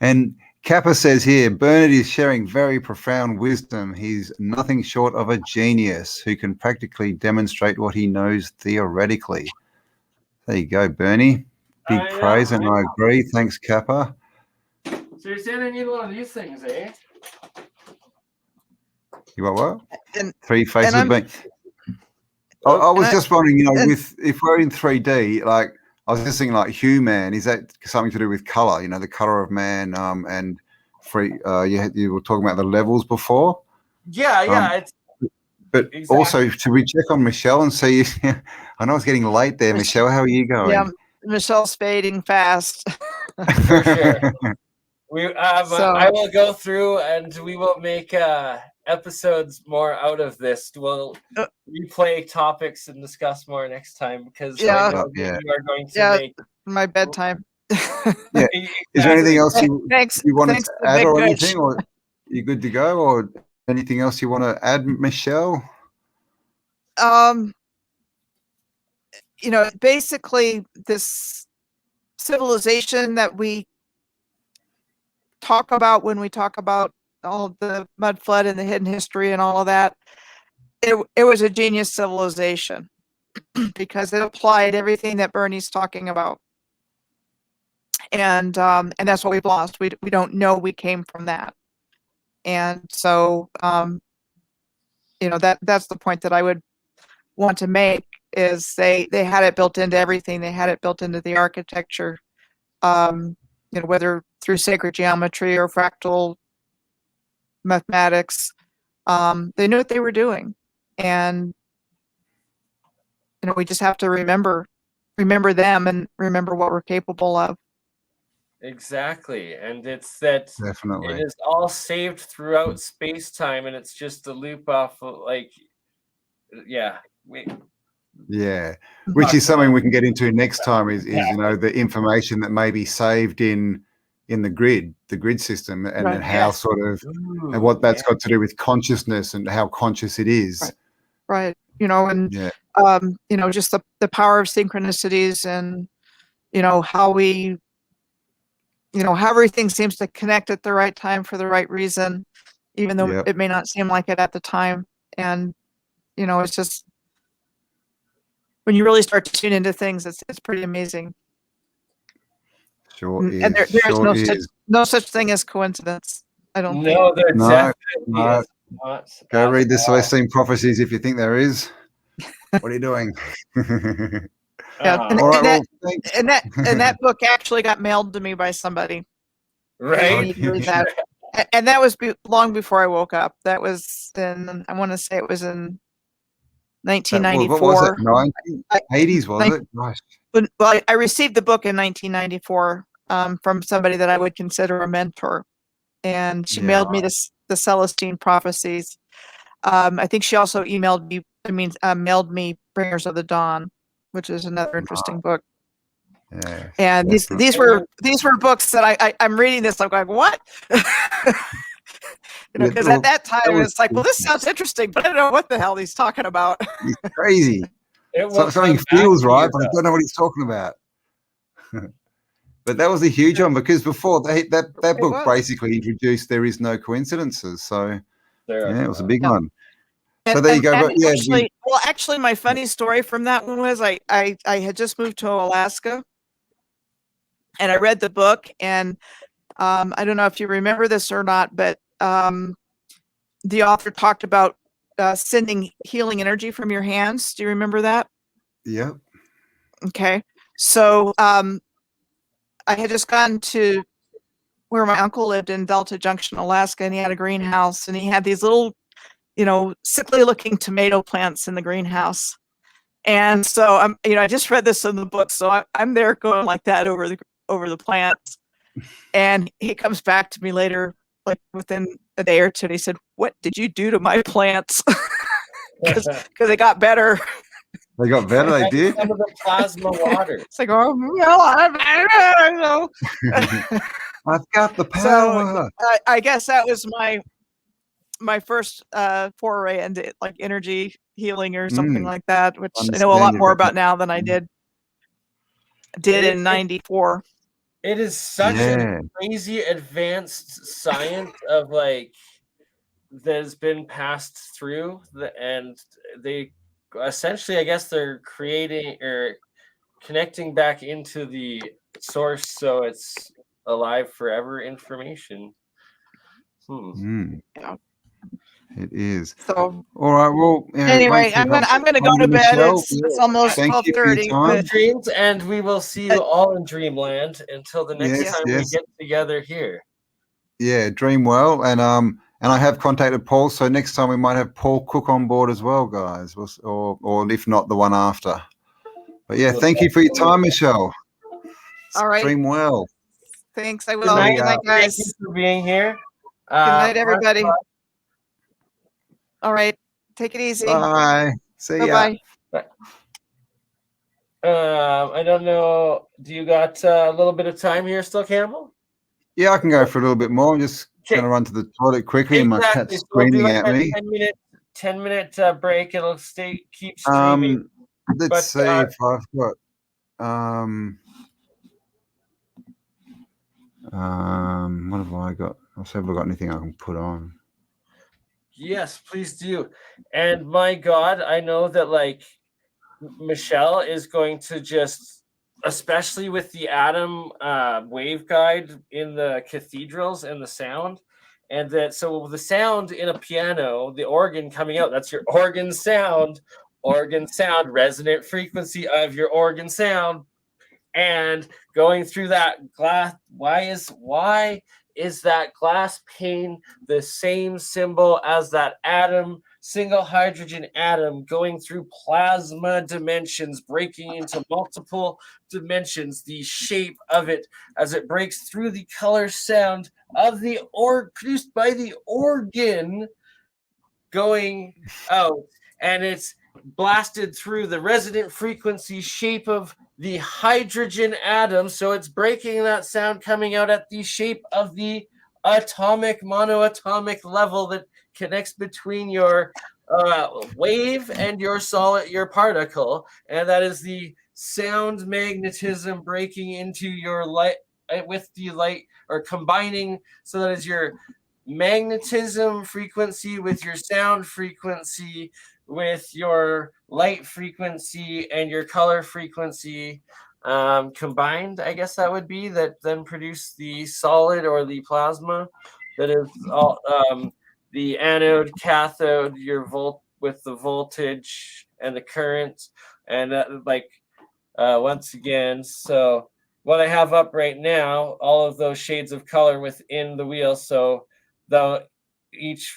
And Kappa says here, Bernard is sharing very profound wisdom. He's nothing short of a genius who can practically demonstrate what he knows theoretically. There you go, Bernie. Big praise, and I agree. Thanks, Kappa. So you're saying I need one of these things, eh? You what? Three faces of being. I was just wondering, if we're in 3D, like I was just thinking, like human, is that something to do with color? The color of man, and free. You were talking about the levels before. It's. But also, should we check on Michelle and see? I know it's getting late there, Michelle. How are you going? Yeah, Michelle's fading fast. For sure. I will go through and we will make episodes more out of this. We'll replay topics and discuss more next time, because I know you are going to make my bedtime. Yeah. Is there anything else Thanks. you wanted Thanks to to add Big or Kush. anything, or you good to go, or anything else you want to add, Michelle? Basically this civilization that we talk about when we talk about all of the mud flood and the hidden history and all of that, it was a genius civilization because it applied everything that Bernie's talking about. And that's what we've lost. We don't know we came from that. And so, that's the point that I would want to make is they had it built into everything. They had it built into the architecture, whether through sacred geometry or fractal mathematics. They knew what they were doing. And, we just have to remember them and remember what we're capable of. Exactly. And it's that Definitely. it is all saved throughout space-time, and it's just a loop off of, like, yeah. Yeah, which is something we can get into next time is the information that may be saved in the grid system, and Right. then how sort of and what that's got to do with consciousness and how conscious it is. Right. Just the power of synchronicities and, how we, how everything seems to connect at the right time for the right reason, even though it may not seem like it at the time. And, it's just, when you really start to tune into things, it's pretty amazing. Sure is. And there's no such thing as coincidence. I don't think. No, there definitely No. is not. Go read the Celestine Prophecies if you think there is. What are you doing? Yeah, All right, thanks. and that book actually got mailed to me by somebody. Right. I need to read that. And that was long before I woke up. That was I want to say it was in 1994. What was it? 80s, was it? Gosh. Well, I received the book in 1994 from somebody that I would consider a mentor, and she mailed me the Celestine Prophecies. I think she also mailed me Bringers of the Dawn, which is another interesting book. Yeah, and these were books that I'm reading this. I'm going, what? Because at that time it's like, well, this sounds interesting, but I don't know what the hell he's talking about. He's crazy. Something feels right, but I don't know what he's talking about. But that was a huge one because before that book basically introduced there is no coincidences. So it was a big one. So there you go. But actually, my funny story from that one was I had just moved to Alaska, and I read the book, and I don't know if you remember this or not, but the author talked about sending healing energy from your hands. Do you remember that? Yep. Okay. So I had just gone to where my uncle lived in Delta Junction, Alaska, and he had a greenhouse, and he had these little, sickly looking tomato plants in the greenhouse. And so I just read this in the book. So I'm there going like that over the plants. And he comes back to me later, like within a day or two, and he said, "What did you do to my plants?" Because they got better. They got better. They did. Some of the plasma water. It's like, oh, well, I don't know. I've got the power. So I guess that was my first foray into like energy healing or something like that, which I know a lot more about now than I did in 94. It is such a crazy advanced science of like that has been passed through, and they essentially, I guess, they're creating or connecting back into the source, so it's alive forever information. Yeah. It is. So all right. Well, anyway, I'm gonna go to bed. It's almost 12:30. Dreams, and we will see you all in Dreamland until the next time we get together here. Yeah, dream well, and I have contacted Paul, so next time we might have Paul Cook on board as well, guys, or if not, the one after. But yeah, thank you for your time, Michelle. All right. Dream well. Thanks. I will. Good night, guys. Thank you for being here. Good night, everybody. All right. Take it easy. Bye. See ya. Bye-bye. Bye. I don't know. Do you got a little bit of time here still, Campbell? Yeah, I can go for a little bit more. I'm just going Okay. to run to the toilet quickly, and my Exactly. cat's So we'll do screaming like at a me. 10-minute break. It'll keep streaming. Let's But, see if I've got what have I got? I'll see if I've got anything I can put on. Yes, please do. And my God, I know that like Michelle is going to just, especially with the Atom waveguide in the cathedrals and the sound, and that so the sound in a piano, the organ coming out, that's your organ sound, resonant frequency of your organ sound, and going through that glass. Why is that glass pane the same symbol as that atom, single hydrogen atom, going through plasma dimensions, breaking into multiple dimensions, the shape of it as it breaks through the color sound of the produced by the organ going out, and it's blasted through the resonant frequency shape of the hydrogen atom, so it's breaking that sound coming out at the shape of the atomic monoatomic level that connects between your wave and your particle, and that is the sound magnetism breaking into your light with the light, or combining, so that is your magnetism frequency with your sound frequency with your light frequency and your color frequency combined. I guess that would be that then produce the solid or the plasma that is all the anode, cathode, your volt with the voltage and the current, and once again, so what I have up right now, all of those shades of color within the wheel. So though each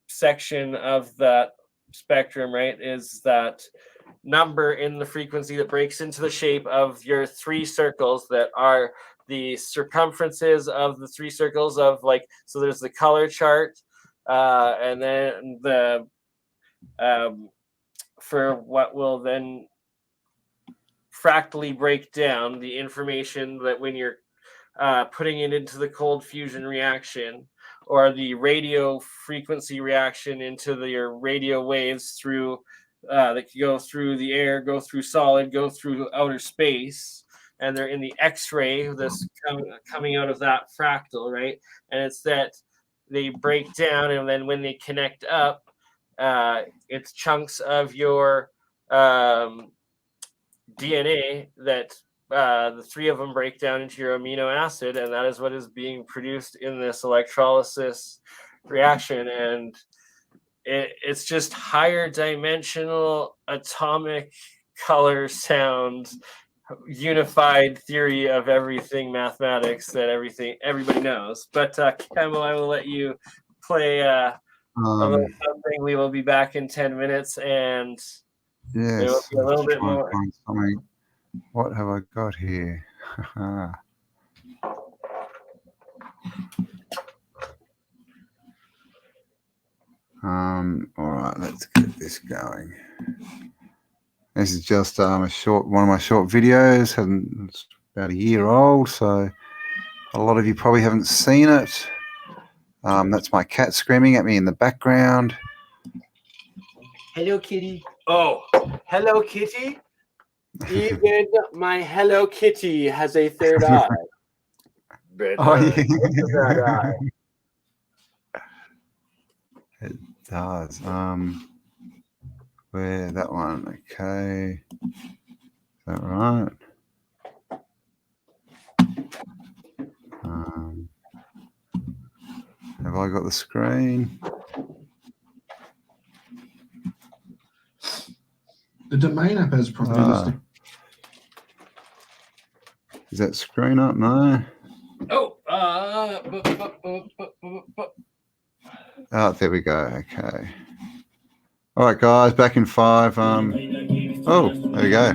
section of that spectrum, right, is that number in the frequency that breaks into the shape of your three circles that are the circumferences of the three circles of, like, so there's the color chart, and then the for what will then fractally break down the information that when you're putting it into the cold fusion reaction, or the radio frequency reaction into your radio waves through that go through the air, go through solid, go through outer space, and they're in the X-ray, this coming out of that fractal, right? And it's that they break down, and then when they connect up, it's chunks of your DNA that the three of them break down into your amino acid, and that is what is being produced in this electrolysis reaction. And it's just higher dimensional atomic color sound unified theory of everything mathematics that everybody knows. But Campbell, I will let you play a little something. We will be back in 10 minutes, and there will Yes, be a little bit more. find something. What have I got here? All right, let's get this going. This is just one of my short videos. It's about a year old, so a lot of you probably haven't seen it. That's my cat screaming at me in the background. Hello, kitty. Oh, Hello Kitty. Even my Hello Kitty has a third eye. But Oh, yeah. that eye. It does. Where that one? Okay. Is that right? Have I got the screen? The domain app has probabilistic. Is that screen up? No. Oh, Oh, there we go. Okay. All right, guys, back in 5. Oh, there we go.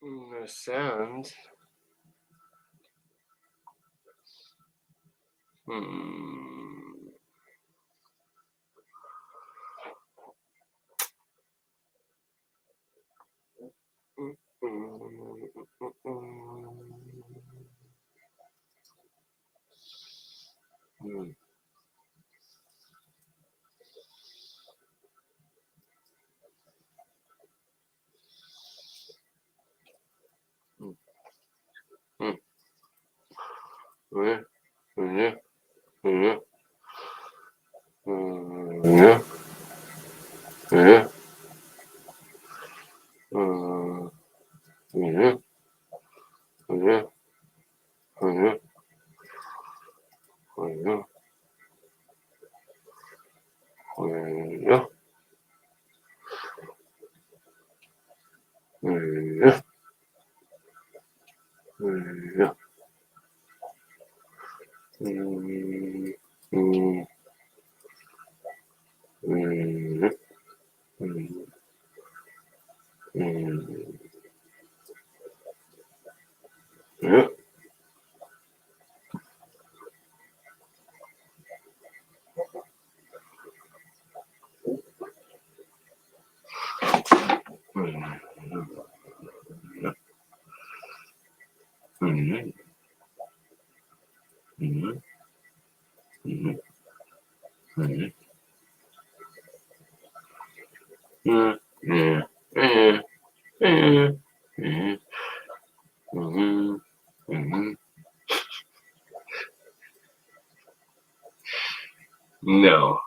No sound. No.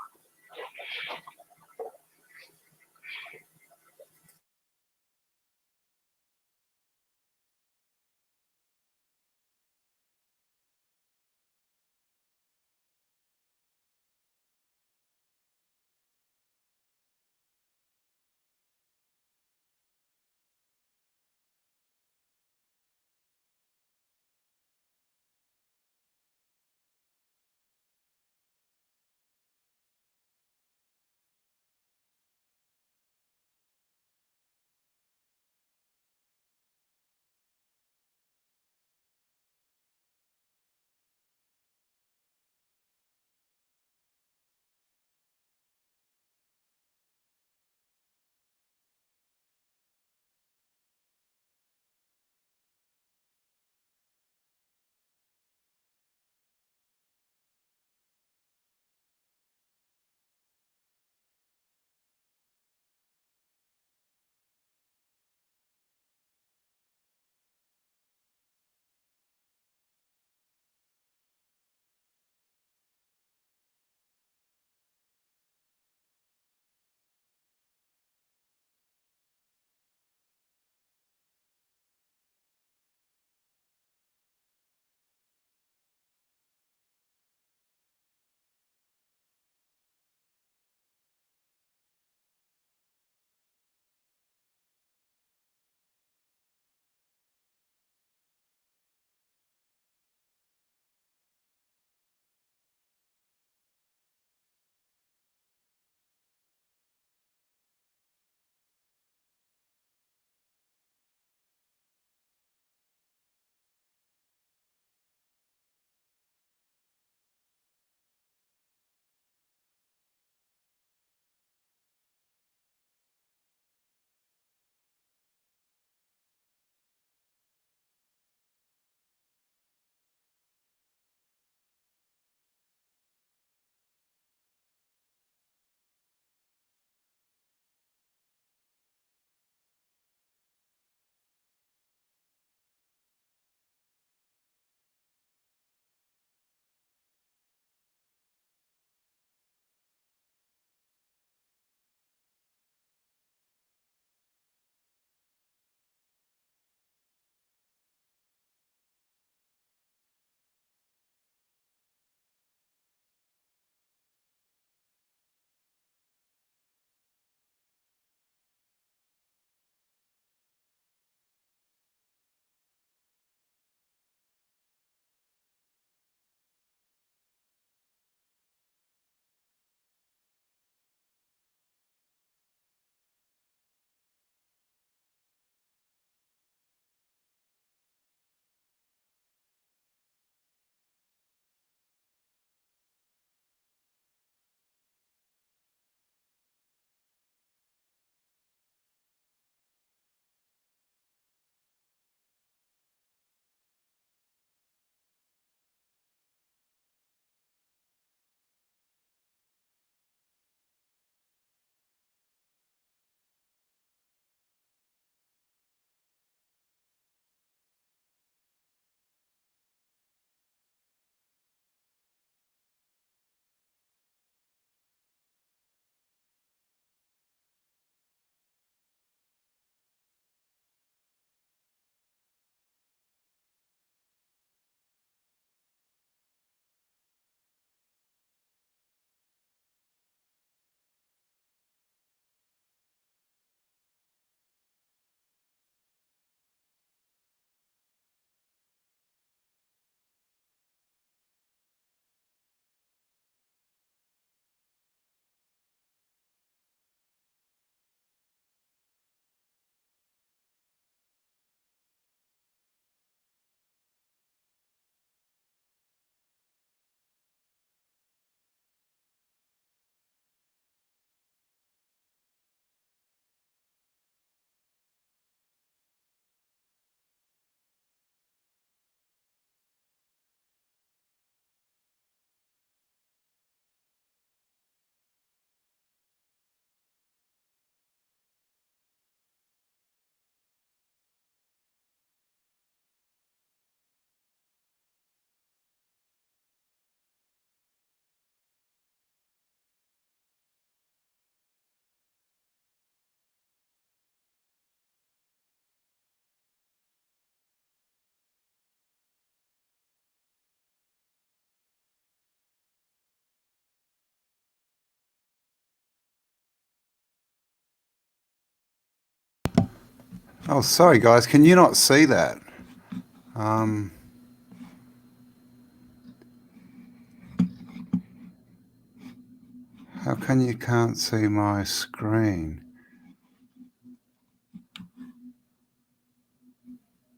Oh, sorry, guys. Can you not see that? How come you can't see my screen?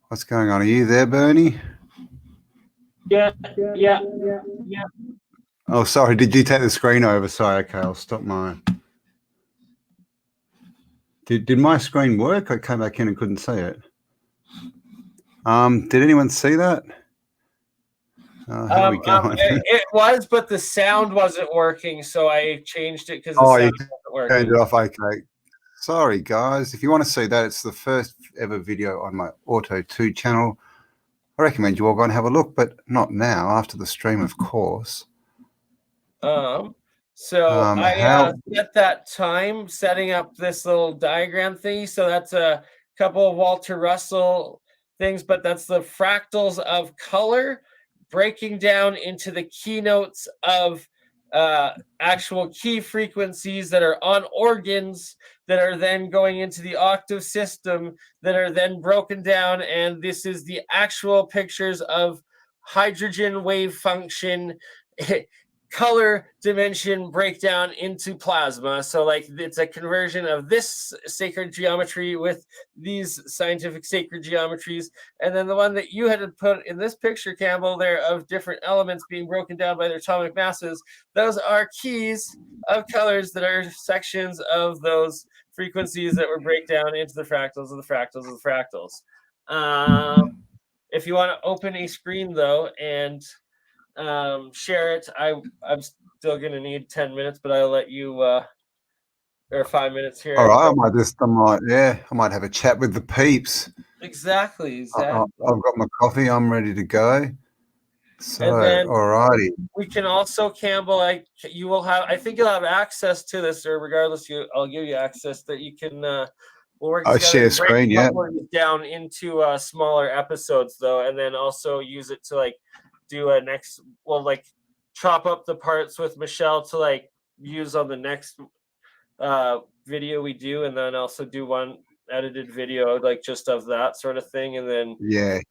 What's going on? Are you there, Bernie? Yeah. Oh, sorry. Did you take the screen over? Sorry. Okay, I'll stop mine. Did my screen work? I came back in and couldn't see it. Did anyone see that? How are we going? It was, but the sound wasn't working, so I changed it because the Oh, sound you wasn't turned working. it off. Okay. Sorry, guys. If you want to see that, it's the first ever video on my Auto 2 channel. I recommend you all go and have a look, but not now, after the stream, of course. So I How? spent that time setting up this little diagram thingy. So that's a couple of Walter Russell things, but that's the fractals of color breaking down into the keynotes of actual key frequencies that are on organs that are then going into the octave system that are then broken down. And this is the actual pictures of hydrogen wave function color dimension breakdown into plasma. So like it's a conversion of this sacred geometry with these scientific sacred geometries. And then the one that you had to put in this picture, Campbell, there of different elements being broken down by their atomic masses, those are keys of colors that are sections of those frequencies that were break down into the fractals of the fractals of the fractals. If you want to open a screen though and share it, I'm still gonna need 10 minutes, but I'll let you or 5 minutes here. All right, I might have a chat with the peeps. Exactly. I've got my coffee. I'm ready to go. So, And then all righty. we can also, Campbell, I think you'll have access to this, or regardless, I'll give you access that you can. We'll work together Share and break screen, a yeah. couple of these down into smaller episodes, though, and then also use it to like do a next. Well, like chop up the parts with Michelle to like use on the next video we do, and then also do one edited video like just of that sort of thing, and then we'll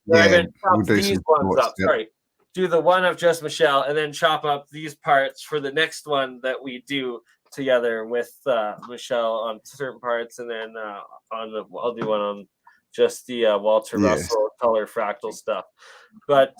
do these some ones thoughts, up. Sorry, do the one of just Michelle, and then chop up these parts for the next one that we do together with Michelle on certain parts, and then I'll do one on just the Walter Russell color fractal stuff. But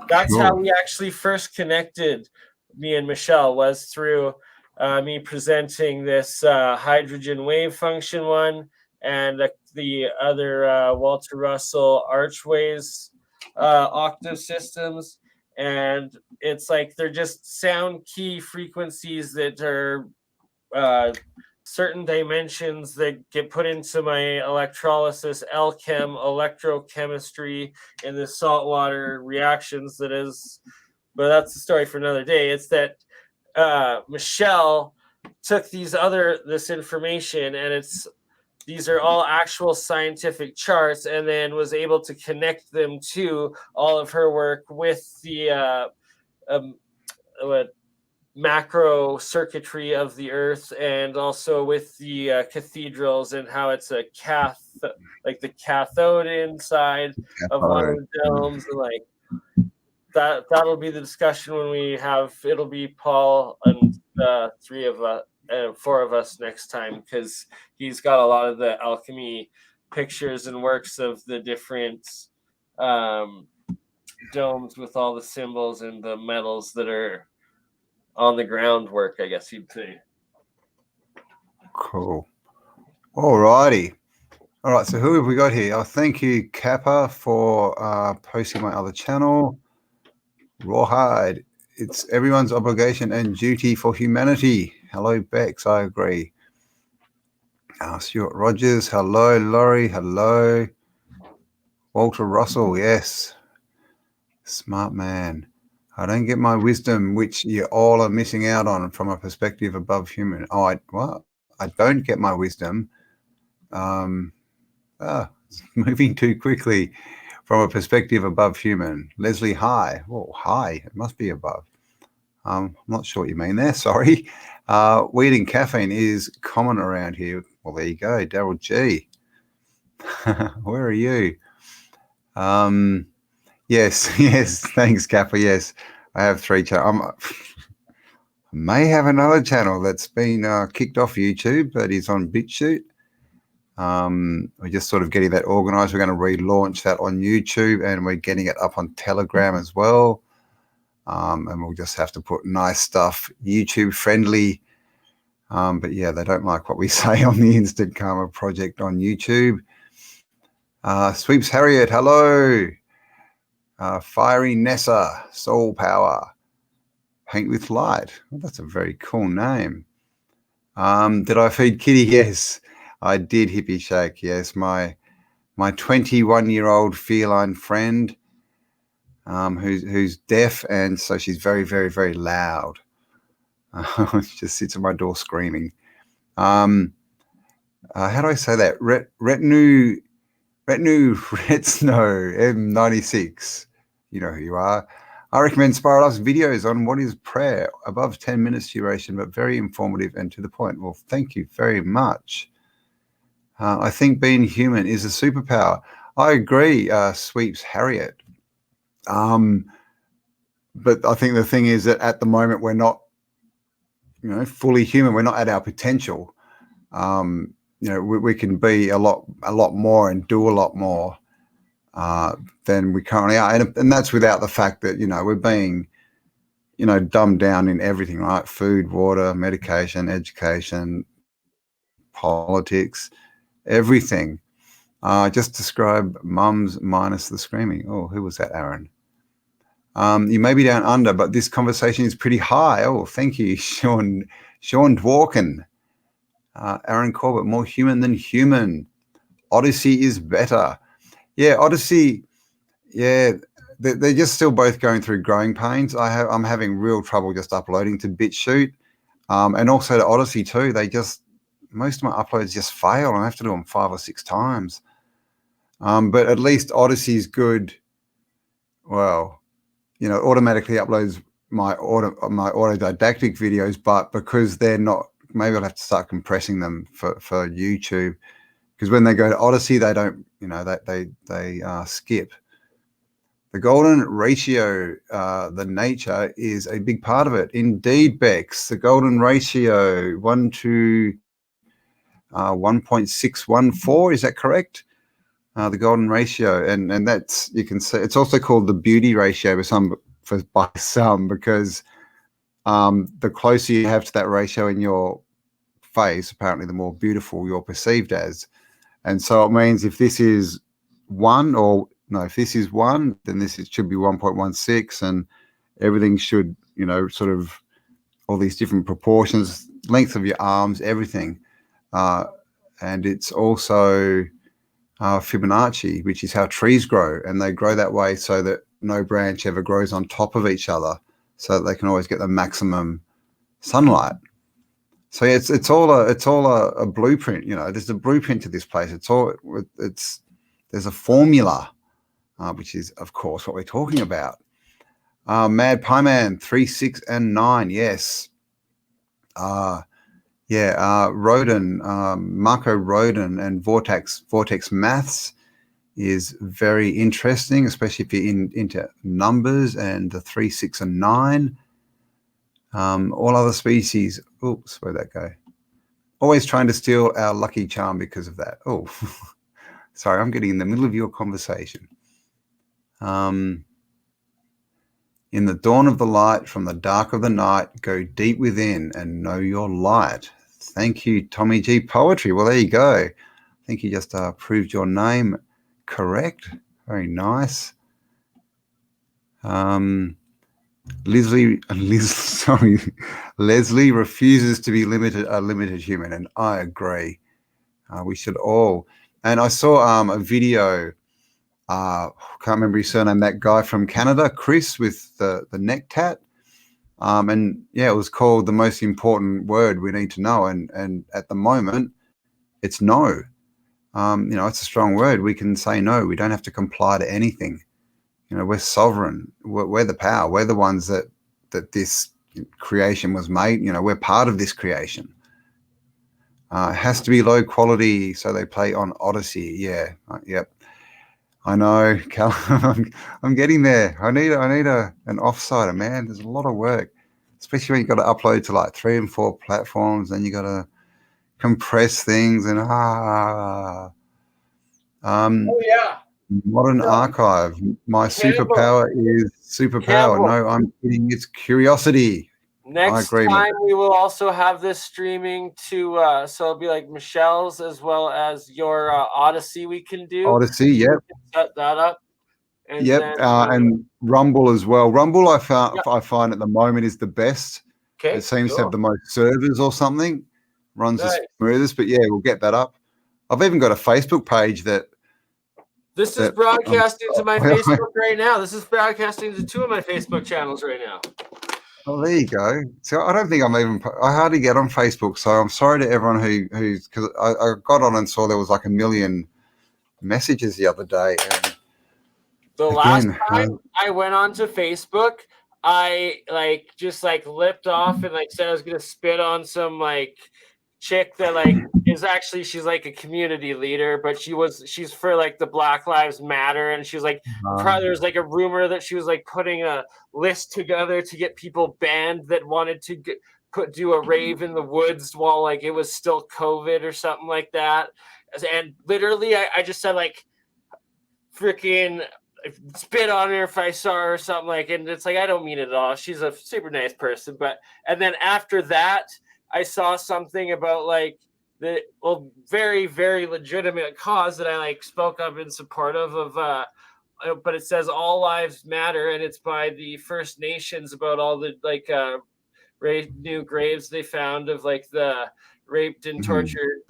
that's how we actually first connected. Me and Michelle was through me presenting this hydrogen wave function one, and the other Walter Russell archways octave systems. And it's like they're just sound key frequencies that are certain dimensions that get put into my electrolysis, electrochemistry in the saltwater reactions. But that's the story for another day. It's that Michelle took this information, and these are all actual scientific charts, and then was able to connect them to all of her work with the macro circuitry of the earth, and also with the cathedrals, and how it's a like the cathode inside of one of the domes, and like that'll be the discussion when it'll be Paul and four of us next time, because he's got a lot of the alchemy pictures and works of the different domes with all the symbols and the metals that are on the groundwork, I guess you'd say. Cool. All righty. All right, so who have we got here? Oh, thank you, Kappa, for posting my other channel. Rawhide. It's everyone's obligation and duty for humanity. Hello, Bex. I agree. Stuart Rogers. Hello, Laurie. Hello. Walter Russell. Yes. Smart man. I don't get my wisdom, which you all are missing out on from a perspective above human. Oh, I don't get my wisdom. Moving too quickly from a perspective above human. Leslie, hi. Oh, hi. It must be above. I'm not sure what you mean there. Sorry. Weed and caffeine is common around here. Well, there you go. Daryl G. Where are you? Yes, yes. Thanks, Kappa. Yes, I have 3 channels. I may have another channel that's been kicked off YouTube, but is on BitChute. We're just sort of getting that organized. We're going to relaunch that on YouTube, and we're getting it up on Telegram as well. And we'll just have to put nice stuff, YouTube friendly. But yeah, they don't like what we say on the Instant Karma project on YouTube. Sweeps Harriet, hello. Fiery Nessa, Soul Power. Paint with Light. Well, that's a very cool name. Did I feed Kitty? Yes, I did, Hippie Shake. Yes, my 21-year-old feline friend, who's deaf, and so she's very, very, very loud. She just sits at my door screaming. How do I say that? Retinue Retsno M96. You know who you are. I recommend Spiral's videos on what is prayer, above 10 minutes duration, but very informative and to the point. Well, thank you very much. I think being human is a superpower. I agree, Sweeps Harriet. But I think the thing is that at the moment we're not, fully human. We're not at our potential. We can be a lot more and do a lot more than we currently are, and that's without the fact that we're being dumbed down in everything, right? Food, water, medication, education, politics, everything. Just describe mums minus the screaming. Oh, who was that, Aaron? You may be down under, but this conversation is pretty high. Oh, thank you, Sean Dworkin. Aaron Corbett, more human than human. OdySee is better. Yeah, OdySee, yeah, they're just still both going through growing pains. I'm having real trouble just uploading to BitChute, and also to OdySee too. Most of my uploads just fail, and I have to do them 5 or 6 times. But at least OdySee is good. Well, automatically uploads my AutoDidactic videos, but because they're not, maybe I'll have to start compressing them for YouTube, because when they go to OdySee, they don't, they skip. The golden ratio, the nature is a big part of it. Indeed, Bex, the golden ratio, 1 to 1.614, is that correct? The golden ratio, and that's, you can see, it's also called the beauty ratio by some, because the closer you have to that ratio in your face, apparently the more beautiful you're perceived as. And so it means if this is 1, if this is 1, then should be 1.16, and everything should, sort of all these different proportions, length of your arms, everything. And it's also Fibonacci, which is how trees grow, and they grow that way so that no branch ever grows on top of each other, so that they can always get the maximum sunlight. So yeah, it's all a blueprint. There's a blueprint to this place. There's a formula, which is of course what we're talking about. Mad Pie Man 3, 6, and 9. Yes. Rodin, Marco Rodin, and Vortex Maths is very interesting, especially if you're into numbers and the 3, 6, and 9. All other species, oops, where'd that go? Always trying to steal our lucky charm because of that. Oh, sorry, I'm getting in the middle of your conversation. In the dawn of the light, from the dark of the night, go deep within and know your light. Thank you, Tommy G Poetry. Well, there you go. I think you just proved your name correct. Very nice. Leslie refuses to be a limited human, and I agree. We should all. And I saw a video. Can't remember his surname. That guy from Canada, Chris, with the neck tat. And yeah, it was called The Most Important Word We Need to Know. And at the moment, it's no. It's a strong word. We can say no. We don't have to comply to anything. We're sovereign. We're the power. We're the ones that this creation was made. We're part of this creation. It has to be low quality, so they play on OdySee. Yeah, yep. I know, Cal. I'm getting there. I need an offsider, man. There's a lot of work, especially when you got to upload to like 3 and 4 platforms, and you got to compress things and Oh yeah. Modern No. archive. My Campbell. superpower is superpower. Campbell. No, I'm kidding. It's curiosity. Next time we will also have this streaming to so it'll be like Michelle's as well as your OdySee we can do. OdySee, yep. We can set that up. And yep, then, and Rumble as well. Rumble I find at the moment is the best. Okay, it seems to have the most servers or something. Runs the smoothest, but yeah, we'll get that up. I've even got a Facebook page that. This is broadcasting to my Facebook right now. This is broadcasting to 2 of my Facebook channels right now. Oh, there you go. So I don't think I hardly get on Facebook. So I'm sorry to everyone who's because I got on and saw there was like 1 million messages the other day. And the last time I went onto Facebook, I just lipped off and said I was gonna spit on some chick that is actually she's a community leader, but she's for the Black Lives Matter, and she was there's a rumor that she was putting a list together to get people banned that wanted to do a rave in the woods while it was still COVID or something like that. And literally I just said freaking spit on her if I saw her or something and it's I don't mean it at all. She's a super nice person, and then after that I saw something about the very, very legitimate cause that I spoke up in support of but it says all lives matter, and it's by the First Nations about all the new graves they found of the raped and tortured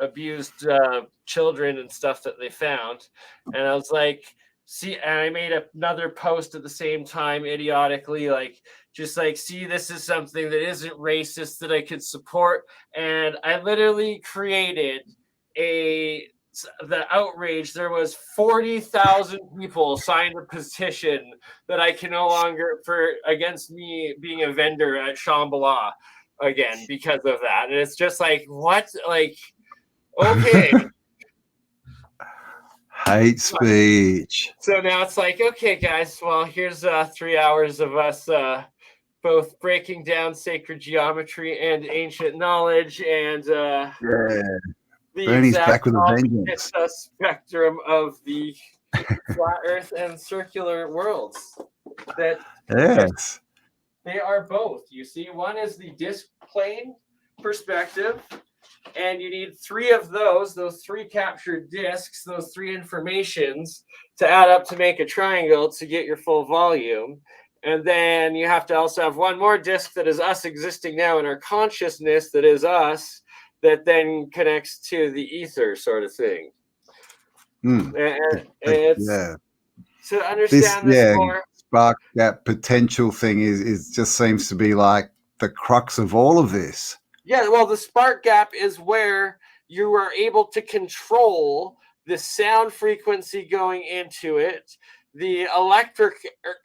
abused children and stuff that they found. And I was see, and I made another post at the same time idiotically see, this is something that isn't racist that I could support. And I literally created the outrage. There was 40,000 people signed a petition that I can no longer against me being a vendor at Shambhala again because of that. And it's just what? Okay. Hate speech. So now it's okay, guys, well, here's 3 hours of us both breaking down sacred geometry and ancient knowledge and the Bernie's back with a vengeance. Spectrum of the flat earth and circular worlds. That yes, they are both. You see, one is the disc plane perspective, and you need 3 of those 3 captured discs, those 3 informations to add up to make a triangle to get your full volume. And then you have to also have 1 more disc that is us existing now in our consciousness, that is us, that then connects to the ether sort of thing. And it's to understand this more. Spark gap potential thing is just seems to be the crux of all of this. Yeah, well, the spark gap is where you are able to control the sound frequency going into it, the electric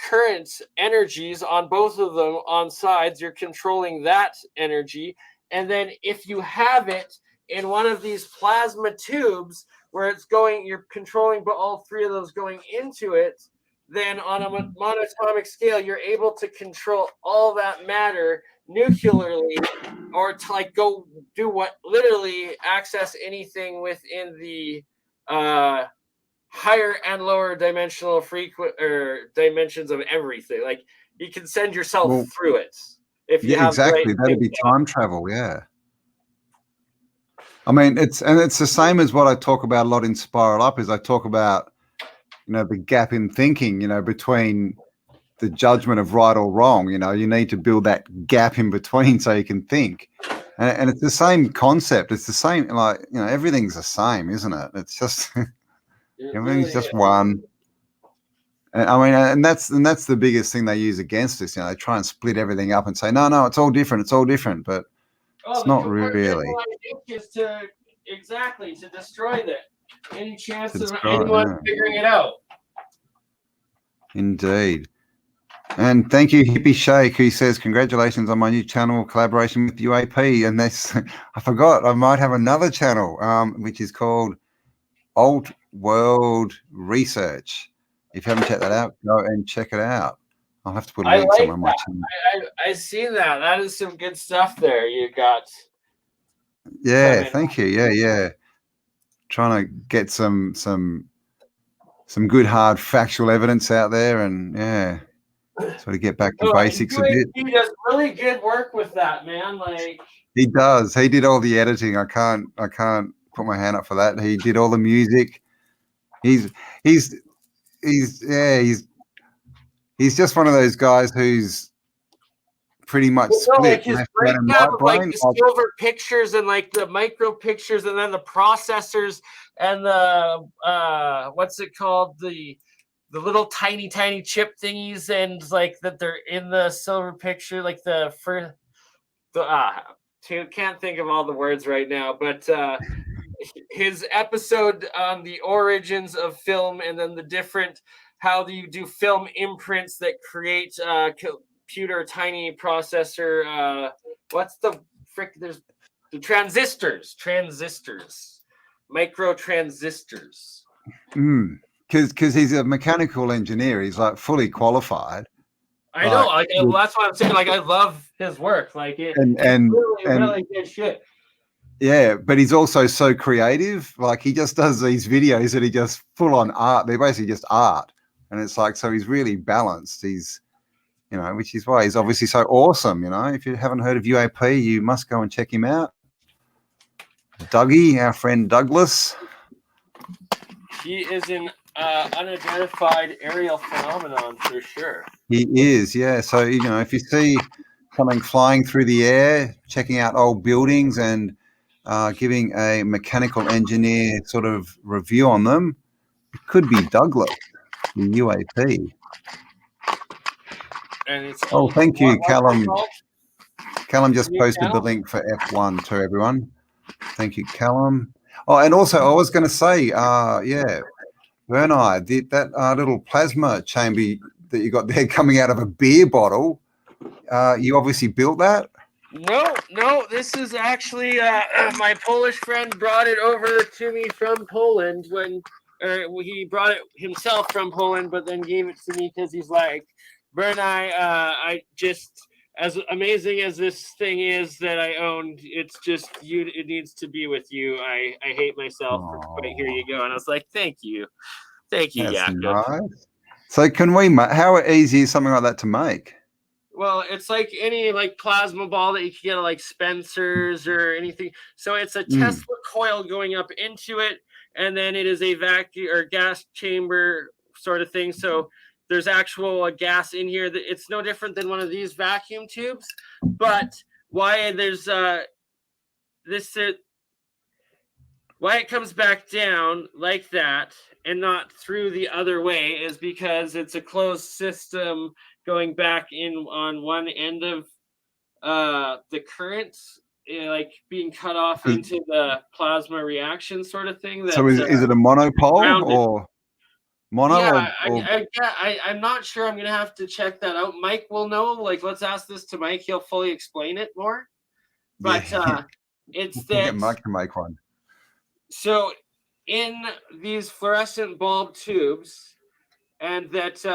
current energies on both of them on sides. You're controlling that energy. And then if you have it in one of these plasma tubes where it's going, you're controlling but all 3 of those going into it, then on a monatomic scale, you're able to control all that matter nuclearly, or to go do what literally access anything within the higher and lower dimensional dimensions of everything. You can send yourself through it if you have exactly. That'd be time travel. Yeah. I mean, it's the same as what I talk about a lot in Spiral Up. Is I talk about the gap in thinking between the judgment of right or wrong. You need to build that gap in between so you can think. And it's the same concept. It's the same, everything's the same, isn't it? It's just everything's just one. And I mean, and that's the biggest thing they use against us. They try and split everything up and say, no, it's all different. It's all different, but it's not really. Is to destroy that. Any chance of anyone figuring it out? Indeed. And thank you, Hippie Shake, who says, congratulations on my new channel collaboration with UAP. And that's, I forgot, I might have another channel, which is called Alt World Research. If you haven't checked that out, go and check it out. I'll have to put a link somewhere on my channel. I see that. That is some good stuff there you got. Yeah, thank you. Yeah. Trying to get some good hard factual evidence out there, and yeah, sort of get back to basics a bit. He does really good work with that, man. Like he does. He did all the editing. I can't put my hand up for that. He did all the music. He's just one of those guys who's pretty much split like his left brain and breakdown right of like brain. the silver pictures and like the micro pictures and then the processors and the what's it called, the little tiny chip thingies, and like that they're in the silver picture, like can't think of all the words right now, but his episode on the origins of film, and then the different how you do film imprints that create computer tiny processor. What's the frick? There's the transistors, micro transistors. Because he's a mechanical engineer. He's like fully qualified. I know. That's why I'm saying. Like, I love his work. Like, it's really good shit. Yeah, but he's also so creative. Like, he just does these videos that he just full on art. They're basically just art, and it's like, so he's really balanced. He's, which is why he's obviously so awesome. If you haven't heard of UAP, you must go and check him out. Dougie, our friend Douglas. He is an unidentified aerial phenomenon for sure. He is, yeah. So, if you see something flying through the air, checking out old buildings and giving a mechanical engineer sort of review on them, it could be Douglas, the UAP. And it's thank you, Callum. Callum just posted the link for F1 to everyone. Thank you, Callum. Oh, and also I was going to say, BurnEye, that little plasma chamber that you got there coming out of a beer bottle, you obviously built that? No, this is actually my Polish friend brought it over to me from Poland he brought it himself from Poland, but then gave it to me because he's like, BurnEye, I just, as amazing as this thing is that I owned, it's just you. It needs to be with you. I hate myself. But here you go. And I was like, thank you, Jakob. Nice. So how easy is something like that to make? Well, it's like any plasma ball that you can get at like Spencer's or anything. So it's a Tesla coil going up into it, and then it is a vacuum or gas chamber sort of thing. So there's actual gas in here. That it's no different than one of these vacuum tubes. But why there's why it comes back down like that and not through the other way is because it's a closed system going back in on one end of the current, being cut off into the plasma reaction sort of thing. So is it a monopole grounded. or mono? Yeah, I'm not sure. I'm going to have to check that out. Mike will know. Let's ask this to Mike. He'll fully explain it more. But it's that... Get Mike to make one. So in these fluorescent bulb tubes, and that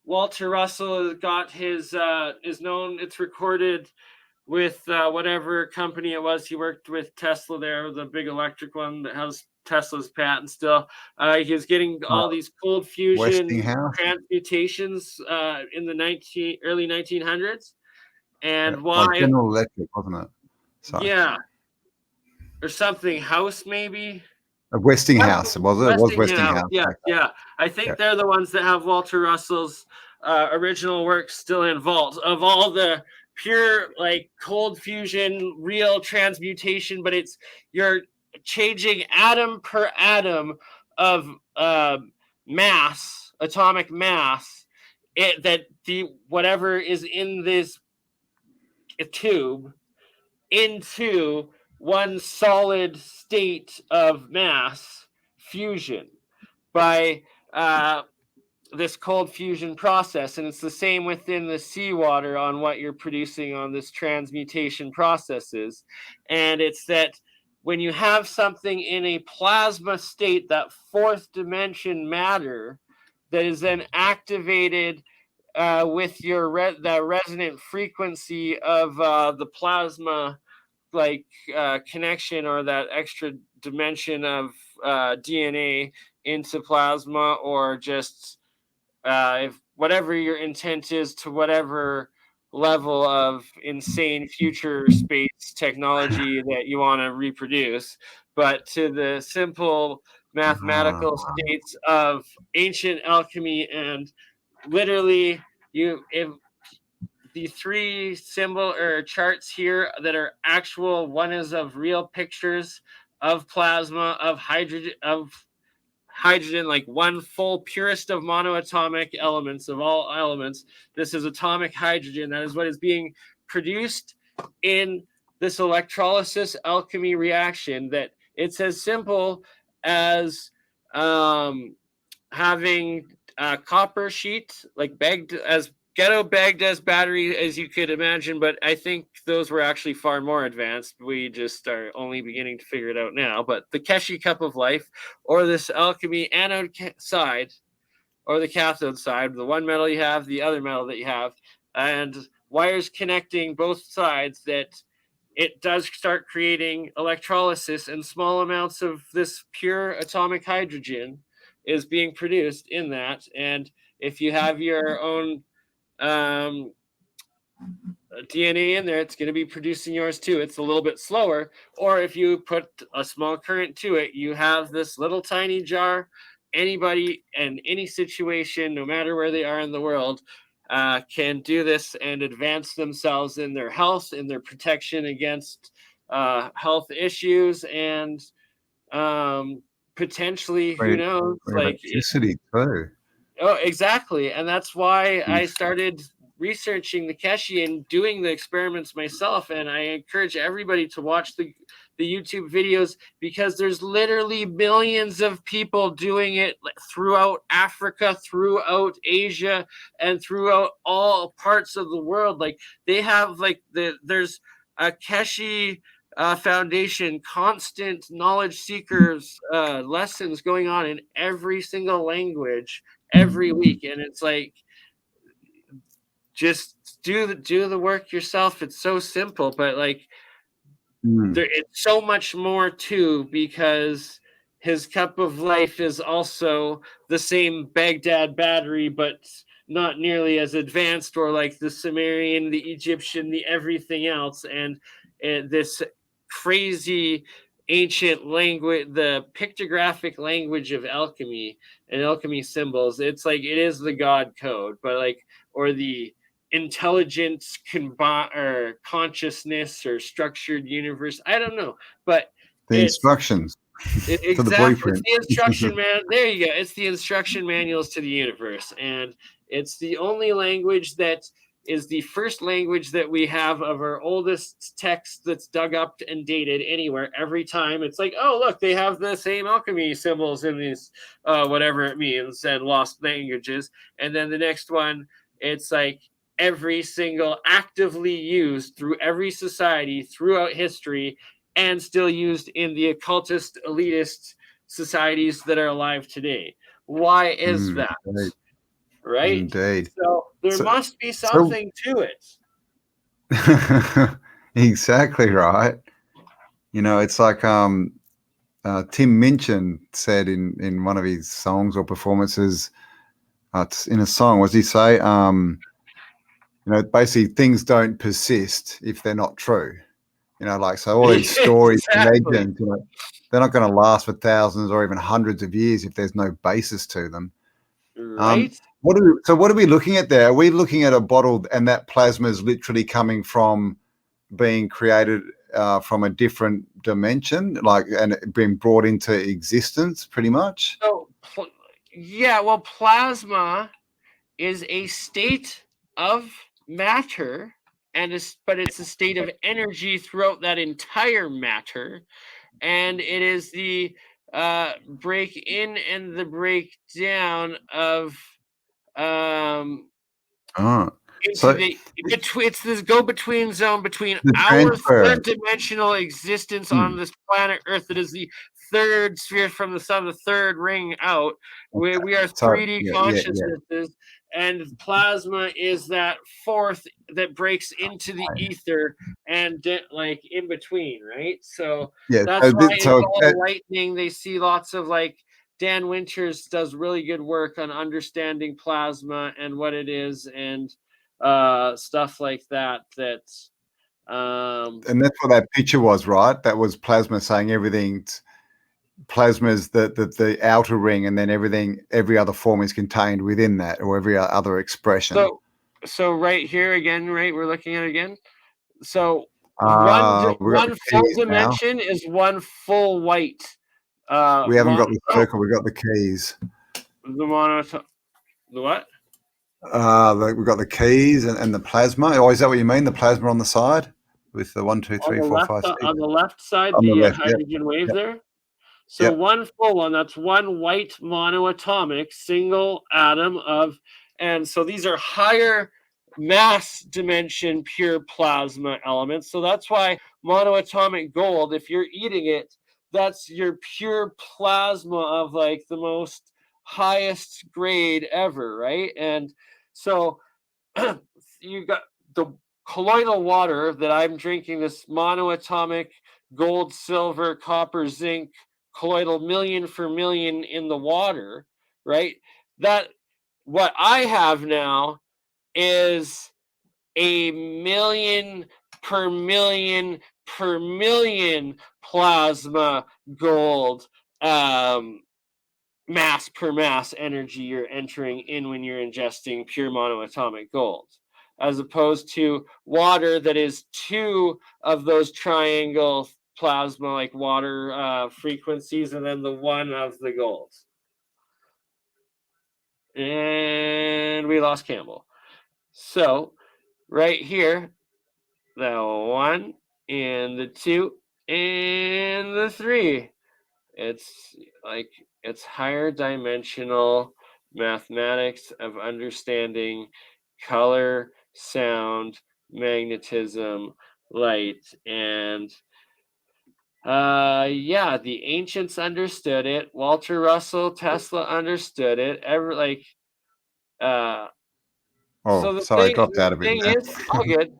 Walter Russell got his is known. It's recorded with whatever company it was. He worked with Tesla there, the big electric one that has Tesla's patent still. He was getting all these cold fusion transmutations in the early 1900s. And why? General Electric, wasn't it? Sorry. Yeah. Or something House, maybe. Westinghouse, was it? It was Westinghouse. Yeah. I think they're the ones that have Walter Russell's original work still in vault of all the pure cold fusion, real transmutation, but you're changing atom per atom of mass, atomic mass, whatever is in this tube into one solid state of mass fusion by this cold fusion process, and it's the same within the seawater on what you're producing on this transmutation processes. And it's that when you have something in a plasma state, that fourth dimension matter that is then activated with your the resonant frequency of the plasma connection, or that extra dimension of DNA into plasma, or just if whatever your intent is, to whatever level of insane future space technology that you want to reproduce, but to the simple mathematical states of ancient alchemy. And literally, if the three symbol or charts here that are actual, one is of real pictures of plasma, of hydrogen, like one full purest of monoatomic elements, of all elements. This is atomic hydrogen. That is what is being produced in this electrolysis alchemy reaction. That it's as simple as having a copper sheet, like bagged as ghetto bagged as battery as you could imagine, but I think those were actually far more advanced. We just are only beginning to figure it out now. But the Keshi cup of life, or this alchemy anode side, or the cathode side, the one metal you have, the other metal that you have, and wires connecting both sides, that it does start creating electrolysis, and small amounts of this pure atomic hydrogen is being produced in that. And if you have your own DNA in there, it's going to be producing yours too. It's a little bit slower. Or if you put a small current to it, you have this little tiny jar. Anybody and any situation, no matter where they are in the world, can do this and advance themselves in their health, in their protection against health issues, and potentially, who knows, like electricity too. Oh, exactly. And that's why I started researching the Keshi and doing the experiments myself. And I encourage everybody to watch the YouTube videos, because there's literally millions of people doing it throughout Africa, throughout Asia, and throughout all parts of the world. Like they have there's a Keshi foundation, constant knowledge seekers lessons going on in every single language every week. And it's like, just do the work yourself. It's so simple, but like it's so much more too, because his cup of life is also the same Baghdad battery, but not nearly as advanced, or like the Sumerian, the Egyptian, the everything else. And this crazy ancient language, the pictographic language of alchemy and alchemy symbols, it's like it is the God code, but like, or the intelligence or consciousness or structured universe, I don't know, but the instructions exactly, for the blueprint. it's the instruction man. There you go. It's the instruction manuals to the universe, and it's the only language that is the first language that we have of our oldest text that's dug up and dated anywhere. Every time it's like, oh, look, they have the same alchemy symbols in these whatever it means, and lost languages. And then the next one, it's like every single actively used through every society throughout history, and still used in the occultist elitist societies that are alive today. Why is that? Right? Indeed. So there must be something to it. Exactly right. You know, it's like Tim Minchin said in one of his songs or performances, in a song, what does he say? You know, basically things don't persist if they're not true. You know, like, so all these stories and legends, you know, they're not going to last for thousands or even hundreds of years if there's no basis to them. Right. What are we looking at there? Are we looking at a bottle, and that plasma is literally coming from being created from a different dimension, like, and being brought into existence, pretty much? So, yeah, well, plasma is a state of matter, but it's a state of energy throughout that entire matter, and it is the break in and the breakdown of Oh, into so the between. It's this go-between zone between the our transfer. third-dimensional existence on this planet Earth, that is the third sphere from the sun, the third ring out, where we are Sorry. 3D Yeah. consciousnesses, and plasma is that fourth that breaks into the ether and like in between, right? So Yeah. that's why in Ball Lightning they see lots of like Dan Winters does really good work on understanding plasma and what it is and stuff like that. And that's what that picture was, right? That was plasma saying everything. Plasma is the outer ring, and then every other form is contained within that, or every other expression. So right here again, right? We're looking at it again. So one full dimension now is one full white. We haven't got the circle. We got the keys. The what? We've got the keys and the plasma. Oh, is that what you mean? The plasma on the side with the 1, 2, 3, 4, 5, 6. On the left side, on the left, hydrogen wave there. So one full one, that's one white monoatomic single atom of, and so these are higher mass dimension pure plasma elements. So that's why monoatomic gold, if you're eating it, that's your pure plasma of like the most highest grade ever, right? And so you got the colloidal water that I'm drinking, this monoatomic gold, silver, copper, zinc, colloidal million for million in the water, right? That what I have now is a million per million per million plasma gold mass per mass energy you're entering in when you're ingesting pure monoatomic gold, as opposed to water that is two of those triangle plasma like water frequencies and then the one of the gold. And we lost Campbell. So right here, the 1 and the 2 and the 3. It's like it's higher dimensional mathematics of understanding color, sound, magnetism, light, and the ancients understood it. Walter Russell, Tesla understood it. So sorry, I dropped out of it. Is all good.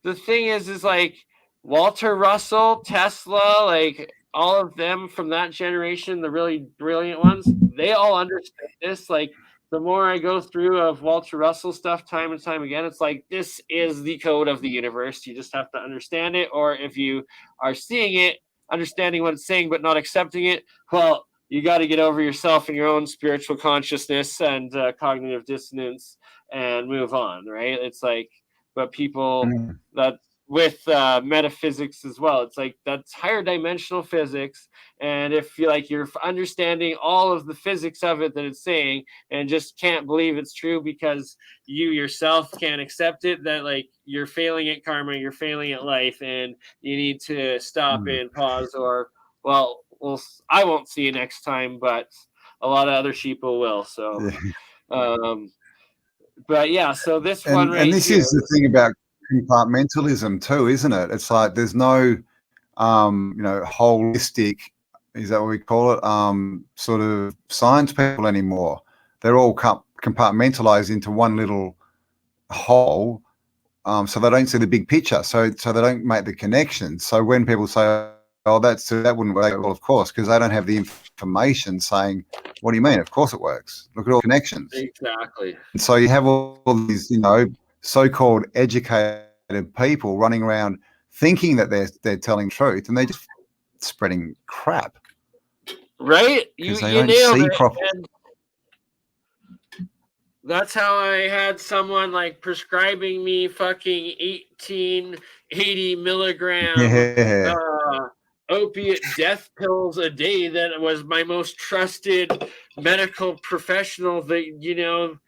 The thing is like Walter Russell, Tesla, like all of them from that generation, the really brilliant ones, they all understood this. Like the more I go through of Walter Russell stuff time and time again, it's like this is the code of the universe. You just have to understand it. Or if you are seeing it, understanding what it's saying, but not accepting it, well, you got to get over yourself and your own spiritual consciousness and cognitive dissonance and move on, right? It's like, but people that with metaphysics as well, it's like that's higher dimensional physics, and if you're understanding all of the physics of it that it's saying and just can't believe it's true because you yourself can't accept it, that like you're failing at karma, you're failing at life, and you need to stop and pause, or I won't see you next time, but a lot of other sheeple will. So but yeah, so this one right and this here, is the thing about compartmentalism too, isn't it? It's like there's no holistic, is that what we call it, sort of science people anymore. They're all compartmentalized into one little whole, so they don't see the big picture, so they don't make the connections. So when people say, oh, that wouldn't work, well, of course, because they don't have the information saying, what do you mean? Of course it works. Look at all the connections. Exactly. And so you have all these, so-called educated people running around thinking that they're telling truth, and they're just spreading crap. Right? You don't nailed see it. properly. And that's how I had someone like prescribing me fucking 1880 milligram opiate death pills a day. That was my most trusted medical professional that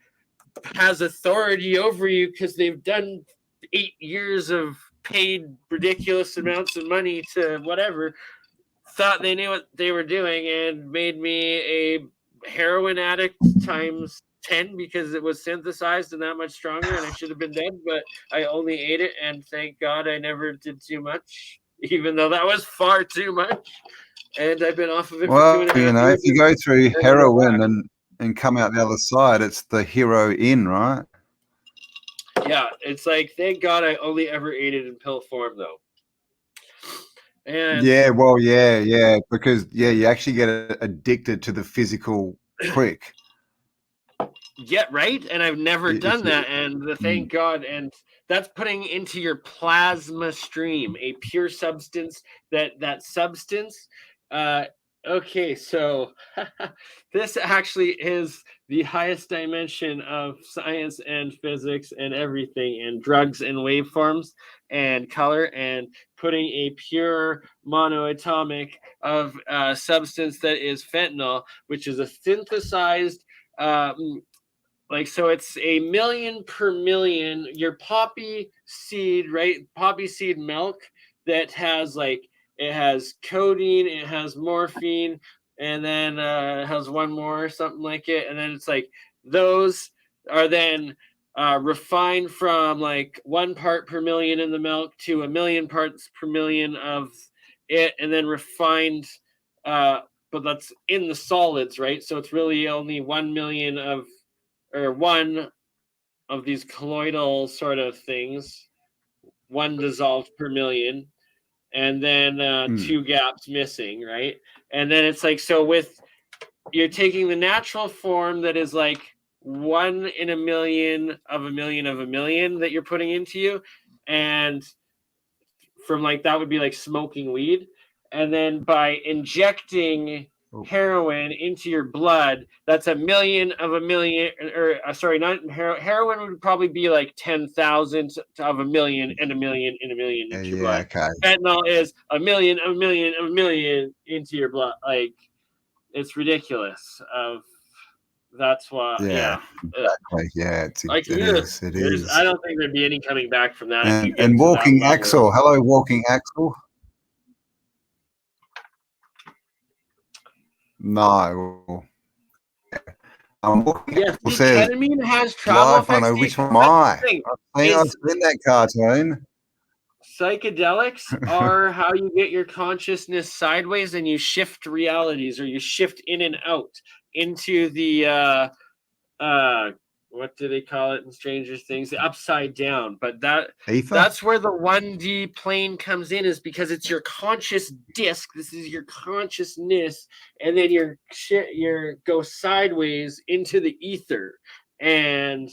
has authority over you because they've done 8 years of paid ridiculous amounts of money to whatever, thought they knew what they were doing and made me a heroin addict times 10 because it was synthesized and that much stronger, and I should have been dead, but I only ate it, and thank God I never did too much, even though that was far too much. And I've been off of it for 2.5 you know, years. if you go through and heroin and come out the other side, it's the hero in, right? Yeah, it's like, thank God I only ever ate it in pill form, though. And Yeah, well, yeah, because you actually get addicted to the physical prick. yeah, right. And I've never done that, and thank God. And that's putting into your plasma stream a pure substance. That substance. Okay, so this actually is the highest dimension of science and physics and everything, and drugs and waveforms and color, and putting a pure monoatomic of substance that is fentanyl, which is a synthesized like, so it's a million per million. Your poppy seed, right? Poppy seed milk that has like, it has codeine, it has morphine, and then it has one more or something like it. And then it's like, those are then refined from like 1 part per million in the milk to 1 million parts per million of it, and then refined, but that's in the solids, right? So it's really only 1 million of, or one of these colloidal sort of things, one dissolved per million, and then 2 gaps missing, right? And then it's like, so with, you're taking the natural form that is like 1 in a million of a million of a million that you're putting into you, and from like, that would be like smoking weed, and then by injecting heroin into your blood, that's 1 million of a million, or sorry, not heroin would probably be like 10,000 of a million and a million and a million into your blood. Okay. Fentanyl is 1 million of a million of a million into your blood. Like, it's ridiculous. That's why, exactly. Yeah, like, it is. I don't think there'd be any coming back from that. If you get And to Walking that level. Axel, hello, Walking Axel. No. Walking Yeah, Axel says, ketamine has travel life, I effects. know which one am I? I've seen that cartoon. Psychedelics are how you get your consciousness sideways, and you shift realities, or you shift in and out into the what do they call it in Stranger Things? The upside down. But Ether? that's where the 1D plane comes in, is because it's your conscious disc. This is your consciousness, and then your go sideways into the ether, and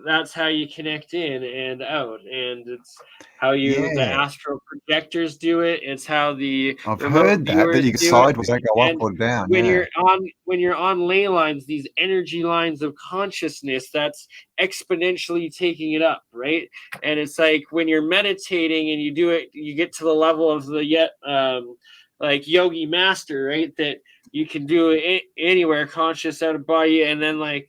that's how you connect in and out. And it's how the astral projectors do it. It's how the I've heard that you can sideways, don't go up or down. When you're on Laylines, these energy lines of consciousness, that's exponentially taking it up, right? And it's like, when you're meditating and you do it, you get to the level of the like yogi master, right? That you can do it anywhere, conscious, out of body. And then like,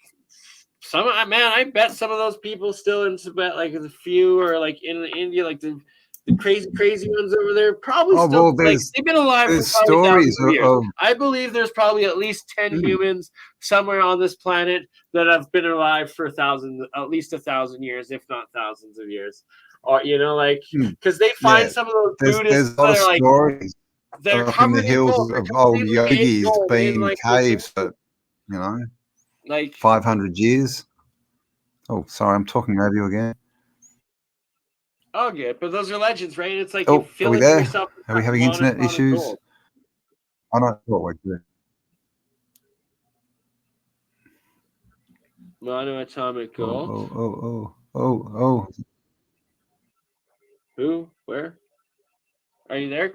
I bet some of those people still in Tibet, like a few, or like in India, like the crazy ones over there, probably still, like, they've been alive for probably thousands of years. I believe there's probably at least 10 humans somewhere on this planet that have been alive for at least 1,000 years, if not thousands of years. Or, like, because they find some of those Buddhists that are like, stories they're up in the hills of old yogis being in caves for, like 500 years. Oh, sorry, I'm talking over you again. Oh, good, but those are legends, right? It's like, you feel are we it there? yourself. Are we having internet issues? I don't know what we're doing. Monoatomic gold. Oh. Who? Where? Are you there?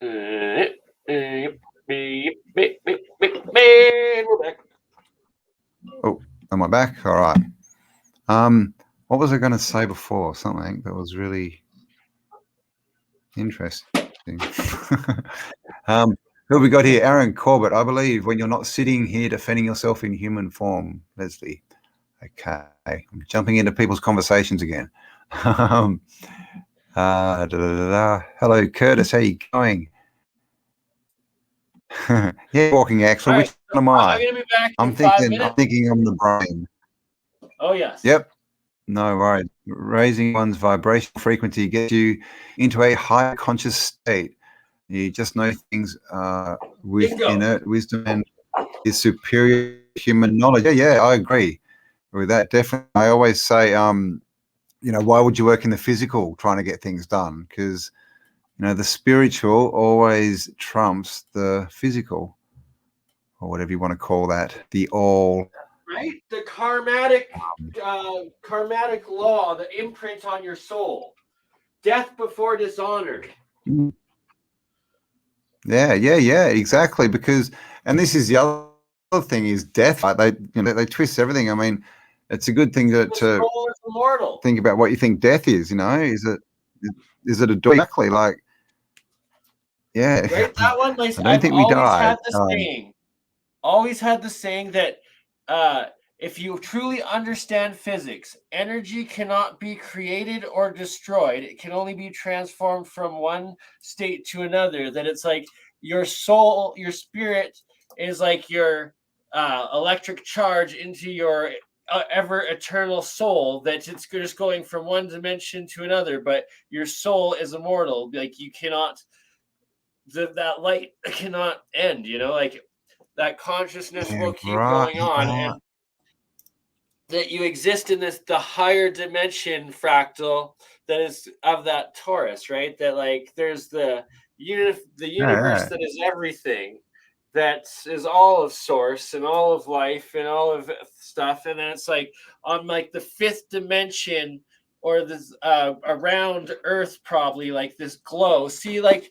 We're back. Oh, am I back? All right. What was I going to say before? Something that was really interesting. Who have we got here? Aaron Corbett. I believe when you're not sitting here defending yourself in human form, Leslie. Okay, I'm jumping into people's conversations again. Hello, Curtis. How you going? Yeah, walking Axel. Which one am I? I'm gonna be back I'm in 5 thinking. minutes. I'm thinking I'm the brain. Oh yes. Yep. No worries. Raising one's vibrational frequency gets you into a higher conscious state. You just know things with Bingo. inert wisdom and is superior human knowledge. Yeah, I agree with that. Definitely. I always say, you know, why would you work in the physical trying to get things done? Because, you know, the spiritual always trumps the physical, or whatever you want to call that, the all. Right? The karmatic law, the imprint on your soul. Death before dishonor. Yeah, exactly. Because, and this is the other thing is death. Like they twist everything. I mean, it's a good thing to Soul is immortal. think about what you think death is. You know, is it a exactly like, yeah. Right? That one, like, I don't think we die. Had the saying. Always had the saying that if you truly understand physics, energy cannot be created or destroyed. It can only be transformed from one state to another. That it's like your soul, your spirit is like your electric charge into your ever eternal soul, that it's just going from one dimension to another, but your soul is immortal. Like you cannot, that light cannot end, you know, like that consciousness will keep going on, and that you exist in the higher dimension fractal that is of that torus, right? That like there's the universe that is everything, that is all of source and all of life and all of stuff, and then it's like on like the fifth dimension, or this around Earth, probably like this glow. See, like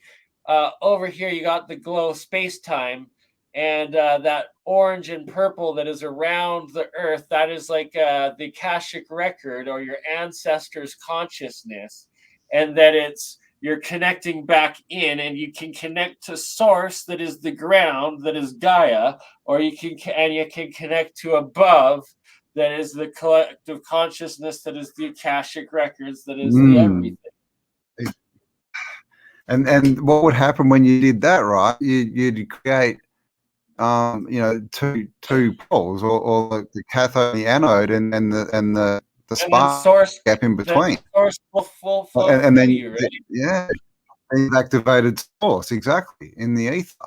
over here you got the glow space-time, and that orange and purple that is around the Earth, that is like the Akashic record, or your ancestors' consciousness, and that you're connecting back in, and you can connect to source, that is the ground, that is Gaia, or you can connect to above, that is the collective consciousness, that is the Akashic records, that is the everything. And what would happen when you did that, right? You'd create you know, two poles, or the cathode and the anode, and the spark source gap in between. Source will flow and then you, right? Yeah, and you've activated source exactly in the ether.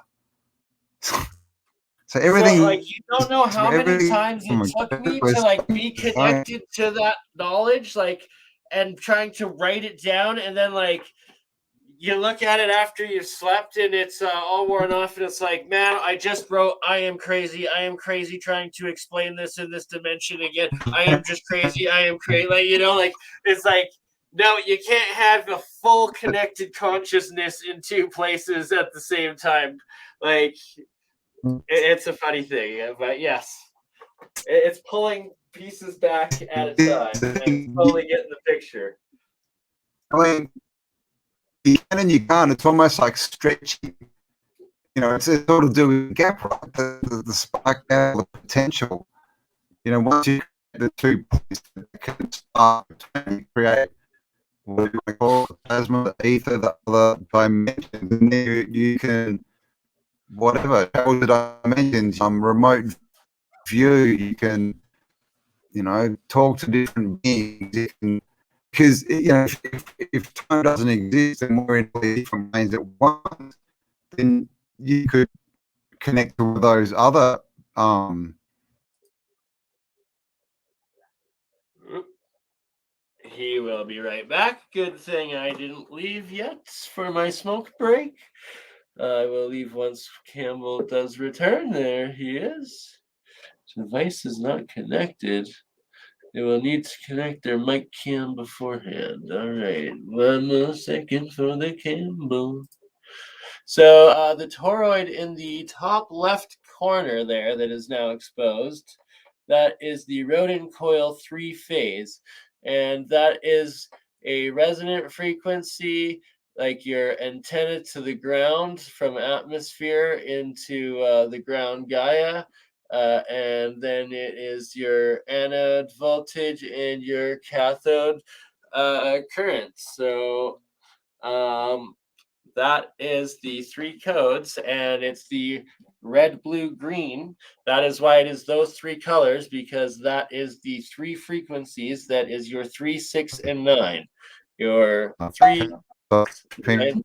So everything, so, like, you don't know how many times it took me to like be connected to that knowledge, like, and trying to write it down, and then like you look at it after you've slept and it's all worn off, and it's like, man, I just wrote I am crazy trying to explain this in this dimension again. I am just crazy, I am crazy, like, you know, like it's like, no, you can't have a full connected consciousness in two places at the same time. Like, it's a funny thing, but yes, it's pulling pieces back at a time and slowly getting the picture. I mean, you can and you can't. It's almost like stretching. You know, it's sort of doing a gap, right? The spark gap, the potential. You know, once you create the 2 points that can spark between, you create what you want to call the plasma, the ether, the other dimensions, and then you can, whatever, travel the dimensions, remote view, you can, you know, talk to different beings, you can, because, you know, if time doesn't exist and we're in all these different planes at once, then you could connect to those other He will be right back. Good thing I didn't leave yet for my smoke break. I will leave once Campbell does return. There he is. The device is not connected. They will need to connect their mic cam beforehand. All right, 1 more second for the Campbell. So the toroid in the top left corner there that is now exposed, that is the rodent coil 3-phase, and that is a resonant frequency like your antenna to the ground from atmosphere into the ground Gaia. And then it is your anode voltage and your cathode current. So that is the 3 codes, and it's the red, blue, green. That is why it is those 3 colors, because that is the 3 frequencies. That is your 3, 6, and 9. Your 3, 9.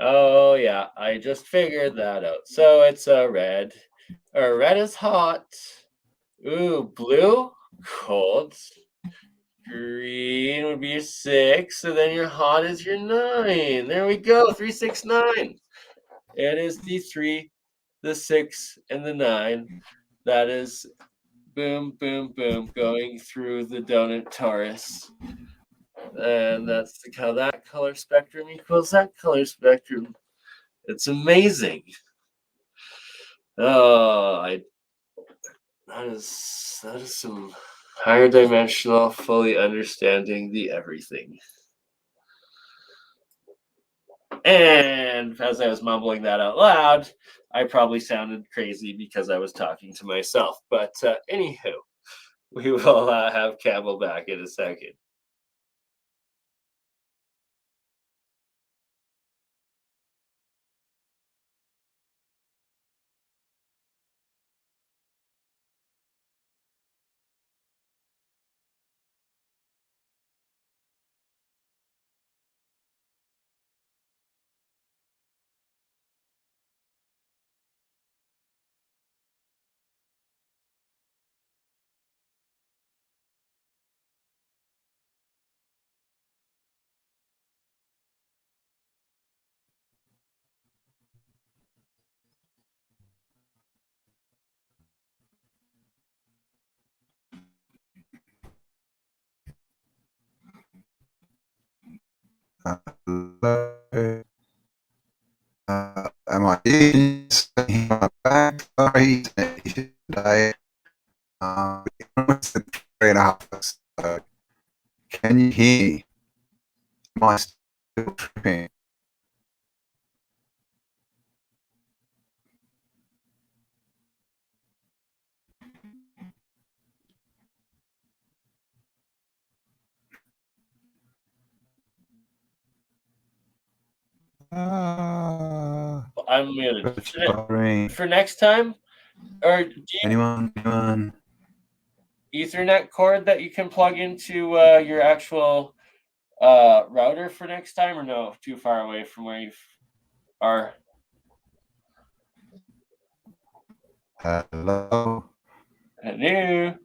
Oh yeah, I just figured that out. So it's a red. Red is hot. Ooh, blue, cold. Green would be your 6, and then your hot is your 9. There we go. 3, 6, 9. It is the 3, the 6, and the 9. That is boom, boom, boom, going through the donut torus. And that's how that color spectrum equals that color spectrum. It's amazing. Oh, that is some higher dimensional, fully understanding the everything. And as I was mumbling that out loud, I probably sounded crazy because I was talking to myself. But anywho, we will have Campbell back in a second. Am I back? Sorry, today. It's 3.5. So can you hear me? Am I still tripping? I'm gonna for next time. Or do you anyone? Ethernet cord that you can plug into your actual router for next time, or no? Too far away from where you are. Hello. Hello.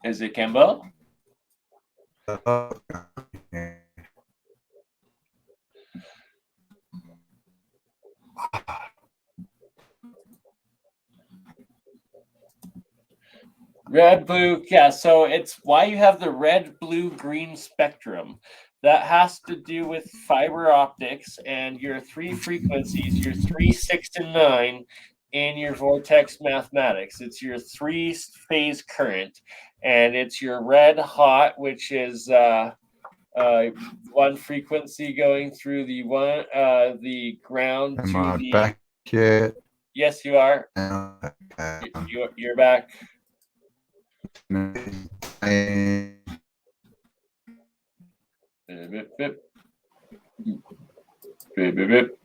Is it Campbell? Hello. Red, blue, yeah. So it's why you have the red, blue, green spectrum. That has to do with fiber optics and your 3 frequencies, your 3, 6, and 9 in your vortex mathematics. It's your 3-phase current, and it's your red hot, which is one frequency going through the ground Am to I the. back yet? Yes, you are. You're back. Bip, bip. Bip, bip, bip.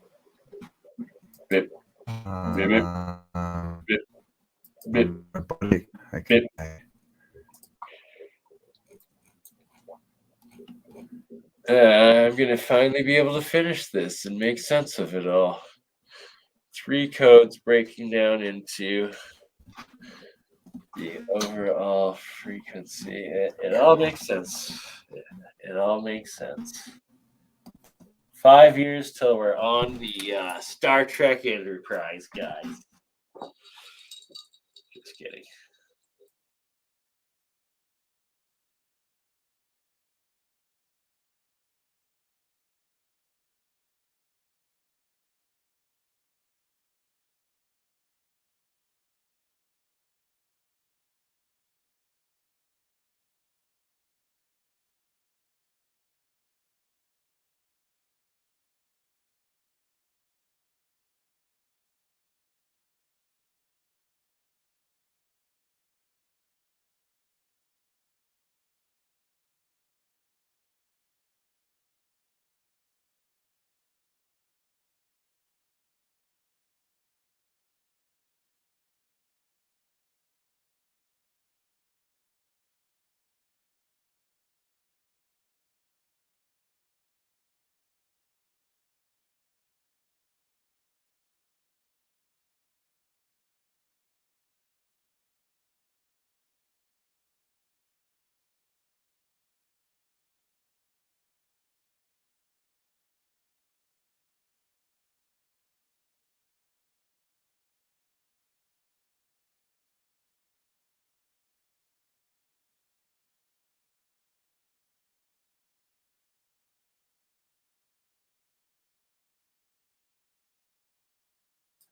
Bip, bip, bip. Bip, bip. Okay. I'm going to finally be able to finish this and make sense of it all. 3 codes breaking down into the overall frequency. It all makes sense. It all makes sense. 5 years till we're on the Star Trek Enterprise, guys. Just kidding.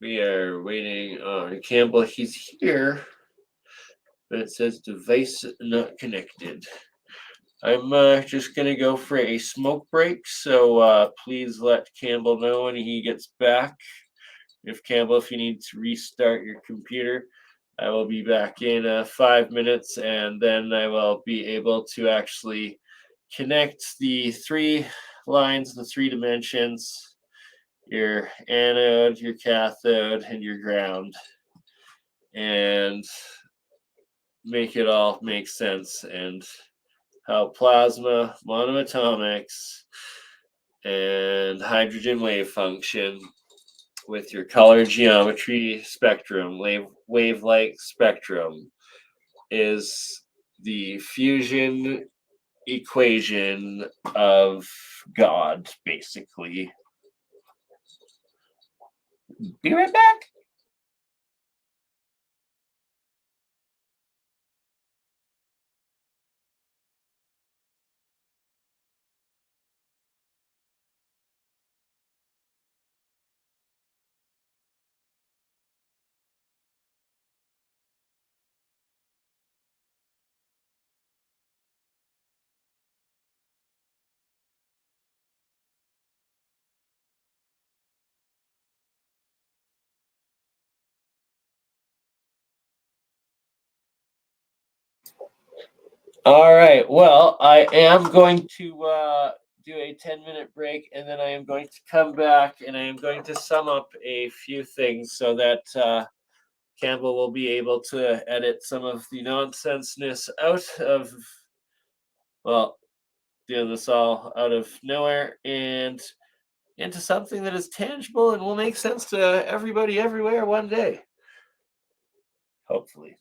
We are waiting on Campbell. He's here, but it says device not connected. I'm just going to go for a smoke break, so please let Campbell know when he gets back. Campbell, if you need to restart your computer, I will be back in 5 minutes, and then I will be able to actually connect the 3 lines, the 3 dimensions, your anode, your cathode, and your ground, and make it all make sense, and how plasma, monoatomics, and hydrogen wave function with your color geometry spectrum, wave-like spectrum, is the fusion equation of God, basically. Be right back. All right. Well, I am going to do a 10-minute break, and then I am going to come back and I am going to sum up a few things so that Campbell will be able to edit some of the nonsenseness out of, well, doing this all out of nowhere and into something that is tangible and will make sense to everybody everywhere one day. Hopefully.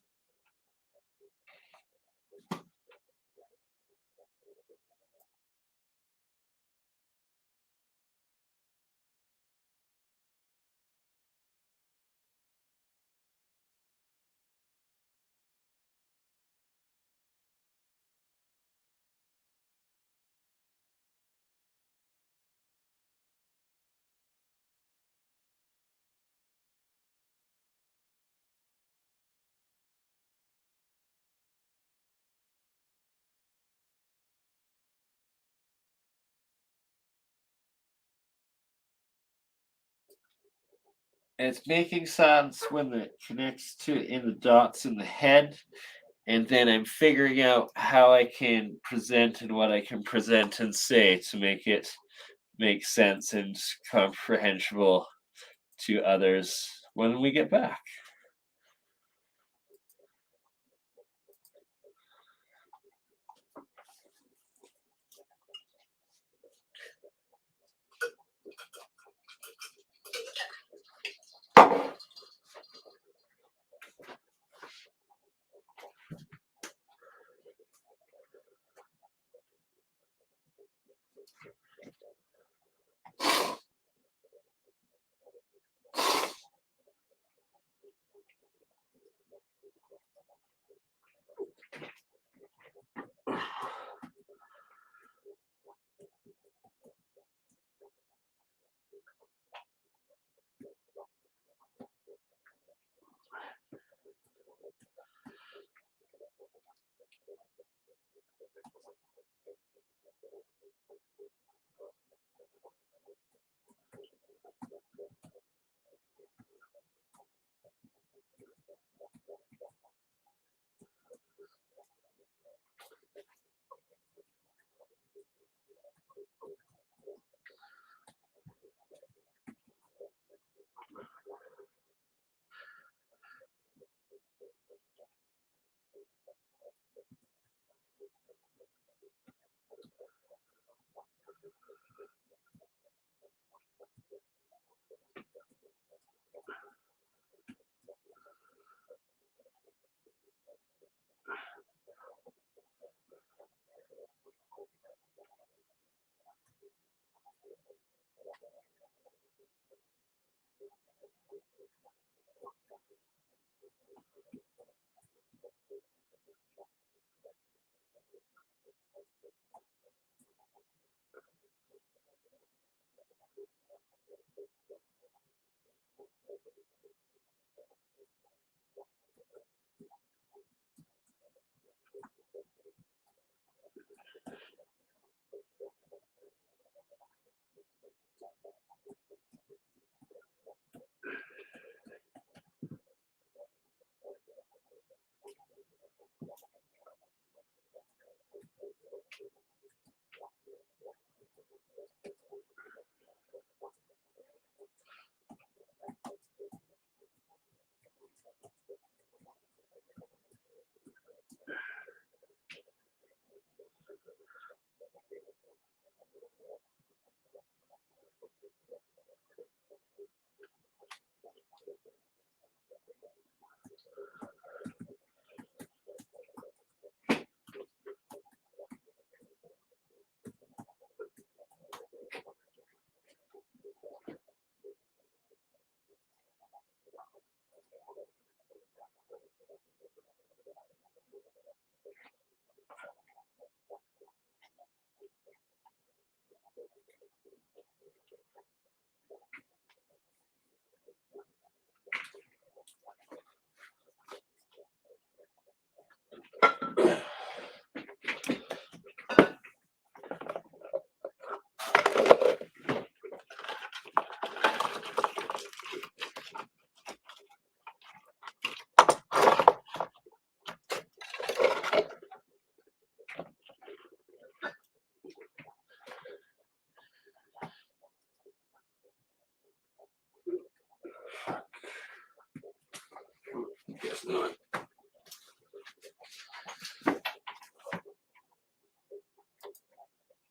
It's making sense when it connects to in the dots in the head, and then I'm figuring out how I can present and what I can present and say to make it make sense and comprehensible to others when we get back.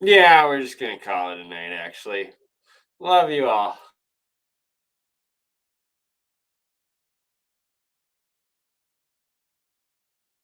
Yeah, we're just gonna call it a night, actually. Love you all.